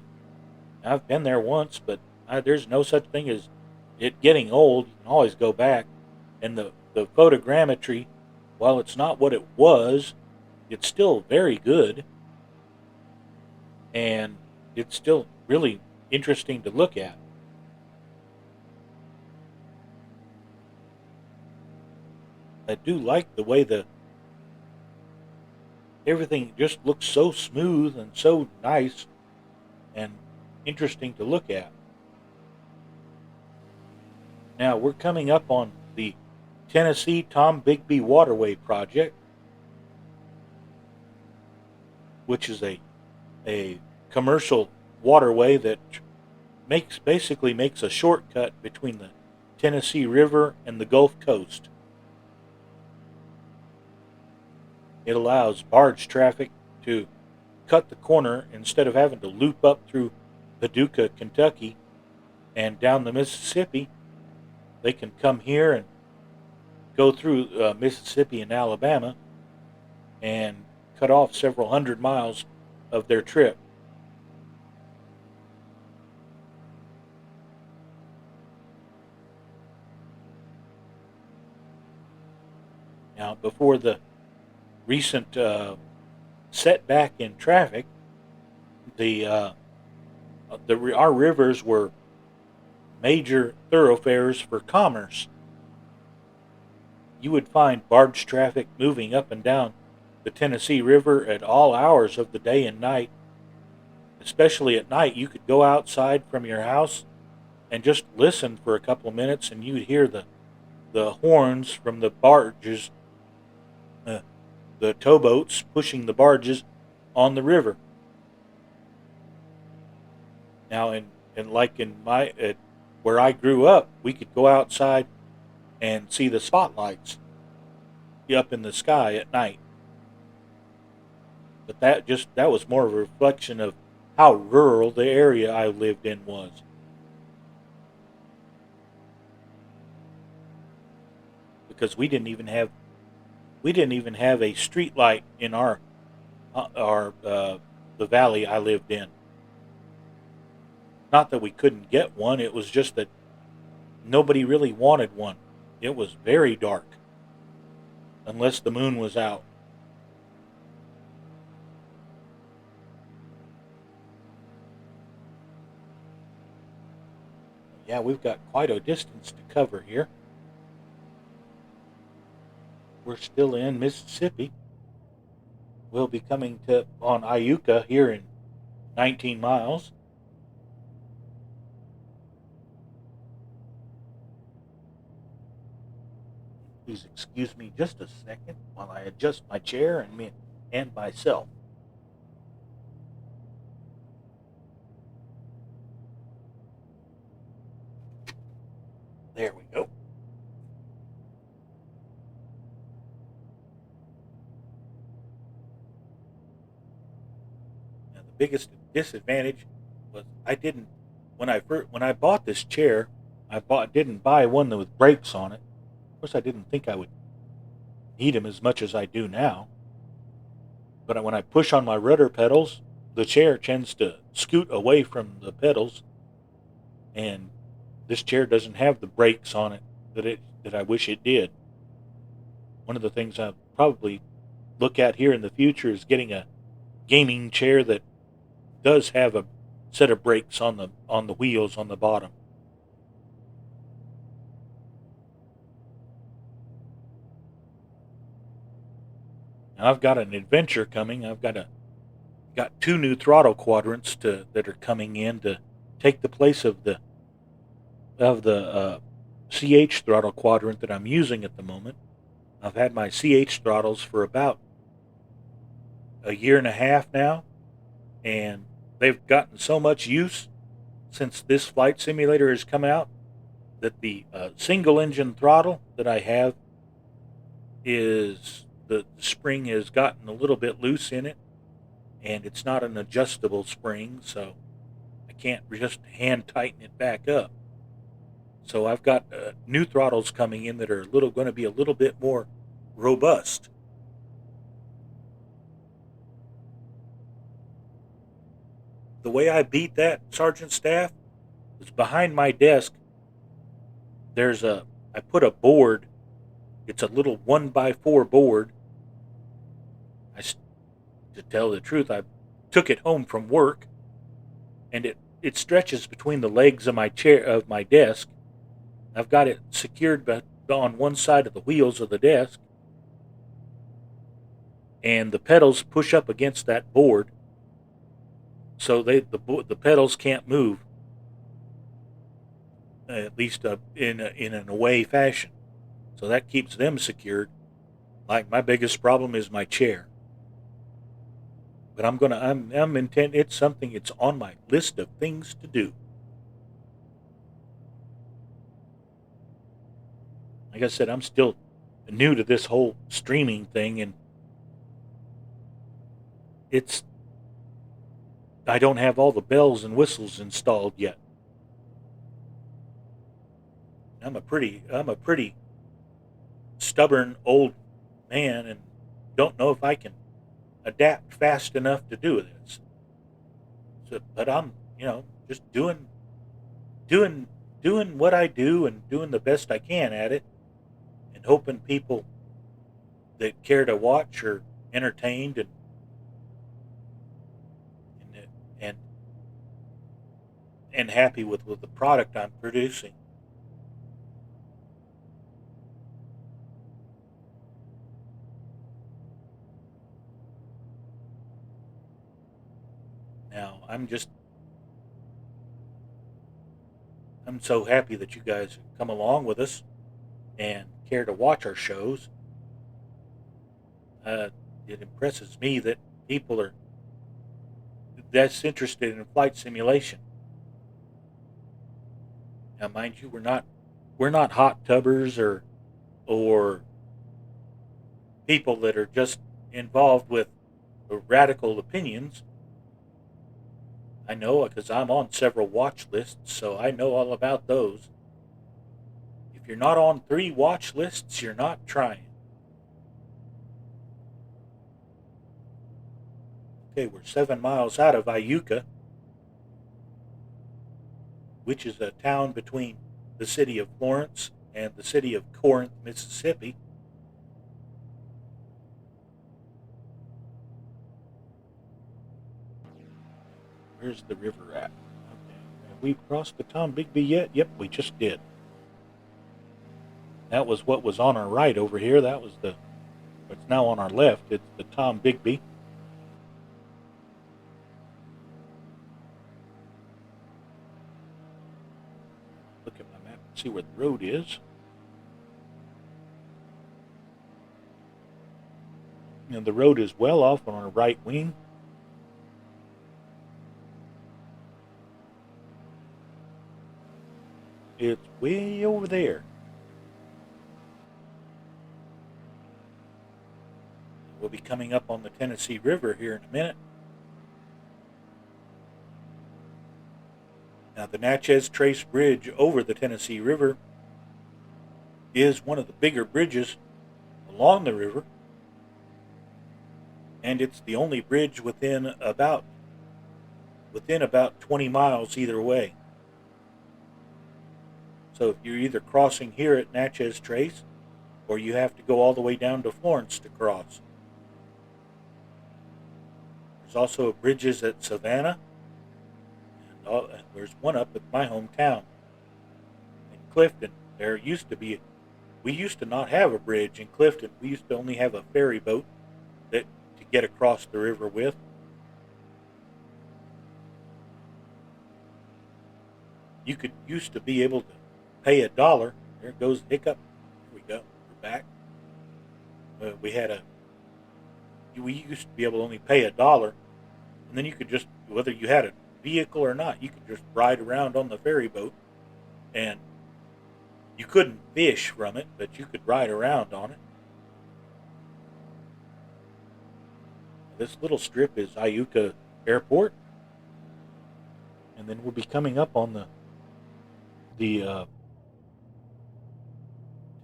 S1: I've been there once, but there's no such thing as it getting old. You can always go back. And the photogrammetry, while it's not what it was, it's still very good. And it's still really interesting to look at. I do like the way everything just looks so smooth and so nice and interesting to look at. Now we're coming up on the Tennessee Tom Bigby Waterway Project, which is a commercial waterway that basically makes a shortcut between the Tennessee River and the Gulf Coast. It allows barge traffic to cut the corner instead of having to loop up through Paducah, Kentucky, and down the Mississippi. They can come here and go through Mississippi and Alabama and cut off several hundred miles of their trip. Now, before the recent setback in traffic, our rivers were major thoroughfares for commerce. You would find barge traffic moving up and down the Tennessee River at all hours of the day and night. Especially at night, you could go outside from your house and just listen for a couple of minutes, and you'd hear the horns from the barges, the towboats pushing the barges on the river. Now, where I grew up, we could go outside and see the spotlights up in the sky at night. But that was more of a reflection of how rural the area I lived in was. Because we didn't even have a street light in the valley I lived in. Not that we couldn't get one, it was just that nobody really wanted one. It was very dark, unless the moon was out. Yeah, we've got quite a distance to cover here. We're still in Mississippi. We'll be coming on Iuka here in 19 miles. Please excuse me just a second while I adjust my chair and myself. There we go. Now the biggest disadvantage was when I bought this chair, didn't buy one with brakes on it. Of course, I didn't think I would need them as much as I do now. But when I push on my rudder pedals, the chair tends to scoot away from the pedals, and this chair doesn't have the brakes on it that I wish it did. One of the things I'll probably look at here in the future is getting a gaming chair that does have a set of brakes on the wheels on the bottom. Now I've got an adventure coming. I've got two new throttle quadrants that are coming in to take the place of the CH throttle quadrant that I'm using at the moment. I've had my CH throttles for about a year and a half now, and they've gotten so much use since this flight simulator has come out that the single engine throttle that I have is the spring has gotten a little bit loose in it, and it's not an adjustable spring, so I can't just hand tighten it back up. So I've got new throttles coming in that are going to be a little bit more robust. The way I beat that, Sergeant Staff, is behind my desk. I put a board. It's a little 1x4 board. To tell the truth, I took it home from work, and it stretches between the legs of my desk. I've got it secured on one side of the wheels of the desk, and the pedals push up against that board, so the pedals can't move. at least in an away fashion. So that keeps them secured. Like my biggest problem is my chair. But I'm intent. It's something. It's on my list of things to do. Like I said, I'm still new to this whole streaming thing, and it's I don't have all the bells and whistles installed yet. I'm a pretty stubborn old man, and don't know if I can adapt fast enough to do this. So, but I'm just doing doing what I do and doing the best I can at it, and hoping people that care to watch are entertained and and and happy with the product I'm producing. Now I'm so happy that you guys come along with us and care to watch our shows. Uh, it impresses me that people are that's interested in flight simulation. Now, mind you, we're not hot tubbers or people that are just involved with radical opinions. I know because I'm on several watch lists, so I know all about those. If you're not on 3 watch lists, you're not trying. Okay, we're 7 miles out of Iuka, which is a town between the city of Florence and the city of Corinth, Mississippi. Where's the river at? Okay. Have we crossed the Tom Bigby yet? Yep, we just did. That was what was on our right over here. That was it's now on our left. It's the Tom Bigby. Look at my map and see where the road is. And the road is well off on our right wing. It's way over there. We'll be coming up on the Tennessee River here in a minute. Now, the Natchez Trace Bridge over the Tennessee River is one of the bigger bridges along the river, and it's the only bridge within about 20 miles either way. So if you're either crossing here at Natchez Trace, or you have to go all the way down to Florence to cross. There's also bridges at Savannah, and there's one up at my hometown in Clifton. We used to not have a bridge in Clifton. We used to only have a ferry boat to get across the river with. You used to be able to pay $1. There goes the hiccup. Here we go. We're back. We used to be able to only pay $1, and then you could just, whether you had a vehicle or not, you could just ride around on the ferry boat, and you couldn't fish from it, but you could ride around on it. This little strip is Iuka Airport, and then we'll be coming up on the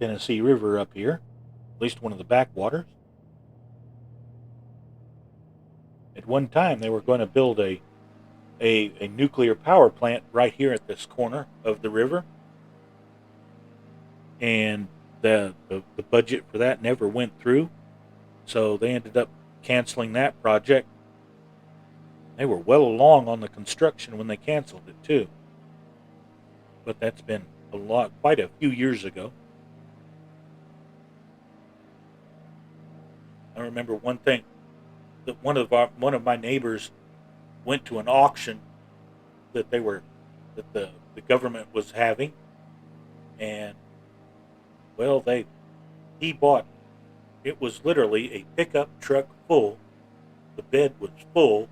S1: Tennessee River up here, at least one of the backwaters. At one time, they were going to build a nuclear power plant right here at this corner of the river, and the budget for that never went through, so they ended up canceling that project. They were well along on the construction when they canceled it too, but that's been quite a few years ago. I remember one thing, that one of my neighbors went to an auction that the government was having, And well, he bought, it was literally a pickup truck full. The bed was full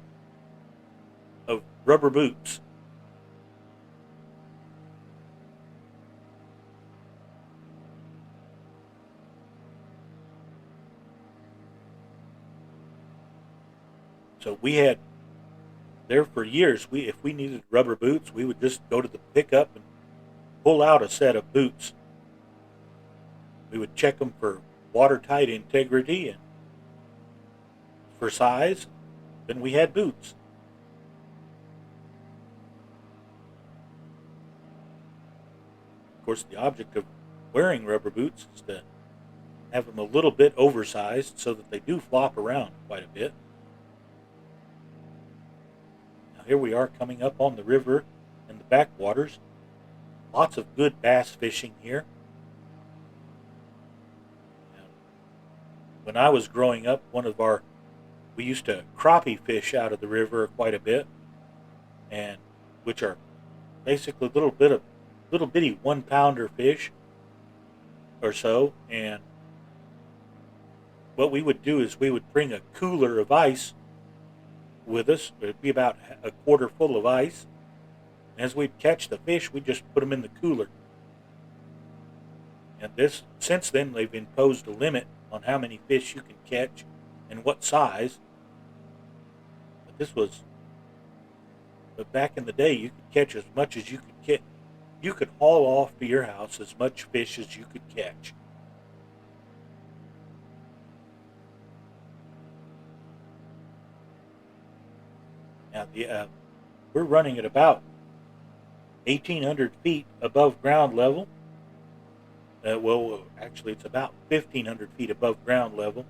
S1: of rubber boots. So we had there for years. If we needed rubber boots, we would just go to the pickup and pull out a set of boots. We would check them for watertight integrity and for size. Then we had boots. Of course, the object of wearing rubber boots is to have them a little bit oversized so that they do flop around quite a bit. Now here we are coming up on the river and the backwaters. Lots of good bass fishing here. Now, when I was growing up, we used to crappie fish out of the river quite a bit, and which are basically little bitty 1-pounder fish or so. And what we would do is we would bring a cooler of ice with us. It'd be about a quarter full of ice. And as we'd catch the fish, we'd just put them in the cooler. And since then, they've imposed a limit on how many fish you can catch and what size. But back in the day, you could catch as much as you could catch. You could haul off to your house as much fish as you could catch. Now, we're running at about 1,800 feet above ground level. Actually, it's about 1,500 feet above ground level.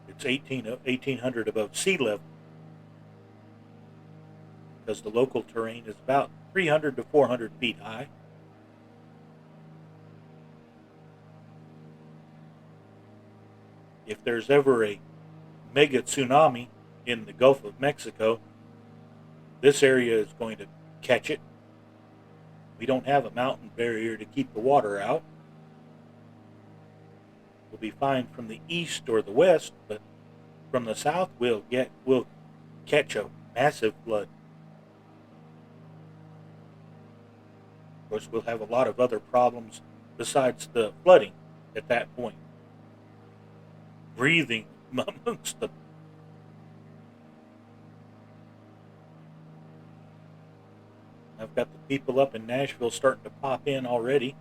S1: It's 1,800 above sea level, because the local terrain is about 300 to 400 feet high. If there's ever a mega tsunami in the Gulf of Mexico, this area is going to catch it. We don't have a mountain barrier to keep the water out. We'll be fine from the east or the west, but from the south we'll catch a massive flood. Of course, we'll have a lot of other problems besides the flooding at that point. Breathing amongst them. I've got the people up in Nashville starting to pop in already.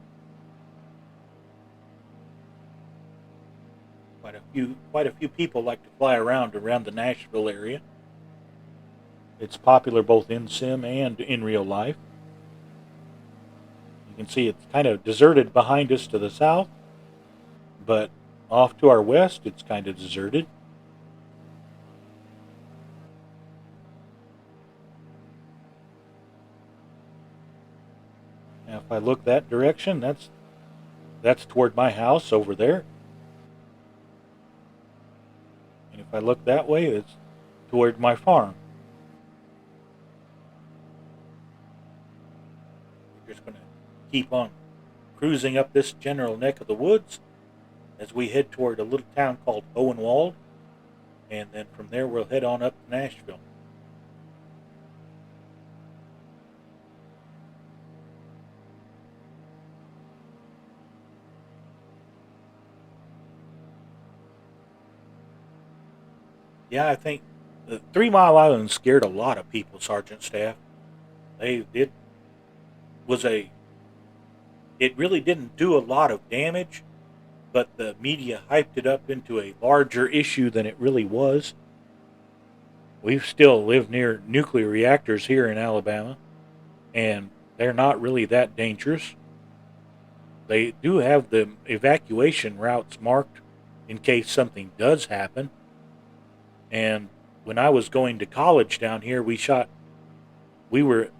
S1: Quite a few people like to fly around the Nashville area. It's popular both in sim and in real life. You can see it's kind of deserted behind us to the south, but off to our west it's kind of deserted. Now if I look that direction, that's toward my house over there. And if I look that way, it's toward my farm. We're just going to keep on cruising up this general neck of the woods as we head toward a little town called Hohenwald, and then from there we'll head on up to Nashville. Yeah, I think the 3 Mile Island scared a lot of people, Sergeant Staff. It really didn't do a lot of damage, but the media hyped it up into a larger issue than it really was. We still live near nuclear reactors here in Alabama, and they're not really that dangerous. They do have the evacuation routes marked in case something does happen. And when I was going to college down here, we were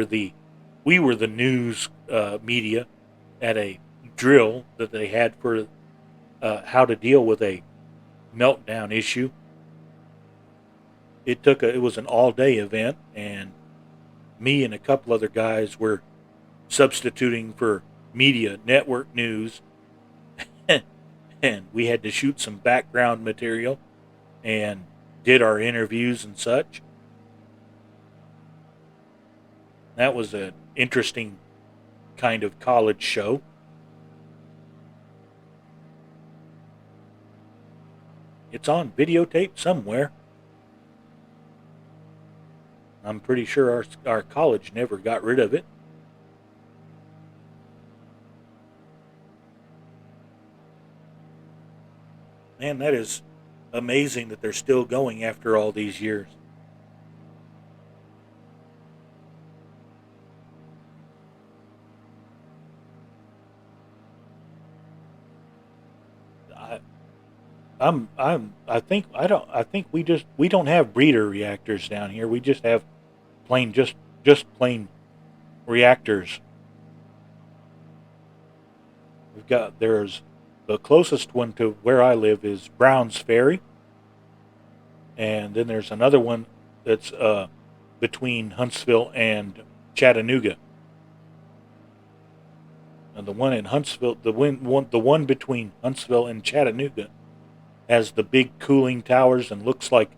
S1: the news media at a drill that they had for how to deal with a meltdown issue. It was an all-day event, and me and a couple other guys were substituting for media network news, and we had to shoot some background material and did our interviews and such. That was an interesting kind of college show. It's on videotape somewhere. I'm pretty sure our college never got rid of it. Man, that is amazing that they're still going after all these years. I, I think we don't have breeder reactors down here. We just have just plain reactors. There's the closest one to where I live is Browns Ferry, and then there's another one that's between Huntsville and Chattanooga. And the one in Huntsville, the one between Huntsville and Chattanooga, has the big cooling towers and looks like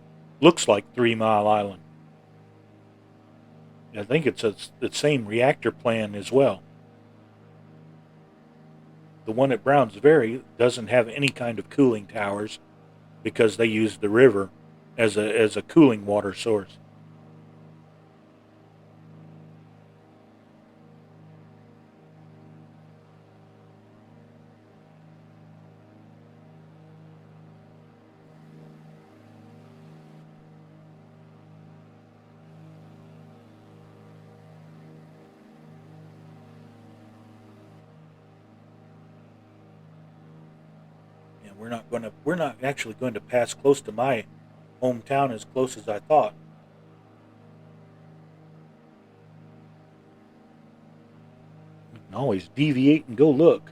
S1: 3 Mile Island. I think it's the same reactor plan as well. The one at Browns Ferry doesn't have any kind of cooling towers because they use the river as a cooling water source. We're not actually going to pass close to my hometown as close as I thought. You can always deviate and go look.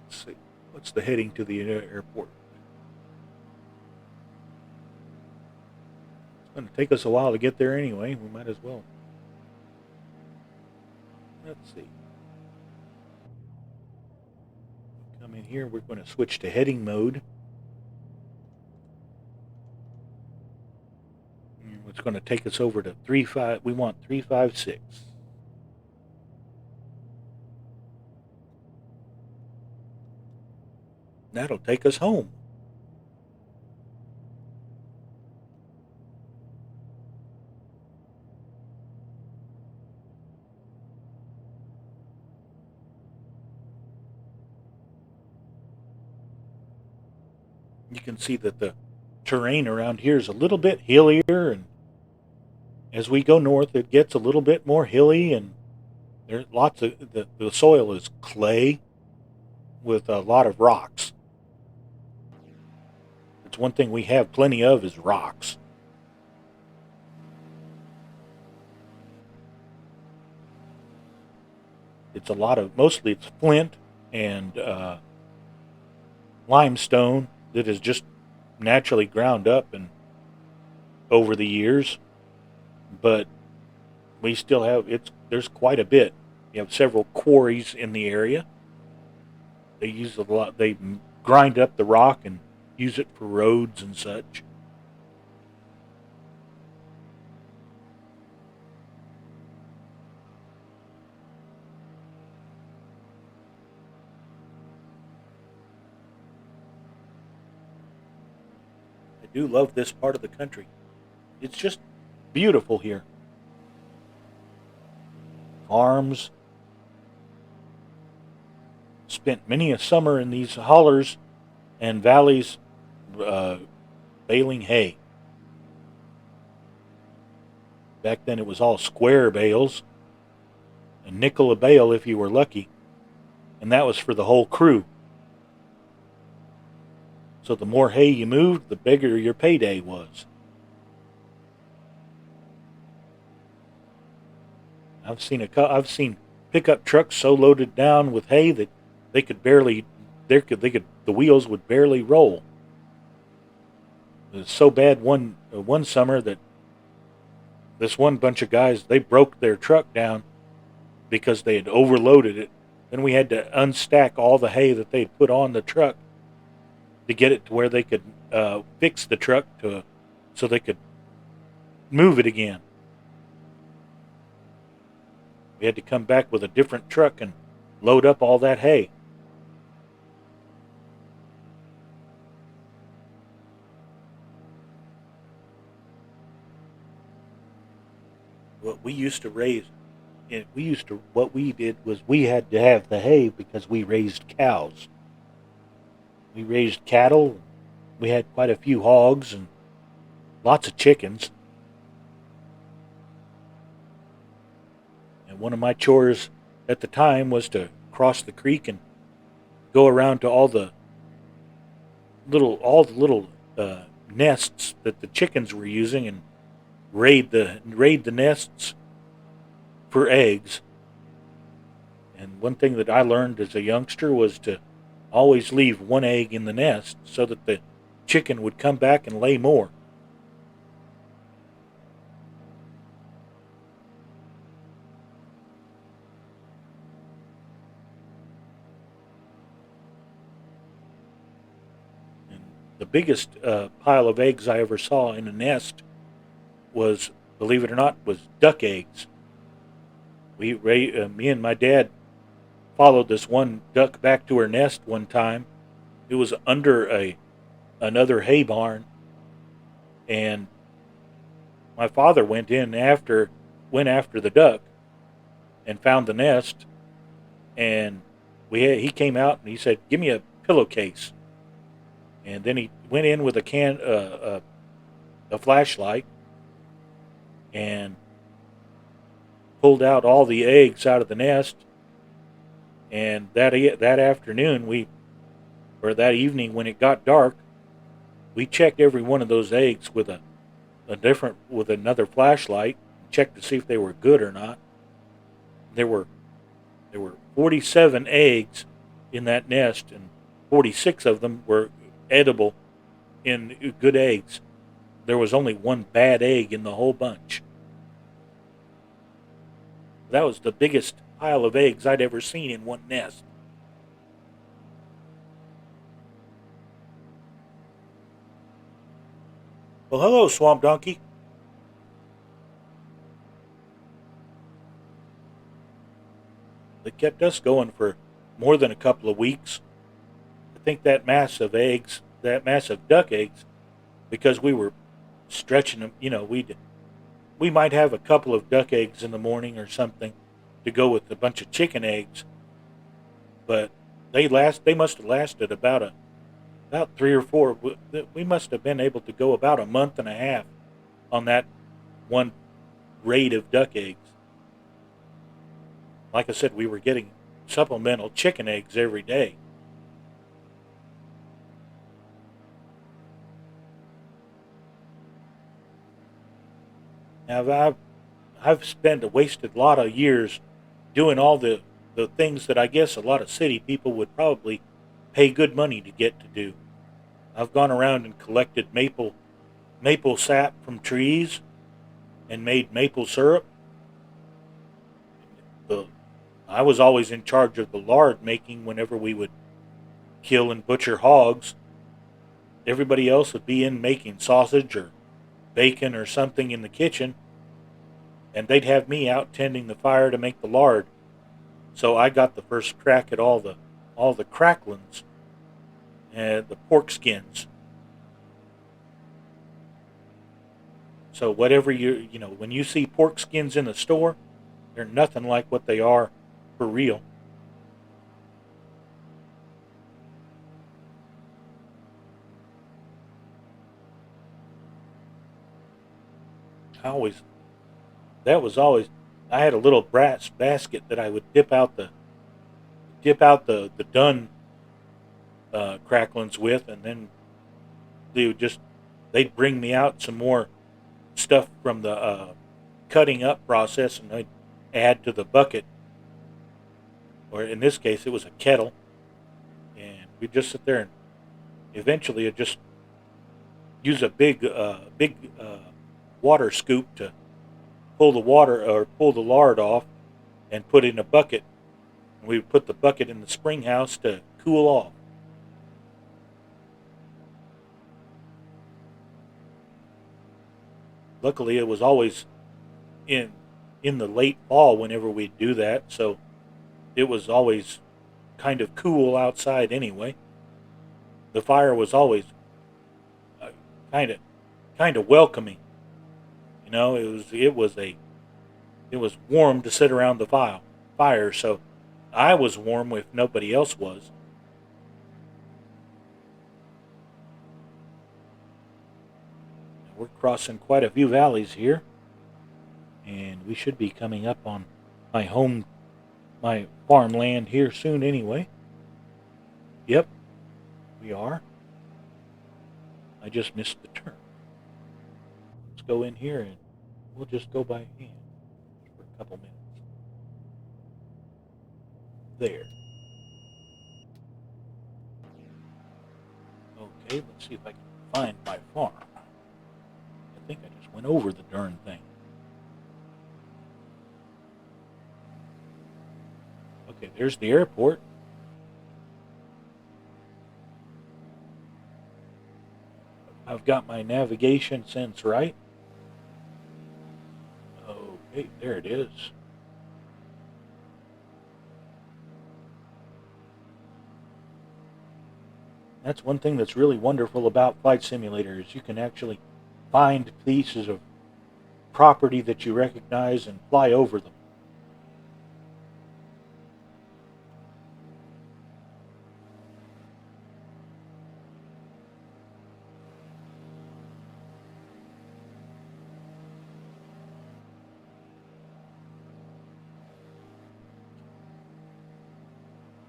S1: Let's see. What's the heading to the airport? It's going to take us a while to get there anyway. We might as well. Let's see. Come in here. We're going to switch to heading mode. It's going to take us over to 35. We want 356. That'll take us home. You can see that the terrain around here is a little bit hillier, and as we go north, it gets a little bit more hilly, and there's lots of the soil is clay with a lot of rocks. It's one thing we have plenty of is rocks. It's mostly it's flint and limestone that is just naturally ground up and over the years, but we still have there's quite a bit. We have several quarries in the area. They use a lot. They grind up the rock and use it for roads and such. I do love this part of the country. It's just beautiful here. Farms. Spent many a summer in these hollers and valleys baling hay. Back then it was all square bales, a nickel a bale if you were lucky, and that was for the whole crew. So the more hay you moved, the bigger your payday was. I've seen pickup trucks so loaded down with hay that they could the wheels would barely roll. It was so bad one summer that this one bunch of guys, they broke their truck down because they had overloaded it. Then we had to unstack all the hay that they'd put on the truck to get it to where they could fix the truck so they could move it again. We had to come back with a different truck and load up all that hay. What we used to raise, what we did was we had to have the hay because we raised cows. We raised cattle. We had quite a few hogs and lots of chickens. And one of my chores at the time was to cross the creek and go around to all the little nests that the chickens were using and raid the nests for eggs. And one thing that I learned as a youngster was to always leave one egg in the nest so that the chicken would come back and lay more. And the biggest pile of eggs I ever saw in a nest was, believe it or not, was duck eggs. Me and my dad followed this one duck back to her nest one time. It was under another hay barn, and my father went after the duck and found the nest, and he came out and he said, "Give me a pillowcase," and then he went in with a flashlight and pulled out all the eggs out of the nest. And that afternoon, that evening when it got dark, we checked every one of those eggs with with another flashlight, checked to see if they were good or not. There were 47 eggs in that nest, and 46 of them were edible and good eggs. There was only one bad egg in the whole bunch. That was the biggest pile of eggs I'd ever seen in one nest. Well, hello, Swamp Donkey. It kept us going for more than a couple of weeks. I think that massive duck eggs, because we were stretching them, we might have a couple of duck eggs in the morning or something to go with a bunch of chicken eggs, but they must have lasted about 3 or 4. We must have been able to go about a month and a half on that one raid of duck eggs. Like I said, we were getting supplemental chicken eggs every day. Now I've spent a wasted lot of years doing all the things that I guess a lot of city people would probably pay good money to get to do. I've gone around and collected maple sap from trees and made maple syrup. I was always in charge of the lard making whenever we would kill and butcher hogs. Everybody else would be in making sausage or bacon or something in the kitchen, and they'd have me out tending the fire to make the lard. So I got the first crack at all the cracklings and the pork skins. So whatever when you see pork skins in the store, they're nothing like what they are for real. I always that was always I had a little brass basket that I would dip out the done cracklings with, and then they'd bring me out some more stuff from the cutting up process, and I'd add to the bucket, or in this case it was a kettle, and we'd just sit there and eventually I'd just use a big water scoop to pull the water or pull the lard off and put it in a bucket. And we would put the bucket in the spring house to cool off. Luckily, it was always in the late fall whenever we'd do that, so it was always kind of cool outside anyway. The fire was always uh, kind of welcoming. You know, it was warm to sit around the fire, so I was warm if nobody else was. We're crossing quite a few valleys here, and we should be coming up on my farmland here soon anyway. Yep, we are. I just missed the turn. Let's go in here and we'll just go by hand for a couple minutes. There. Okay, let's see if I can find my farm. I think I just went over the darn thing. Okay, there's the airport. I've got my navigation sense right. Okay, there it is. That's one thing that's really wonderful about Flight Simulator is you can actually find pieces of property that you recognize and fly over them.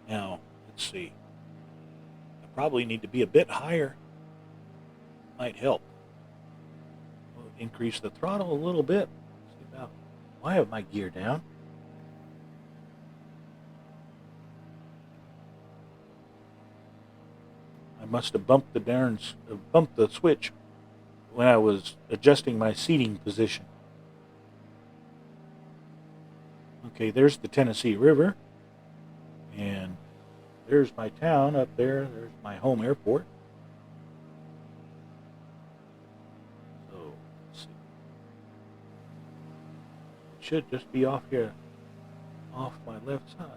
S1: Now, let's see. I probably need to be a bit higher. Might help. We'll increase the throttle a little bit. See about why have my gear down? I must have bumped the switch when I was adjusting my seating position. Okay, there's the Tennessee River. And there's my town up there. There's my home airport. So, let's see. It should just be off here, off my left side.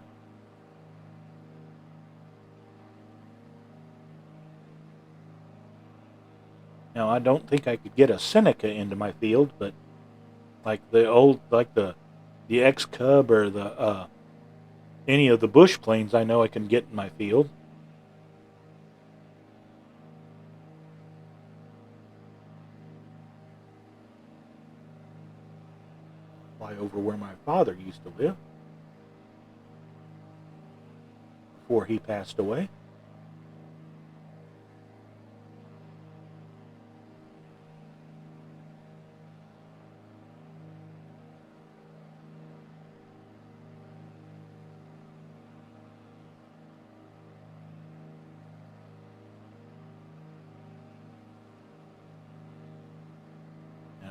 S1: Now, I don't think I could get a Seneca into my field, but like the X-Cub or the any of the bush planes I know I can get in my field. Fly over where my father used to live before he passed away.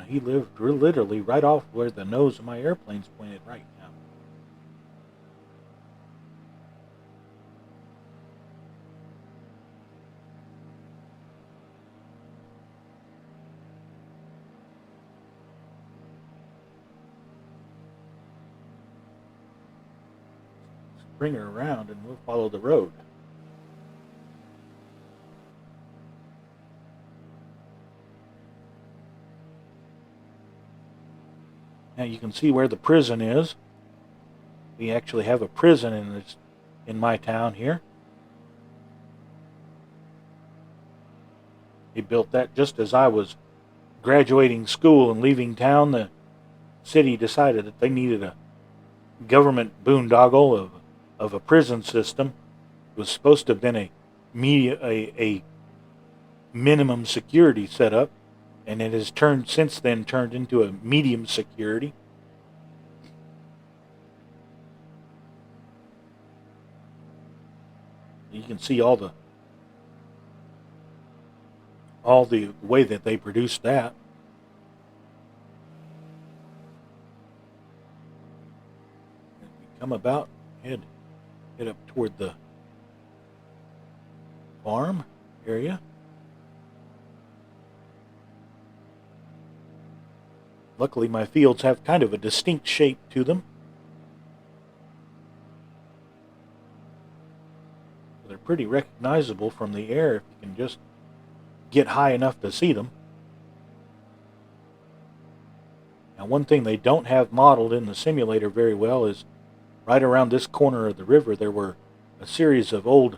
S1: He lived literally right off where the nose of my airplane's pointed right now. Bring her around and we'll follow the road. Now you can see where the prison is. We actually have a prison in my town here. He built that just as I was graduating school and leaving town. The city decided that they needed a government boondoggle of a prison system. It was supposed to have been a minimum security setup, and it has since then turned into a medium security. You can see all the way that they produced that. come about, head up toward the farm area. Luckily, my fields have kind of a distinct shape to them. They're pretty recognizable from the air if you can just get high enough to see them. Now, one thing they don't have modeled in the simulator very well is right around this corner of the river there were a series of old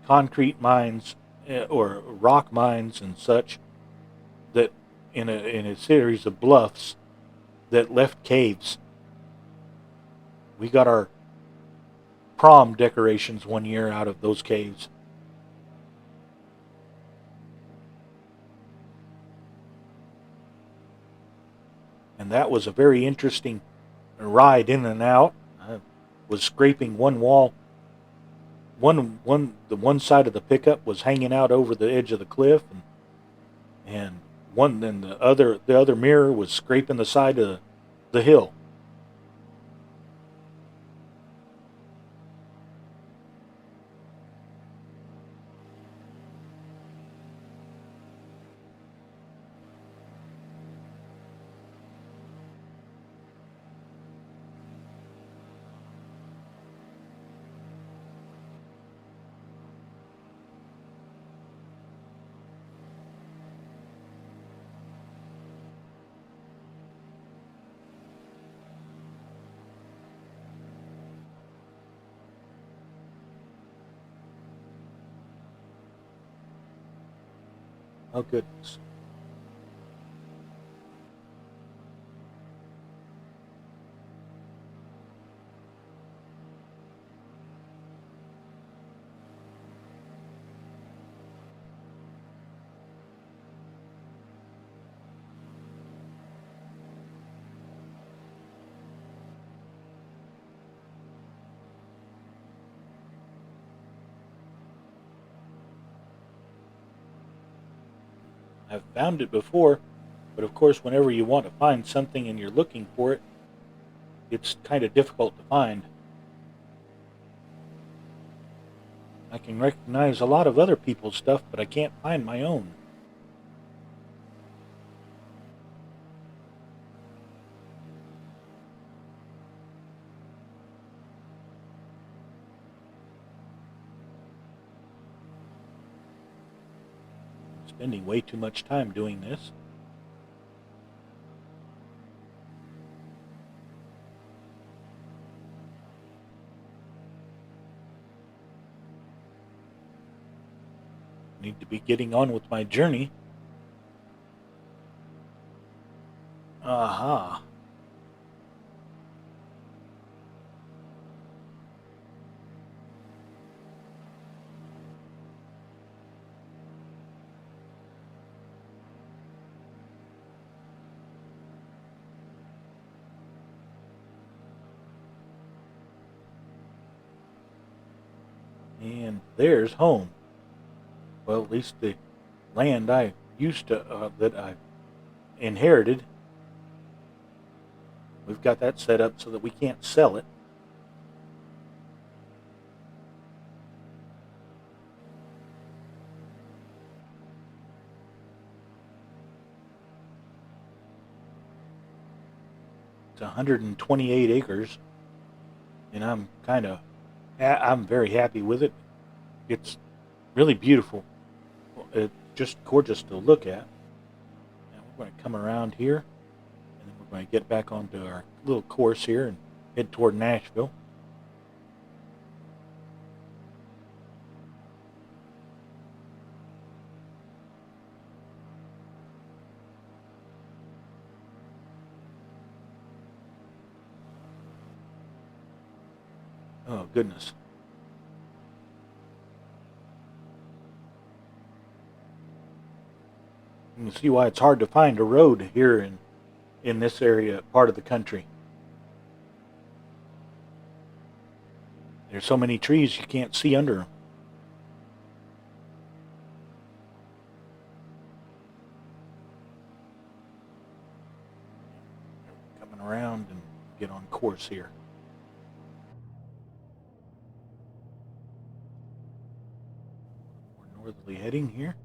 S1: concrete mines or rock mines and such that in a series of bluffs that left caves. We got our prom decorations one year out of those caves. And that was a very interesting ride in and out. I was scraping one wall. The one side of the pickup was hanging out over the edge of the cliff, and the other mirror was scraping the side of the hill. Oh, goodness. I've found it before, but of course, whenever you want to find something and you're looking for it, it's kind of difficult to find. I can recognize a lot of other people's stuff, but I can't find my own. I'm spending way too much time doing this. Need to be getting on with my journey. Aha. And there's home. Well, at least the land I used to, that I inherited. We've got that set up so that we can't sell it. It's 128 acres, and I'm very happy with it. It's really beautiful. It's just gorgeous to look at. Now we're going to come around here, and then we're going to get back onto our little course here and head toward Nashville. Oh, goodness. You can see why it's hard to find a road here in this area, part of the country. There's so many trees you can't see under them. Coming around and get on course here. heading here.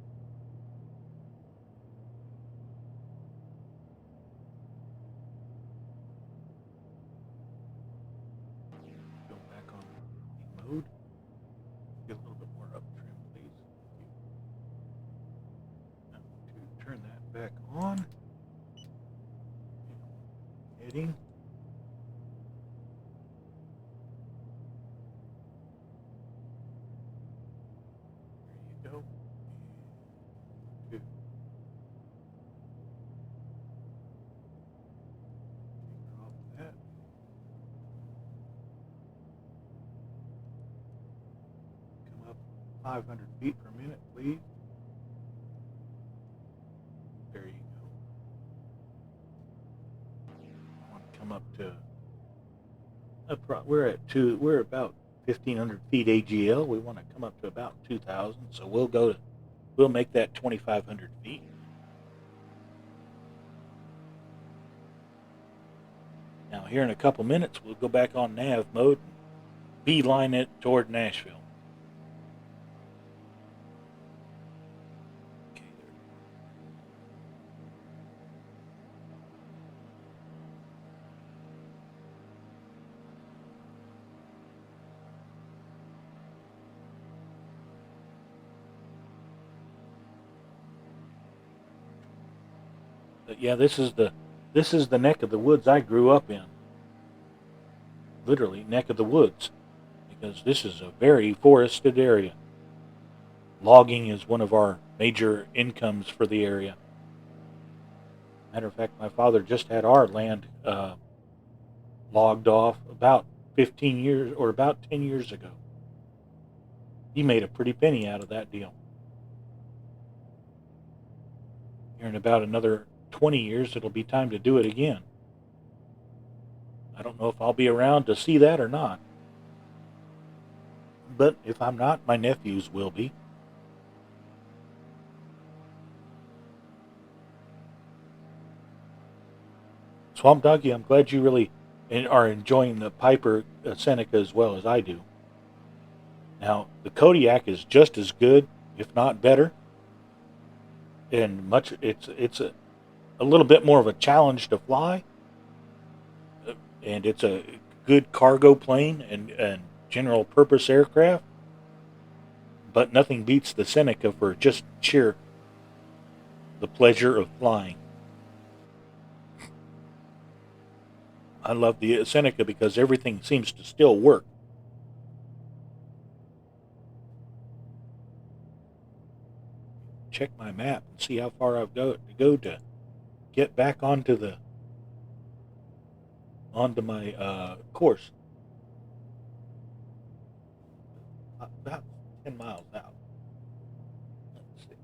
S1: Go back on the mode. Get a little bit more up trim, please. I'm going to turn that back on. Heading. There you go. Good. Take off that. Come up 500 feet per minute, please. There you go. I want to come up to. We're at two. We're about 1,500 feet AGL. We want to come up to about 2,000. So we'll make that 2,500 feet. Now here in a couple minutes, we'll go back on nav mode and beeline it toward Nashville. Okay, but yeah, this is the neck of the woods I grew up in. Literally neck of the woods, because this is a very forested area. Logging is one of our major incomes for the area. Matter of fact, my father just had our land logged off about 15 years or about 10 years ago. He made a pretty penny out of that deal. Here in about another 20 years, it'll be time to do it again. I don't know if I'll be around to see that or not. But if I'm not, my nephews will be. Swamp Doggy, I'm glad you really are enjoying the Piper Seneca as well as I do. Now, the Kodiak is just as good, if not better. And it's a little bit more of a challenge to fly. And it's a good cargo plane and general purpose aircraft. But nothing beats the Seneca for just sheer the pleasure of flying. I love the Seneca because everything seems to still work. Check my map and see how far I've got to go to get back onto my course. About 10 miles out. Let's see.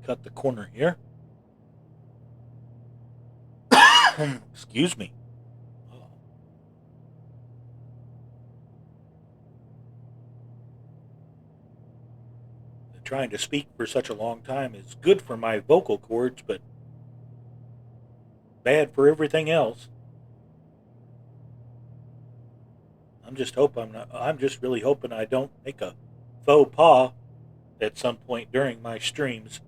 S1: Cut the corner here. Excuse me. Trying to speak for such a long time is good for my vocal cords, but bad for everything else. I'm just really hoping I don't make a faux pas at some point during my streams.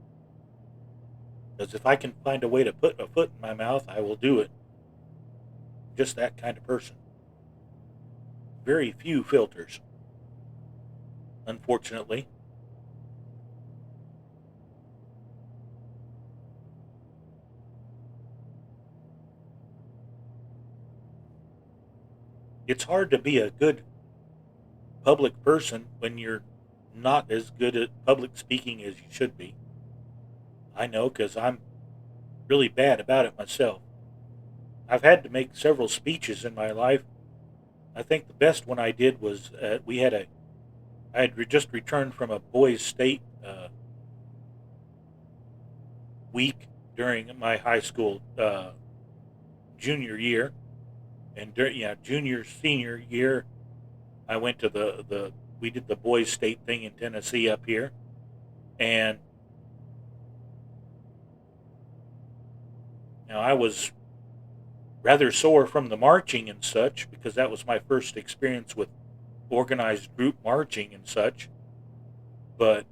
S1: Because if I can find a way to put a foot in my mouth, I will do it. I'm just that kind of person. Very few filters, unfortunately. It's hard to be a good public person when you're not as good at public speaking as you should be. I know, because I'm really bad about it myself. I've had to make several speeches in my life. I think the best one I did was I had just returned from a boys' state week during my high school junior year, and junior senior year, I went to we did the boys' state thing in Tennessee up here, and I was rather sore from the marching and such because that was my first experience with organized group marching and such. But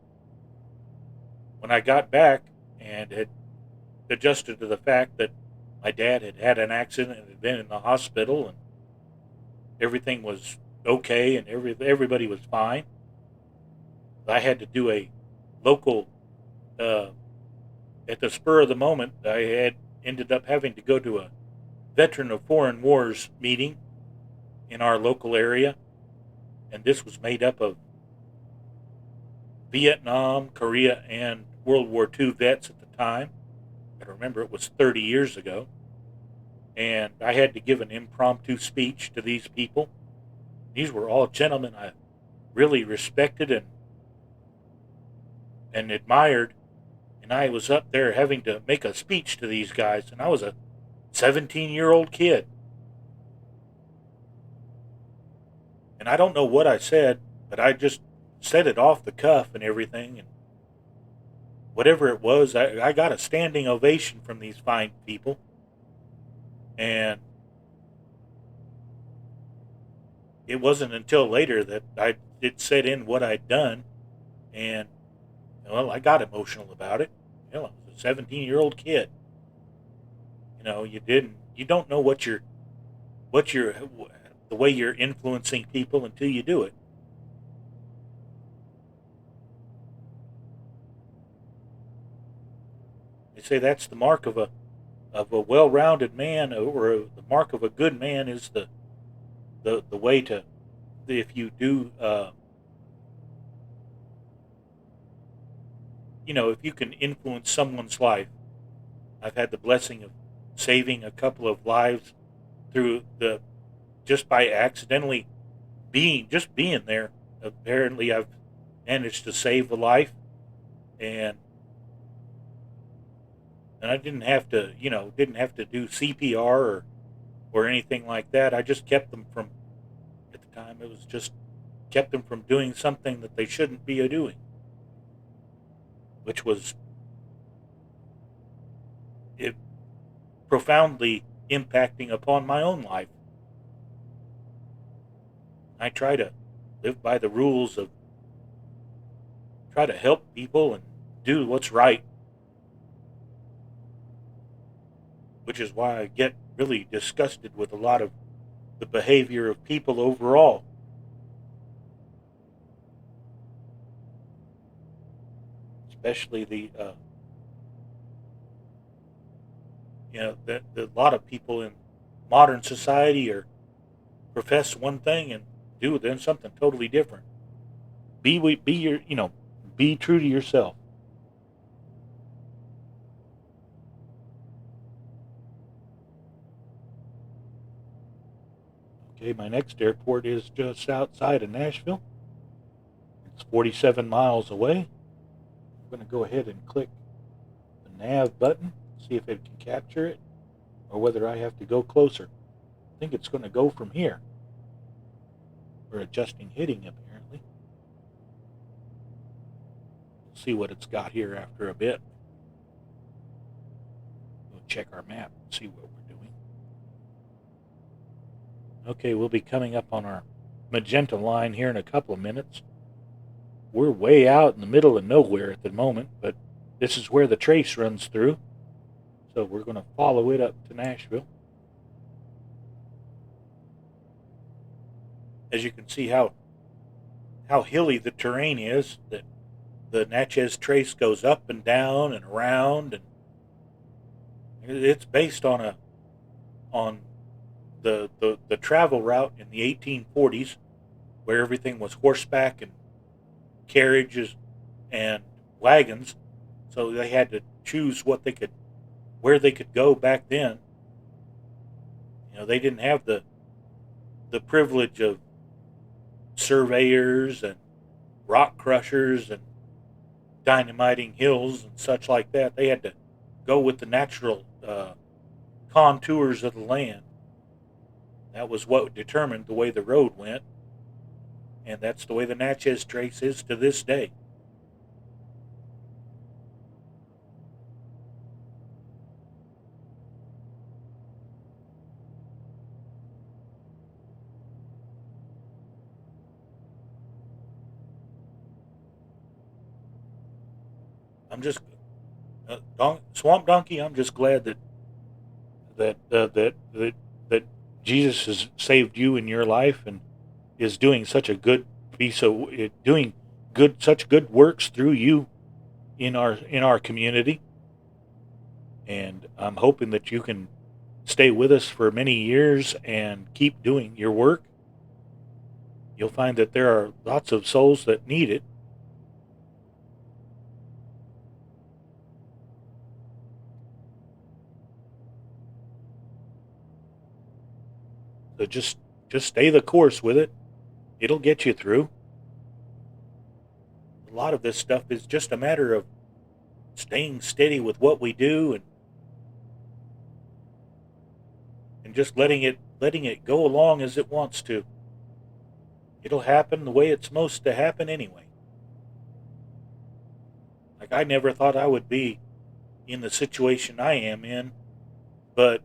S1: when I got back and had adjusted to the fact that my dad had had an accident and had been in the hospital and everything was okay and everybody was fine, I had to do a local, at the spur of the moment, I had ended up having to go to a Veteran of Foreign Wars meeting in our local area, and this was made up of Vietnam, Korea, and World War II vets at the time. I remember it was 30 years ago, and I had to give an impromptu speech to these people. These were all gentlemen I really respected and admired, and I was up there having to make a speech to these guys, and I was a 17-year-old kid. And I don't know what I said, but I just said it off the cuff and everything, and whatever it was, I got a standing ovation from these fine people. And it wasn't until later that I did set in what I'd done, and well, I got emotional about it. I was a 17-year-old kid. You don't know what you're, the way you're influencing people until you do it. They say that's the mark of a well-rounded man, or the mark of a good man is the way to, if you do, if you can influence someone's life. I've had the blessing of saving a couple of lives through just by accidentally being there. Apparently, I've managed to save a life, and I didn't have to, do CPR or anything like that. I just kept them from, at the time, it was just kept them from doing something that they shouldn't be doing, which was profoundly impacting upon my own life. I try to live by the rules of try to help people and do what's right, which is why I get really disgusted with a lot of the behavior of people overall. Especially that a lot of people in modern society profess one thing and do then something totally different. Be true to yourself. Okay, my next airport is just outside of Nashville. It's 47 miles away. I'm going to go ahead and click the nav button, see if it can capture it, or whether I have to go closer. I think it's going to go from here. We're adjusting heading, apparently. We'll see what it's got here after a bit. We'll check our map and see what we're doing. Okay, we'll be coming up on our magenta line here in a couple of minutes. We're way out in the middle of nowhere at the moment, but this is where the trace runs through. So we're going to follow it up to Nashville. As you can see how hilly the terrain is, that the Natchez Trace goes up and down and around, and it's based on the travel route in the 1840s, where everything was horseback and carriages and wagons. So they had to choose where they could go back then. They didn't have the privilege of surveyors and rock crushers and dynamiting hills and such like that. They had to go with the natural contours of the land. That was what determined the way the road went, and that's the way the Natchez Trace is to this day. I'm just Swamp Donkey. I'm just glad that Jesus has saved you in your life and is doing such a good piece of doing such good works through you in our community. And I'm hoping that you can stay with us for many years and keep doing your work. You'll find that there are lots of souls that need it. So just stay the course with it. It'll get you through. A lot of this stuff is just a matter of staying steady with what we do and just letting it go along as it wants to. It'll happen the way it's supposed to happen anyway. Like I never thought I would be in the situation I am in, but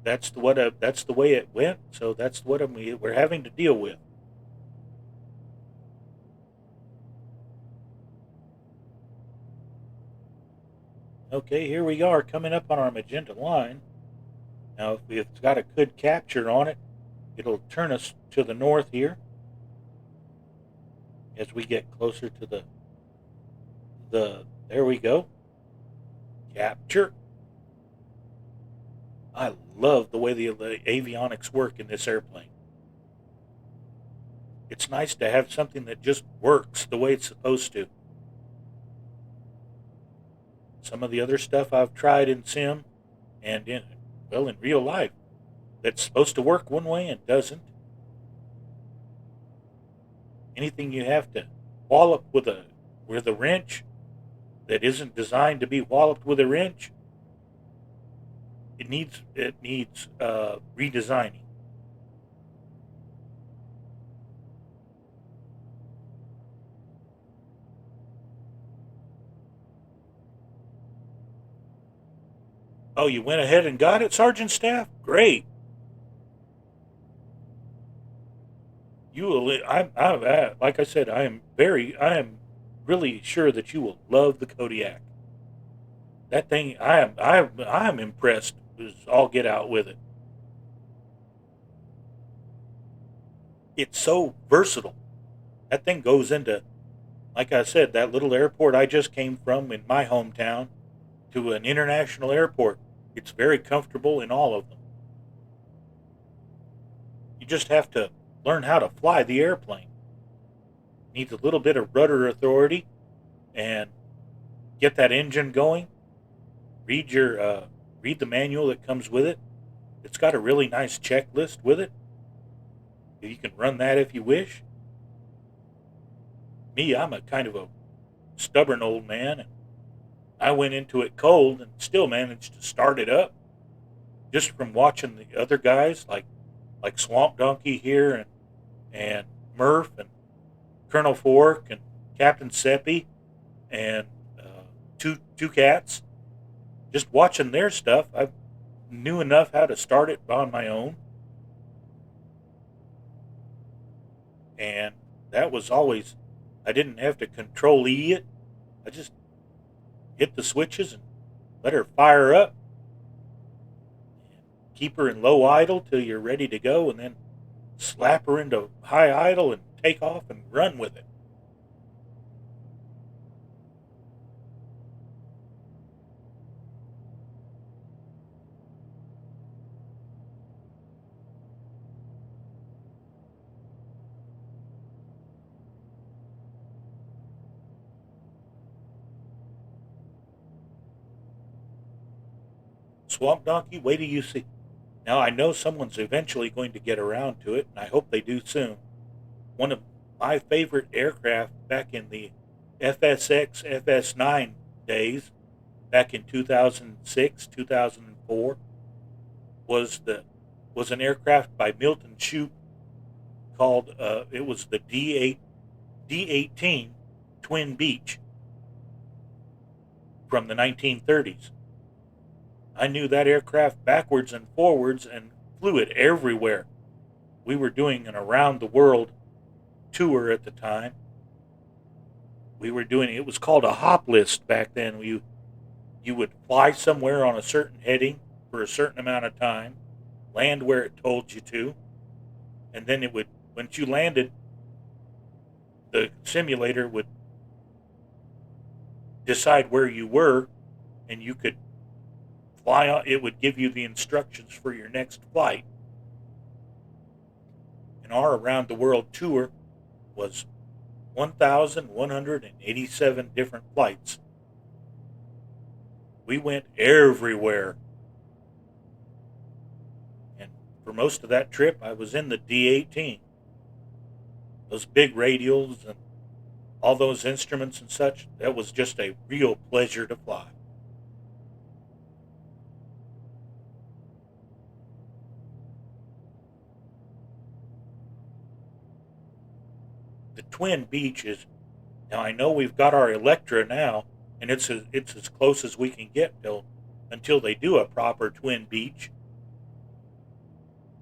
S1: that's the way it went. So that's what we're having to deal with. Okay, here we are coming up on our magenta line. Now, if it's got a good capture on it, it'll turn us to the north here as we get closer to the there we go. Capture. I love the way the avionics work in this airplane. It's nice to have something that just works the way it's supposed to. Some of the other stuff I've tried in sim and in real life that's supposed to work one way and doesn't. Anything you have to wallop with a wrench that isn't designed to be walloped with a wrench, it needs redesigning. Oh, you went ahead and got it, Sergeant Staff? Great. You will. Like I said, I am really sure that you will love the Kodiak. That thing, I am impressed. I'll get out with it. It's so versatile. That thing goes into, like I said, that little airport I just came from in my hometown to an international airport. It's very comfortable in all of them. You just have to learn how to fly the airplane. Needs a little bit of rudder authority and get that engine going. Read the manual that comes with it. It's got a really nice checklist with it. You can run that if you wish. Me, I'm a kind of a stubborn old man, and I went into it cold and still managed to start it up just from watching the other guys like Swamp Donkey here and Murph and Colonel Fork and Captain Seppi and two cats. Just watching their stuff, I knew enough how to start it on my own, and that was always. I didn't have to control E it. I just hit the switches and let her fire up. Keep her in low idle till you're ready to go, and then slap her into high idle and take off and run with it. Swamp Donkey, wait till you see. Now, I know someone's eventually going to get around to it, and I hope they do soon. One of my favorite aircraft back in the FSX, FS9 days, back in 2006, 2004, was an aircraft by Milton Shoup called it was the D18 Twin Beach from the 1930s. I knew that aircraft backwards and forwards and flew it everywhere. We were doing an around the world tour at the time. we were doing, it was called a hop list back then. You would fly somewhere on a certain heading for a certain amount of time, land where it told you to, and then it would, once you landed, the simulator would decide where you were, and you could fly on. It would give you the instructions for your next flight. And our around the world tour was 1,187 different flights. We went everywhere. And for most of that trip, I was in the D-18. Those big radials and all those instruments and such, that was just a real pleasure to fly. The Twin Beach is, now I know we've got our Electra now, and it's as close as we can get until they do a proper Twin Beach.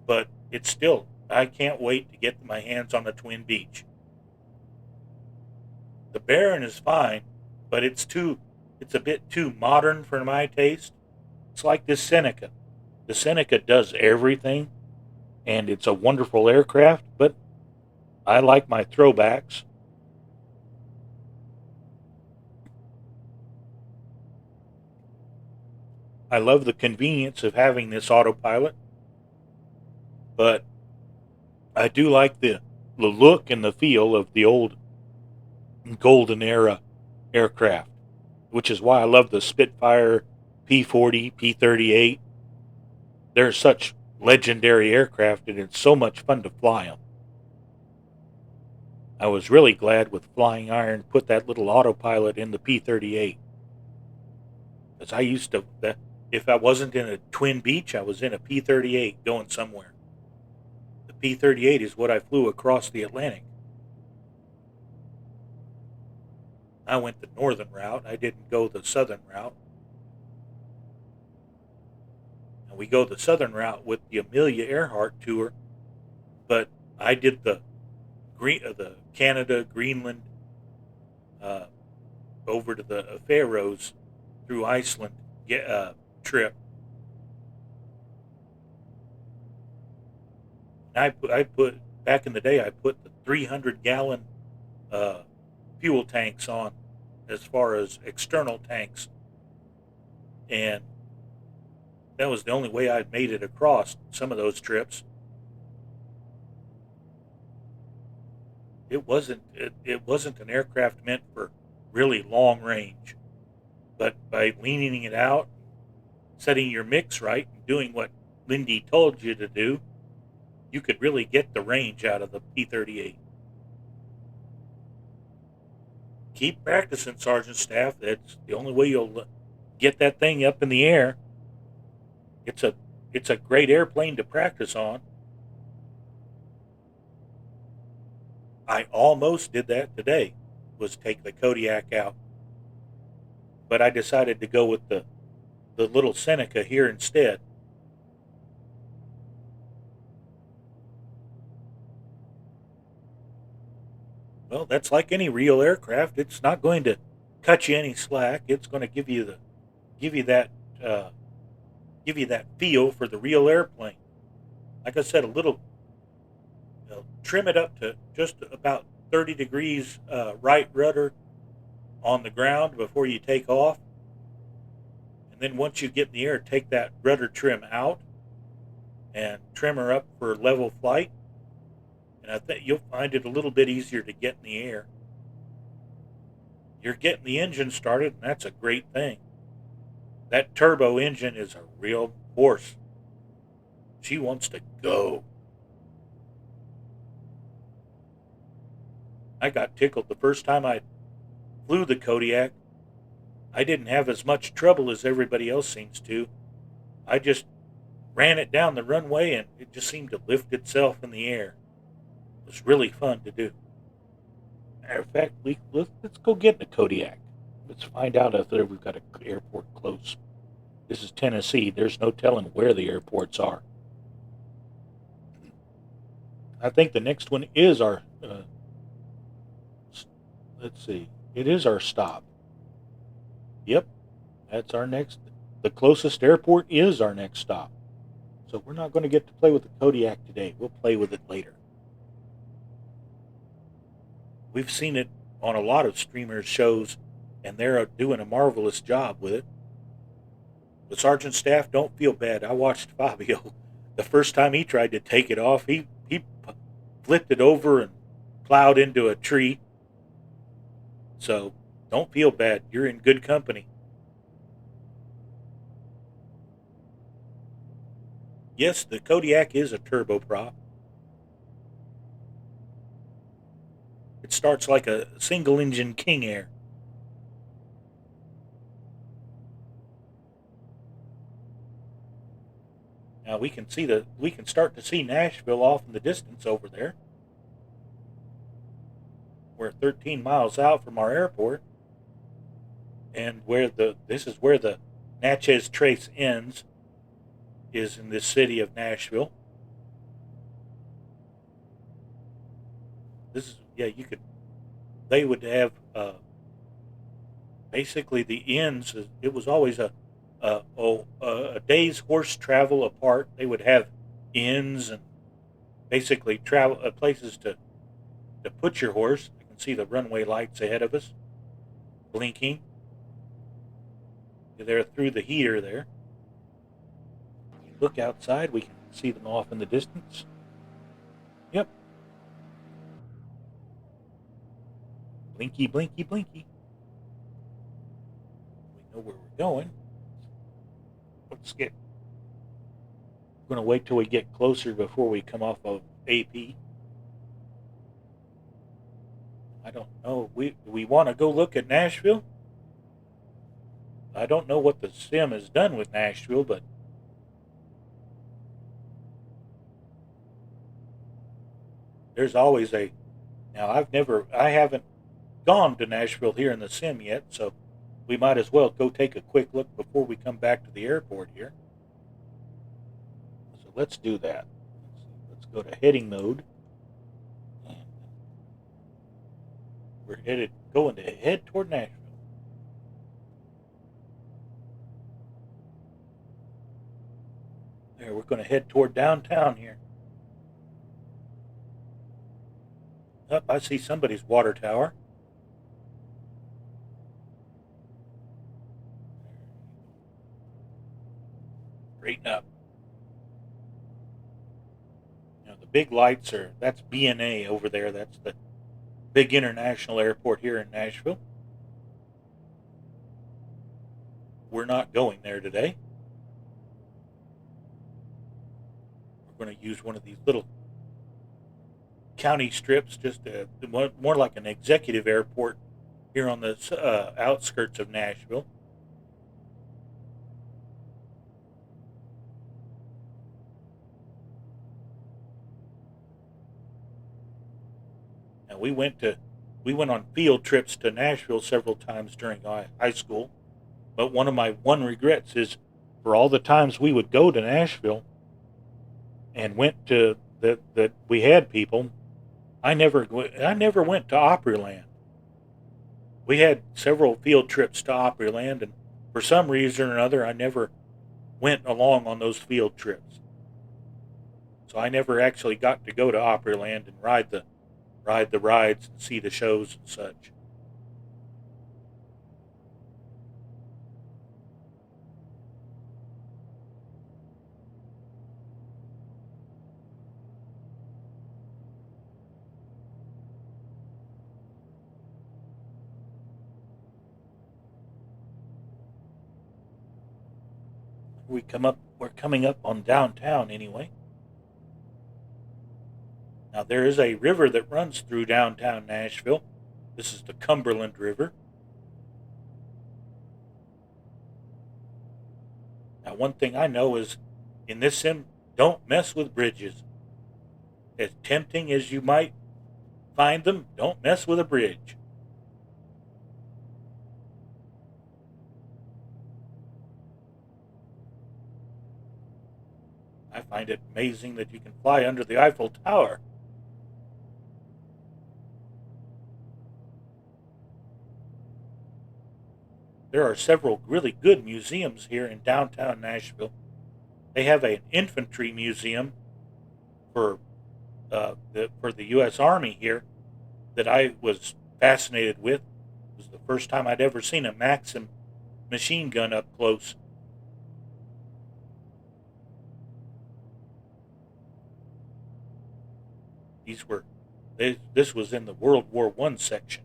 S1: But it's still, I can't wait to get my hands on the Twin Beach. The Baron is fine, but it's a bit too modern for my taste. It's like this Seneca. The Seneca does everything, and it's a wonderful aircraft, but I like my throwbacks. I love the convenience of having this autopilot, but I do like the look and the feel of the old golden era aircraft, which is why I love the Spitfire, P-40, P-38. They're such legendary aircraft, and it's so much fun to fly them. I was really glad with Flying Iron put that little autopilot in the P-38. Because I used to, if I wasn't in a Twin Beach, I was in a P-38 going somewhere. The P-38 is what I flew across the Atlantic. I went the northern route. I didn't go the southern route. And we go the southern route with the Amelia Earhart tour, but I did the Canada, Greenland, over to the Faroes through Iceland trip. And I put back in the day, I put the 300-gallon fuel tanks on as far as external tanks, and that was the only way I'd made it across some of those trips. It wasn't an aircraft meant for really long range, but by leaning it out, setting your mix right, and doing what Lindy told you to do, you could really get the range out of the P-38. Keep practicing, Sergeant Staff. That's the only way you'll get that thing up in the air. It's a great airplane to practice on. I almost did that today, was take the Kodiak out. But I decided to go with the little Seneca here instead. Well, that's like any real aircraft. It's not going to cut you any slack. It's going to give you that feel for the real airplane. Like I said, a little, trim it up to just about 30 degrees right rudder on the ground before you take off. And then once you get in the air, take that rudder trim out and trim her up for level flight. And I think you'll find it a little bit easier to get in the air. You're getting the engine started, and that's a great thing. That turbo engine is a real horse. She wants to go. I got tickled the first time I flew the Kodiak. I didn't have as much trouble as everybody else seems to. I just ran it down the runway, and it just seemed to lift itself in the air. It was really fun to do. Matter of fact, let's go get in a Kodiak. Let's find out if we've got an airport close. This is Tennessee. There's no telling where the airports are. I think the next one is our, let's see, It is our stop. Yep, that's our next. The closest airport is our next stop. So we're not going to get to play with the Kodiak today. We'll play with it later. We've seen it on a lot of streamers' shows, and they're doing a marvelous job with it. The sergeant staff, don't feel bad. I watched Fabio. The first time he tried to take it off, he flipped it over and plowed into a tree. So don't feel bad. You're in good company. Yes, the Kodiak is a turboprop. It starts like a single engine King Air. Now we can start to see Nashville off in the distance over there. We're 13 miles out from our airport, and this is where the Natchez Trace ends, is in this city of Nashville. This is you could. They would have basically the ends. It was always a day's horse travel apart. They would have inns and basically travel places to put your horse. You can see the runway lights ahead of us blinking. They're through the heater there. Look outside, we can see them off in the distance. Yep. Blinky, blinky, blinky. We know where we're going. We're going to wait till we get closer before we come off of AP. I don't know. We want to go look at Nashville? I don't know what the sim has done with Nashville, but there's always a. Now I haven't gone to Nashville here in the sim yet, so we might as well go take a quick look before we come back to the airport here. So let's do that. Let's go to heading mode. And we're going to head toward Nashville. There, we're going to head toward downtown here. Up, I see somebody's water tower. Straighten up. You know, the big lights that's BNA over there. That's the big international airport here in Nashville. We're not going there today. We're going to use one of these little county strips, just more like an executive airport here on the outskirts of Nashville. Now we went on field trips to Nashville several times during high school, but one of my regrets is for all the times we would go to Nashville and went to that we had people. I never went to Opryland. We had several field trips to Opryland, and for some reason or another, I never went along on those field trips. So I never actually got to go to Opryland and ride the rides and see the shows and such. We're coming up on downtown anyway. Now there is a river that runs through downtown Nashville. This is the Cumberland River. Now one thing I know is in this sim, don't mess with bridges. As tempting as you might find them, don't mess with a bridge. I find it amazing that you can fly under the Eiffel Tower. there are several really good museums here in downtown Nashville. They have an infantry museum for the U.S. Army here that I was fascinated with. It was the first time I'd ever seen a Maxim machine gun up close. This was in the World War I section.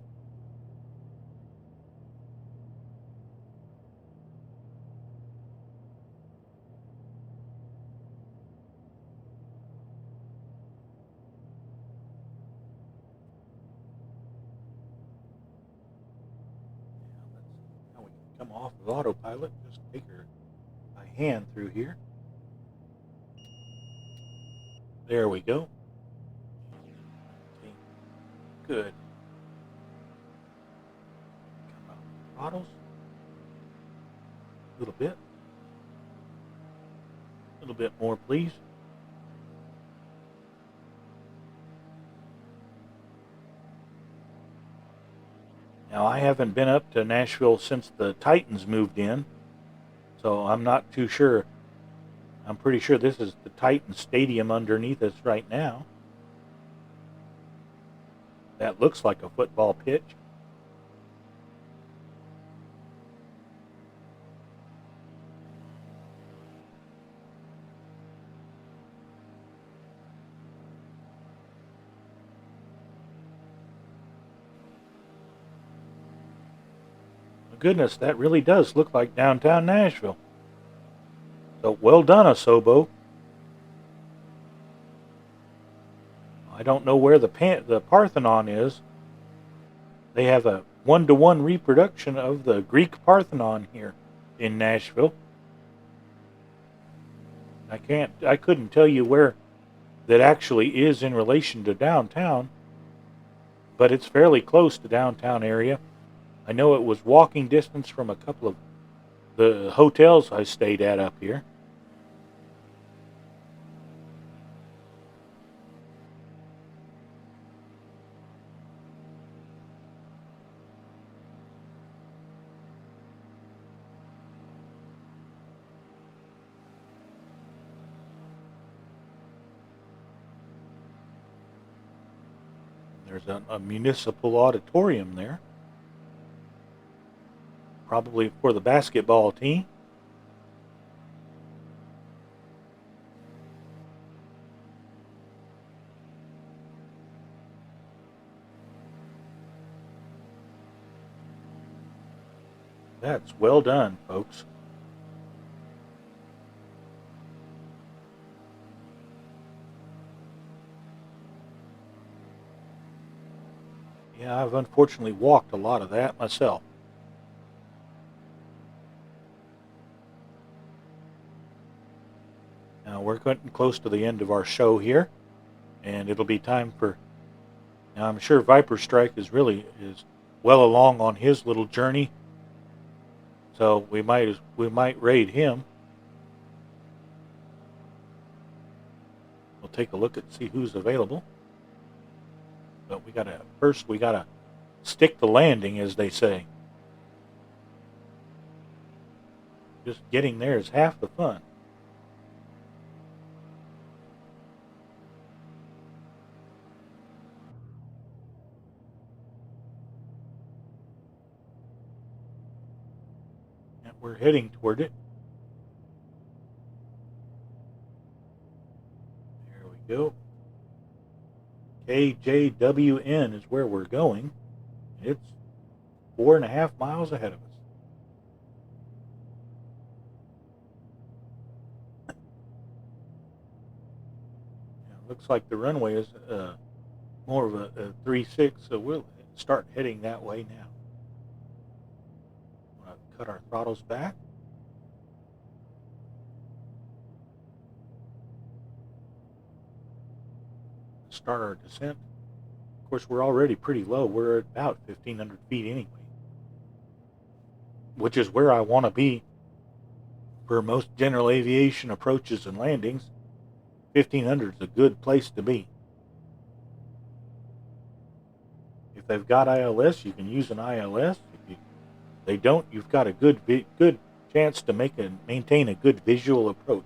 S1: Now we can come off of autopilot. Just take my hand through here. There we go. Okay. Good. Come out the throttles. A little bit. A little bit more, please. Now, I haven't been up to Nashville since the Titans moved in, so I'm not too sure. I'm pretty sure this is the Titans Stadium underneath us right now. That looks like a football pitch. Goodness, that really does look like downtown Nashville. So well done, Asobo. I don't know where the Parthenon is. They have a 1-to-1 reproduction of the Greek Parthenon here in Nashville. I couldn't tell you where that actually is in relation to downtown, but it's fairly close to downtown area. I know it was walking distance from a couple of the hotels I stayed at up here. There's a municipal auditorium there. Probably for the basketball team. That's well done, folks. Yeah, I've unfortunately walked a lot of that myself. Now we're getting close to the end of our show here, and it'll be time for. Now I'm sure Viper Strike is well along on his little journey, so we might raid him. We'll take a look and see who's available. But we gotta stick the landing, as they say. Just getting there is half the fun. And we're heading toward it. There we go. KJWN is where we're going. It's 4.5 miles ahead of us. Looks like the runway is more of a 3-6, so we'll start heading that way now. We'll cut our throttles back. Start our descent. Of course, we're already pretty low. We're at about 1,500 feet anyway, which is where I want to be for most general aviation approaches and landings. 1,500 is a good place to be. If they've got ILS, you can use an ILS. If you they don't, you've got a good chance to maintain a good visual approach.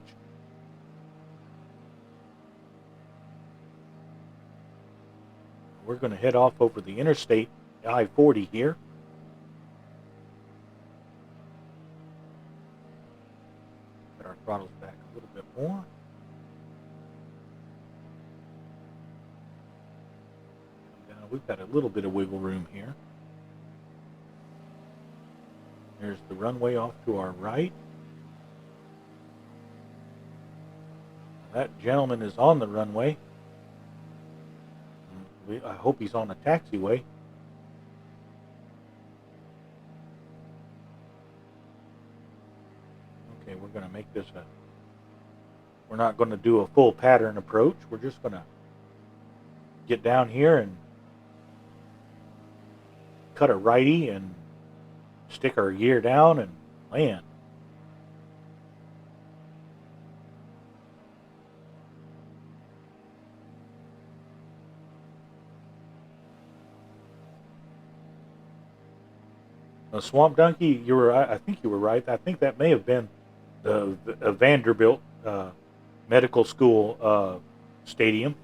S1: We're going to head off over the interstate, I-40 here. Get our throttles back a little bit more. We've got a little bit of wiggle room here. There's the runway off to our right. That gentleman is on the runway. I hope he's on a taxiway. Okay, we're going to make this we're not going to do a full pattern approach. We're just going to get down here and cut a righty and stick our gear down and land. Swamp Donkey, I think you were right. I think that may have been the Vanderbilt Medical School stadium.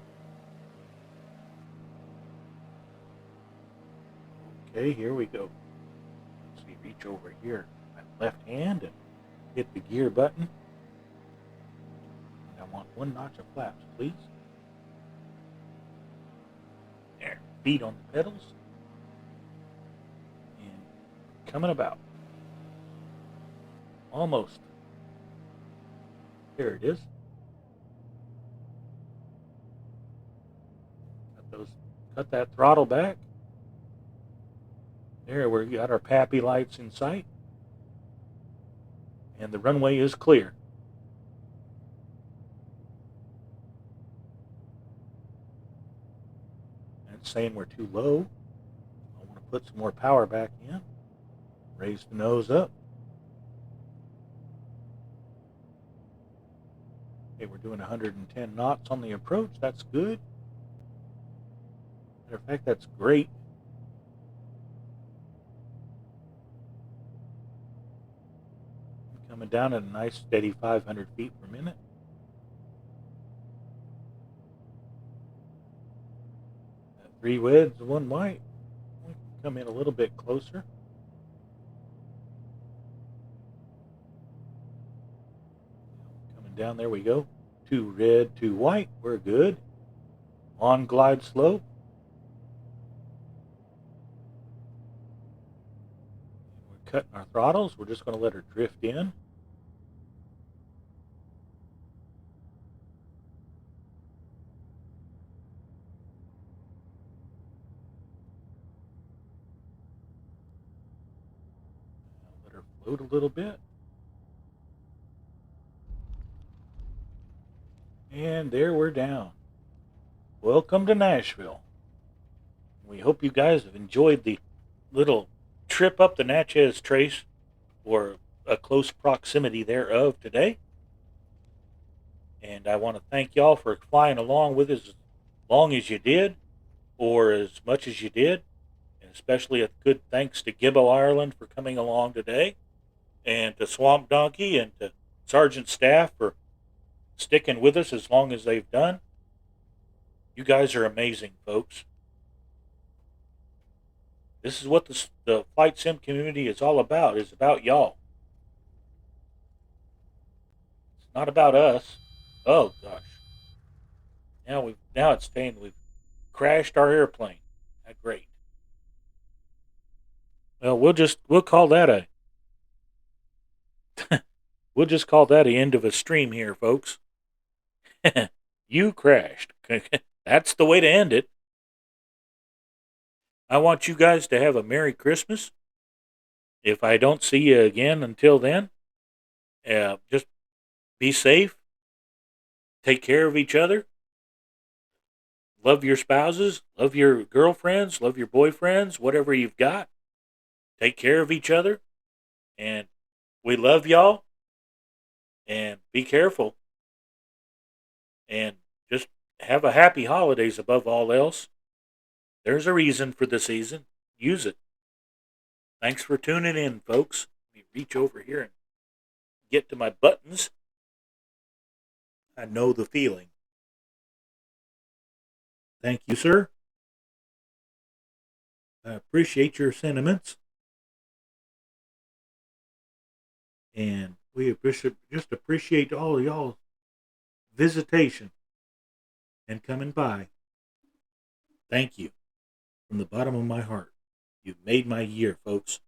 S1: Okay, here we go. Let's see, reach over here, my left hand, and hit the gear button. And I want 1 notch of flaps, please. There, feet on the pedals. And coming about. Almost. There it is. Cut that throttle back. There, we got our PAPI lights in sight. And the runway is clear. That's saying we're too low. I want to put some more power back in. Raise the nose up. Okay, we're doing 110 knots on the approach. That's good. Matter of fact, that's great. Coming down at a nice steady 500 feet per minute. That 3 reds, 1 white. We can come in a little bit closer. Coming down, there we go. 2 red, 2 white. We're good. On glide slope. We're cutting our throttles. We're just going to let her drift in. Let her float a little bit. And there we're down. Welcome to Nashville. We hope you guys have enjoyed the little trip up the Natchez Trace, or a close proximity thereof, today. And I want to thank y'all for flying along with us as long as you did, or as much as you did. And especially a good thanks to Gibbo Ireland for coming along today, and to Swamp Donkey and to Sergeant Staff for sticking with us as long as they've done. You guys are amazing, folks. This is what the flight sim community is all about. It's about y'all. It's not about us. Oh gosh. Now it's saying we've crashed our airplane. Great. Well, we'll call that a we'll just call that the end of a stream here, folks. You crashed. That's the way to end it. I want you guys to have a Merry Christmas. If I don't see you again until then, just be safe. Take care of each other. Love your spouses. Love your girlfriends. Love your boyfriends. Whatever you've got. Take care of each other. And we love y'all. And be careful. And just have a happy holidays above all else. There's a reason for the season. Use it. Thanks for tuning in, folks. Let me reach over here and get to my buttons. I know the feeling. Thank you, sir. I appreciate your sentiments. And we just appreciate all of y'all's visitation and coming by. Thank you from the bottom of my heart. You've made my year, folks.